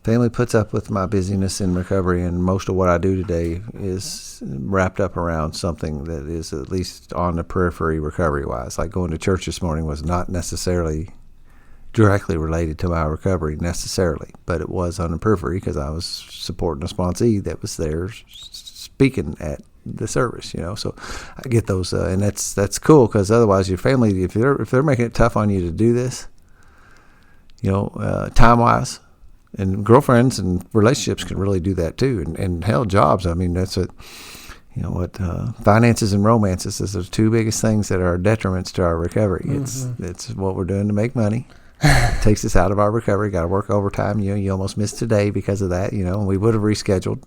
family puts up with my busyness in recovery, and most of what I do today is wrapped up around something that is at least on the periphery recovery-wise. Like going to church this morning was not necessarily directly related to my recovery necessarily, but it was on the periphery because I was supporting a sponsee that was there speaking at the service, so I get those, and that's cool, because otherwise your family, if they're making it tough on you to do this, time-wise, and girlfriends and relationships can really do that too, and hell, jobs, I mean, that's it. finances and romances is the two biggest things that are detriments to our recovery. Mm-hmm. It's what we're doing to make money. It takes us out of our recovery. Got to work overtime. You almost missed today because of that. And we would have rescheduled.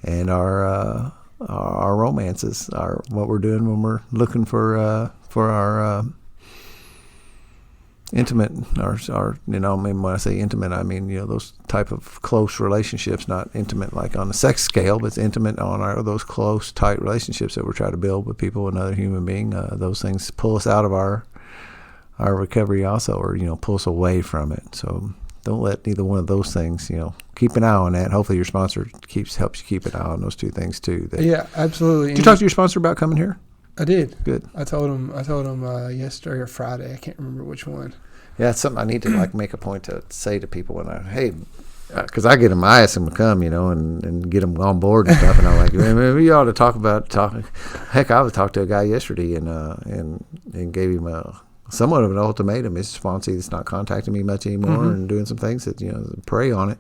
And our romances are what we're doing when we're looking for our intimate, when I say intimate, I mean those type of close relationships, not intimate like on the sex scale, but it's intimate on those close, tight relationships that we're trying to build with people, another human being. Those things pull us out of our recovery also, or pull us away from it. So don't let neither one of those things. Keep an eye on that. Hopefully your sponsor helps you keep an eye on those two things too. Yeah, absolutely. Did you talk to your sponsor about coming here? I did. Good. I told him yesterday or Friday. I can't remember which one. Yeah, it's something I need to make a point to say to people when because I get them, I ask them to come, and get them on board and stuff, and I'm like, maybe you ought to talk. Heck, I was talking to a guy yesterday and gave him somewhat of an ultimatum. His sponsor is not contacting me much anymore, and doing some things that pray on it.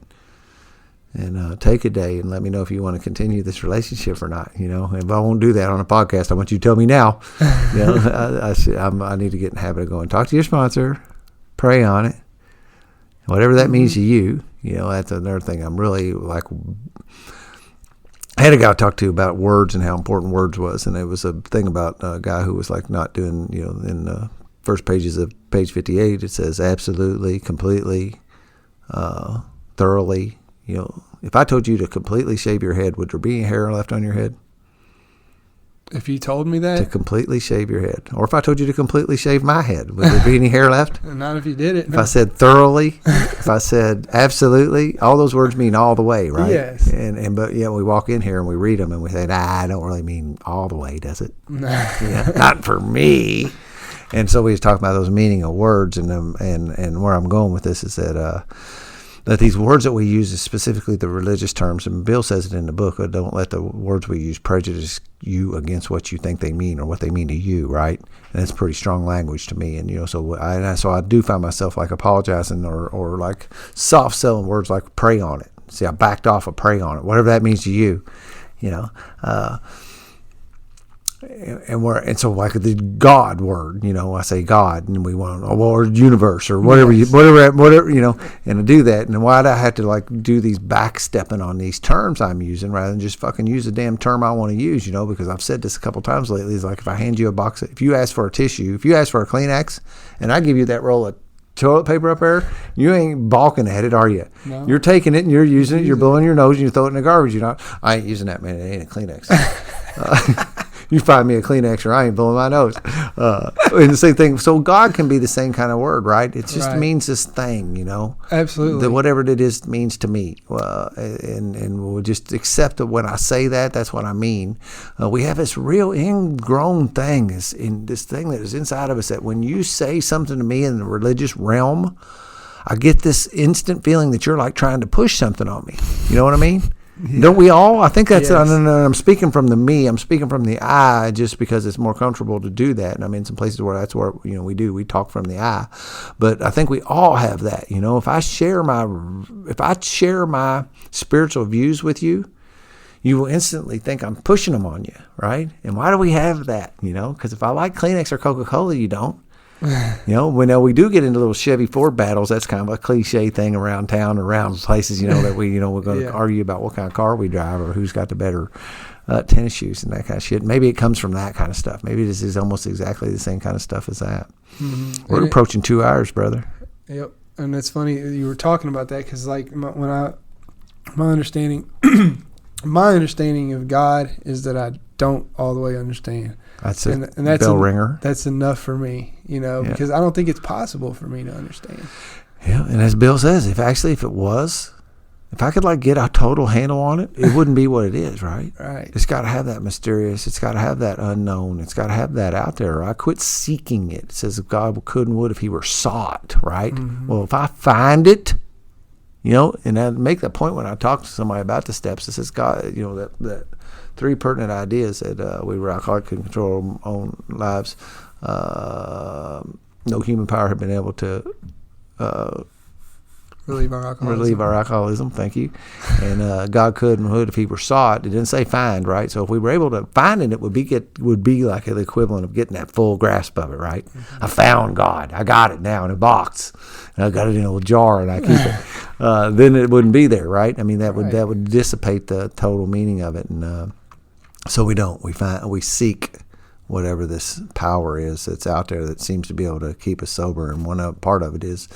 And take a day and let me know if you want to continue this relationship or not. If I won't do that on a podcast, I want you to tell me now. I need to get in the habit of going, talk to your sponsor, pray on it, whatever that means to you. That's another thing. I'm really like, I had a guy I talked to about words and how important words was, and it was a thing about a guy who was like not doing, in the first pages of page 58, it says absolutely, completely, thoroughly. If I told you to completely shave your head, would there be any hair left on your head? If you told me that? To completely shave your head. Or if I told you to completely shave my head, would there be any hair left? Not if you did it. No. If I said thoroughly, if I said absolutely, all those words mean all the way, right? Yes. But we walk in here and we read them and we say, I don't really mean all the way, does it? Nah. Not for me. And so we was talking about those meaning of words, and where I'm going with this is that these words that we use is specifically the religious terms, and Bill says it in the book, don't let the words we use prejudice you against what you think they mean or what they mean to you, right? And it's pretty strong language to me. And so I do find myself like apologizing or like soft selling words like pray on it. See, I backed off of pray on it, whatever that means to you, and so like the God word, I say God, and we want or universe or whatever, yes. whatever, and to do that, and why do I have to like do these backstepping on these terms I'm using rather than just fucking use the damn term I want to use, because I've said this a couple times lately. It's like if I hand you a box, if you ask for a tissue, if you ask for a Kleenex, and I give you that roll of toilet paper up there, you ain't balking at it, are you? No. You're taking it and you're using it, you're blowing your nose and you throw it in the garbage. I ain't using that, man. It ain't a Kleenex. You find me a Kleenex or I ain't blowing my nose. And the same thing. So God can be the same kind of word, right? It just means this thing, Absolutely. That whatever it is means to me. And we'll just accept that when I say that, that's what I mean. We have this real ingrown thing, this thing that is inside of us, that when you say something to me in the religious realm, I get this instant feeling that you're like trying to push something on me. You know what I mean? Yeah. Don't we all? I think that's, yes. I'm speaking from the me, I'm speaking from the I, just because it's more comfortable to do that. And I mean, some places where that's where, we talk from the I, but I think we all have that, if I share my spiritual views with you, you will instantly think I'm pushing them on you. Right. And why do we have that? Because if I like Kleenex or Coca-Cola, you don't. We do get into little Chevy Ford battles. That's kind of a cliche thing around town, around places, that we're going to argue about what kind of car we drive or who's got the better tennis shoes and that kind of shit. Maybe it comes from that kind of stuff. Maybe this is almost exactly the same kind of stuff as that. Mm-hmm. We're approaching 2 hours, brother. Yep. And it's funny you were talking about that because like my understanding, my understanding of God is that I don't all the way understand. That's a bell ringer. That's enough for me, because I don't think it's possible for me to understand. Yeah, and as Bill says, if I could like get a total handle on it, it wouldn't be what it is, right? Right. It's got to have that mysterious. It's got to have that unknown. It's got to have that out there. I quit seeking it. It says if God could and would if he were sought, right? Mm-hmm. Well, if I find it, and I make that point when I talk to somebody about the steps, it says God, that 3 pertinent ideas that we rock hard can control our own lives. No human power had been able to Relieve our alcoholism. Relieve our alcoholism. Thank you. And God could and would if He were sought. It didn't say find, right? So if we were able to finding it, would be like the equivalent of getting that full grasp of it, right? Mm-hmm. I found God. I got it now in a box, and I got it in a little jar, and I keep it. Then it wouldn't be there, right? I mean, that would dissipate the total meaning of it, and so we don't. We seek whatever this power is that's out there that seems to be able to keep us sober. And part of it is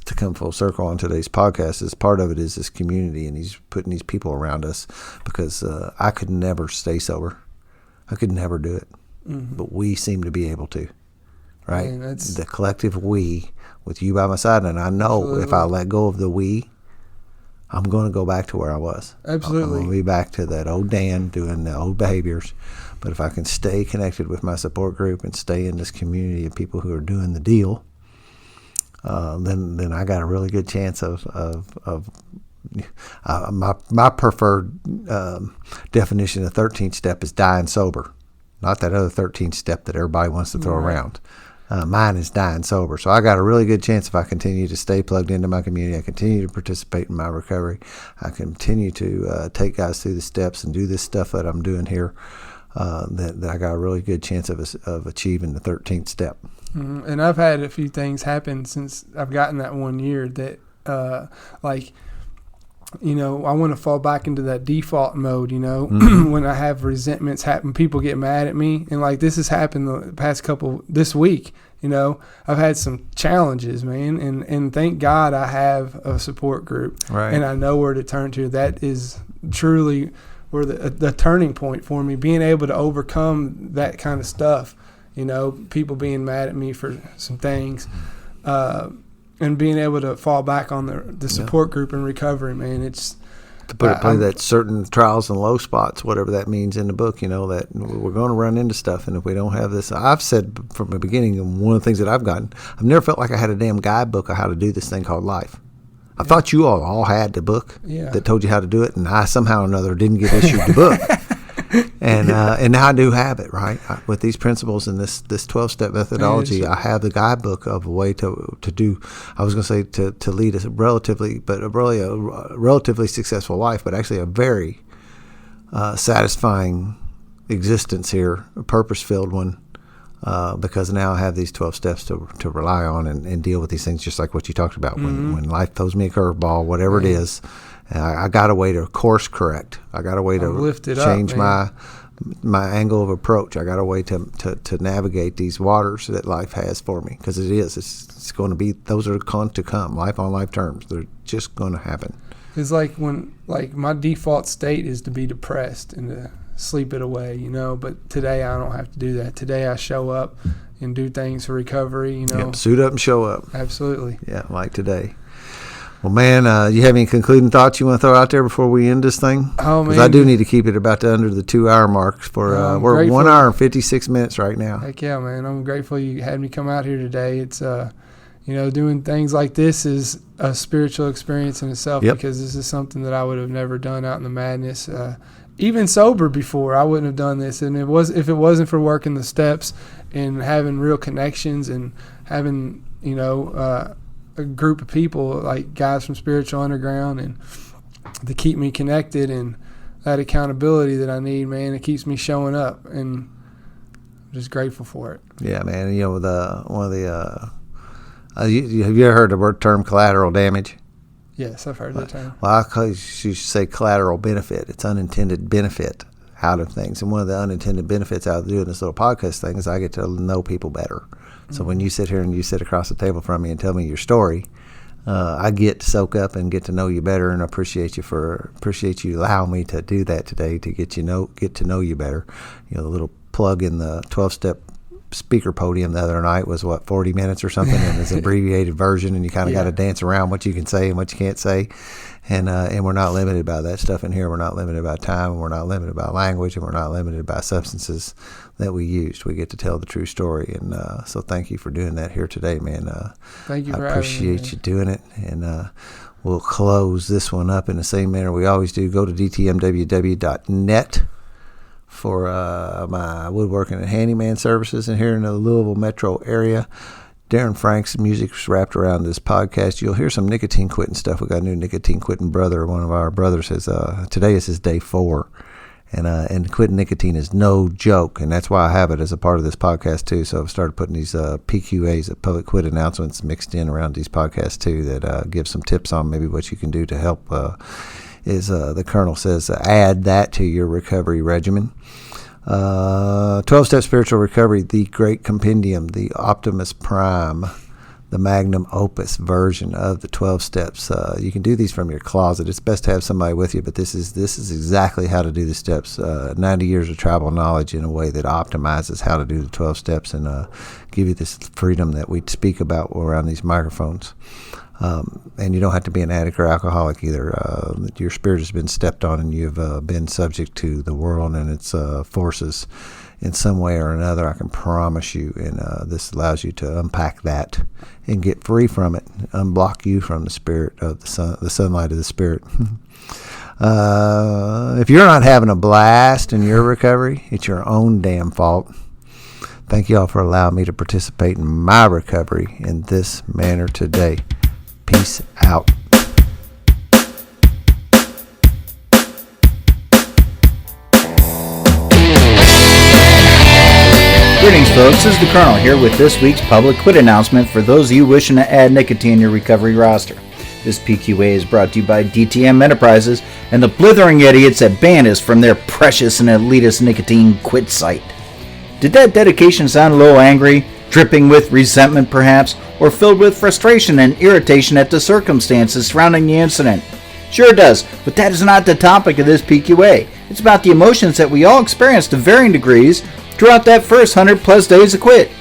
to come full circle on today's podcast, is part of it is this community, and He's putting these people around us, because I could never stay sober. I could never do it. Mm-hmm. But we seem to be able to, right? Man, the collective we, with you by my side. And I know Absolutely. If I let go of the we, I'm going to go back to where I was. Absolutely. I'm going to be back to that old Dan doing the old behaviors. But if I can stay connected with my support group and stay in this community of people who are doing the deal, then I got a really good chance of my preferred definition of 13th step is dying sober, not that other 13th step that everybody wants to throw around. Mine is dying sober. So I got a really good chance if I continue to stay plugged into my community, I continue to participate in my recovery, I continue to take guys through the steps and do this stuff that I'm doing here, that I got a really good chance of achieving the 13th step. Mm-hmm. And I've had a few things happen since I've gotten that 1 year that, I want to fall back into that default mode, mm-hmm. when I have resentments happen, people get mad at me. And this has happened the past this week, I've had some challenges, man. And thank God I have a support group, right. And I know where to turn to. That is truly where the turning point for me, being able to overcome that kind of stuff, people being mad at me for some things, and being able to fall back on the support group in recovery, man. It's to put it plain, that certain trials and low spots, whatever that means in the book, that we're going to run into stuff. And if we don't have this, I've said from the beginning, and one of the things that I've gotten, I've never felt like I had a damn guidebook of how to do this thing called life. I thought you all had the book that told you how to do it, and I somehow or another didn't get issued the book. And now I do have it, right? With these principles and this 12-step methodology, I have the guidebook of a way to do, I was going to say to lead a relatively successful life, but actually a very satisfying existence here, a purpose-filled one. Because now I have these 12 steps to rely on and deal with these things, just like what you talked about. Mm-hmm. When life throws me a curveball, whatever it is, I got a way to course correct. I got a way to lift it change up, my angle of approach. I got a way to navigate these waters that life has for me, because it's going to be, those are going to come, life on life terms. They're just going to happen. It's when my default state is to be depressed and to sleep it away, but today I don't have to do that. Today I show up and do things for recovery, Yep, suit up and show up. Absolutely. Yeah, like today. Well, man, you have any concluding thoughts you want to throw out there before we end this thing? Oh, man. Because I do need to keep it about under the 2 hour mark. We're 1 hour and 56 minutes right now. Heck yeah, man. I'm grateful you had me come out here today. It's, doing things like this is a spiritual experience in itself, because this is something that I would have never done out in the madness. Even sober before, I wouldn't have done this. And if it wasn't for working the steps and having real connections and having, a group of people like guys from Spiritual Underground and to keep me connected and that accountability that I need, man, it keeps me showing up, and I'm just grateful for it. Yeah, man. Have you ever heard the term collateral damage? Yes, I've heard that term. Well, you should say collateral benefit. It's unintended benefit out of things. And one of the unintended benefits out of doing this little podcast thing is I get to know people better. Mm-hmm. So when you sit here and you sit across the table from me and tell me your story, I get to soak up and get to know you better, and appreciate you allowing me to do that today, to get to know you better. The little plug in the 12-step speaker podium the other night was 40 minutes or something, and it's an abbreviated version, and you kind of got to dance around what you can say and what you can't say, and we're not limited by that stuff in here. We're not limited by time, and we're not limited by language, and we're not limited by substances that we used. We get to tell the true story, and so thank you for doing that here today, man. Thank you for having me. I appreciate you doing it, and we'll close this one up in the same manner we always do. Go to dtmww.net for my woodworking and handyman services in here in the Louisville metro area. Darren Frank's music's wrapped around this podcast. You'll hear some nicotine quitting stuff. We got a new nicotine quitting brother. One of our brothers says today is his day 4. And quitting nicotine is no joke, and that's why I have it as a part of this podcast too. So I've started putting these PQAs, public quit announcements, mixed in around these podcasts too, that give some tips on maybe what you can do to help. The Colonel says, add that to your recovery regimen. 12-Step Spiritual Recovery, the Great Compendium, the Optimus Prime, the magnum opus version of the 12 steps. You can do these from your closet. It's best to have somebody with you, but this is exactly how to do the steps. 90 years of tribal knowledge in a way that optimizes how to do the 12 steps and give you this freedom that we speak about around these microphones. And you don't have to be an addict or alcoholic either. Your spirit has been stepped on, and you've been subject to the world and its forces in some way or another, I can promise you. And this allows you to unpack that and get free from it, unblock you from the spirit of the sunlight of the spirit. If you're not having a blast in your recovery, it's your own damn fault. Thank you all for allowing me to participate in my recovery in this manner today. Peace out. Greetings, folks. This is the Colonel here with this week's public quit announcement for those of you wishing to add nicotine to your recovery roster. This PQA is brought to you by DTM Enterprises and the blithering idiots that ban us from their precious and elitist nicotine quit site. Did that dedication sound a little angry, dripping with resentment perhaps, or filled with frustration and irritation at the circumstances surrounding the incident? Sure it does, but that is not the topic of this PQA. It's about the emotions that we all experience to varying degrees throughout that first 100 plus days of quit.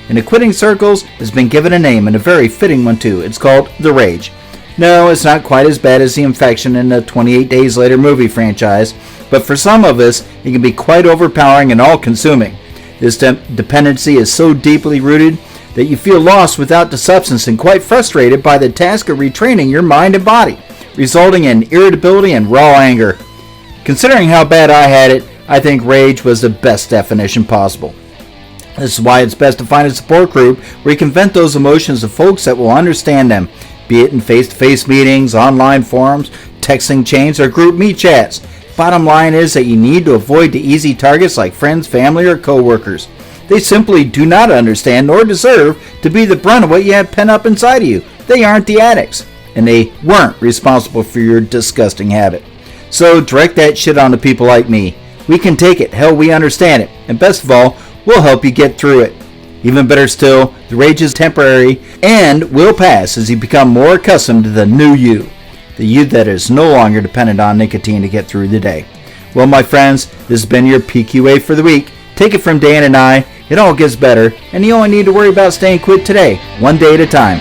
In the quitting circles, it's been given a name, and a very fitting one too. It's called the rage. No, it's not quite as bad as the infection in the 28 Days Later movie franchise, but for some of us, it can be quite overpowering and all-consuming. This dependency is so deeply rooted that you feel lost without the substance and quite frustrated by the task of retraining your mind and body, resulting in irritability and raw anger. Considering how bad I had it, I think rage was the best definition possible. This is why it's best to find a support group where you can vent those emotions to folks that will understand them, be it in face-to-face meetings, online forums, texting chains, or group meet chats. Bottom line is that you need to avoid the easy targets like friends, family, or coworkers. They simply do not understand nor deserve to be the brunt of what you have pent up inside of you. They aren't the addicts, and they weren't responsible for your disgusting habit. So direct that shit on to people like me. We can take it, hell, we understand it, and best of all, we'll help you get through it. Even better still, the rage is temporary and will pass as you become more accustomed to the new you, the you that is no longer dependent on nicotine to get through the day. Well, my friends, this has been your PQA for the week. Take it from Dan and I, it all gets better, and you only need to worry about staying quit today, one day at a time.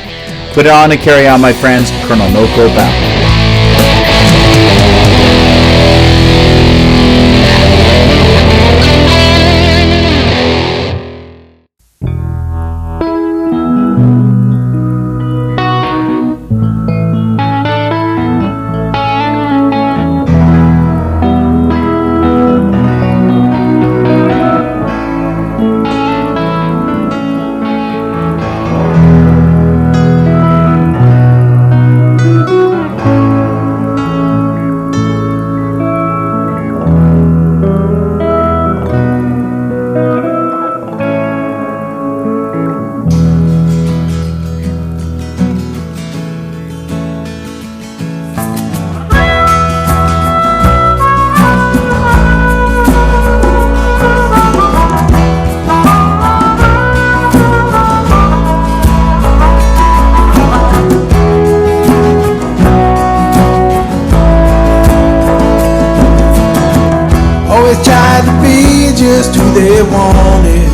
Put it on and carry on, my friends. Colonel No Cope out. Just who they wanted.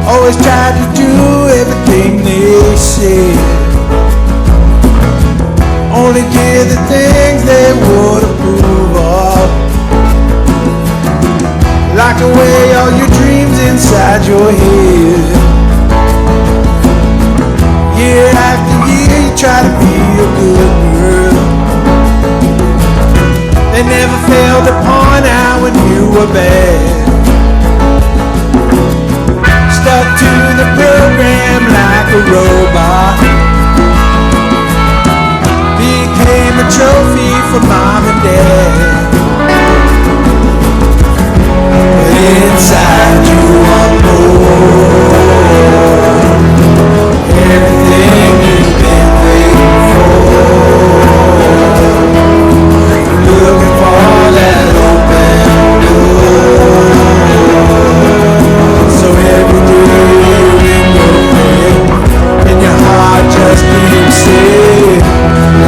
Always tried to do everything they said. Only did the things they would approve of. Locked away all your dreams inside your head. Year after year you try to be a good girl. They never failed to point out when you were bad. stuck to the program like a robot. Became a trophy for mom and dad. But inside you want more. Everything you've been waiting for. Looking for that open door. So every day in your head, and your heart just keeps saying,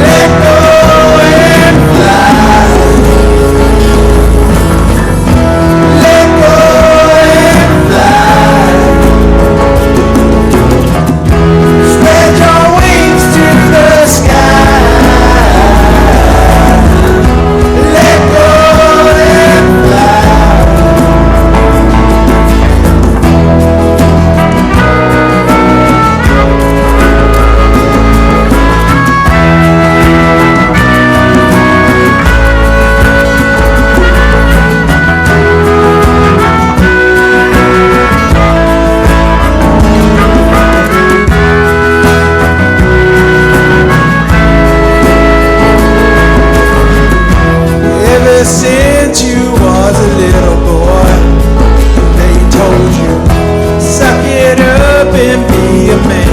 let go and fly. Let go and fly. Spread your wings to the sky. Let go and fly. Ever since you was a little boy, they told you, suck it up and be a man.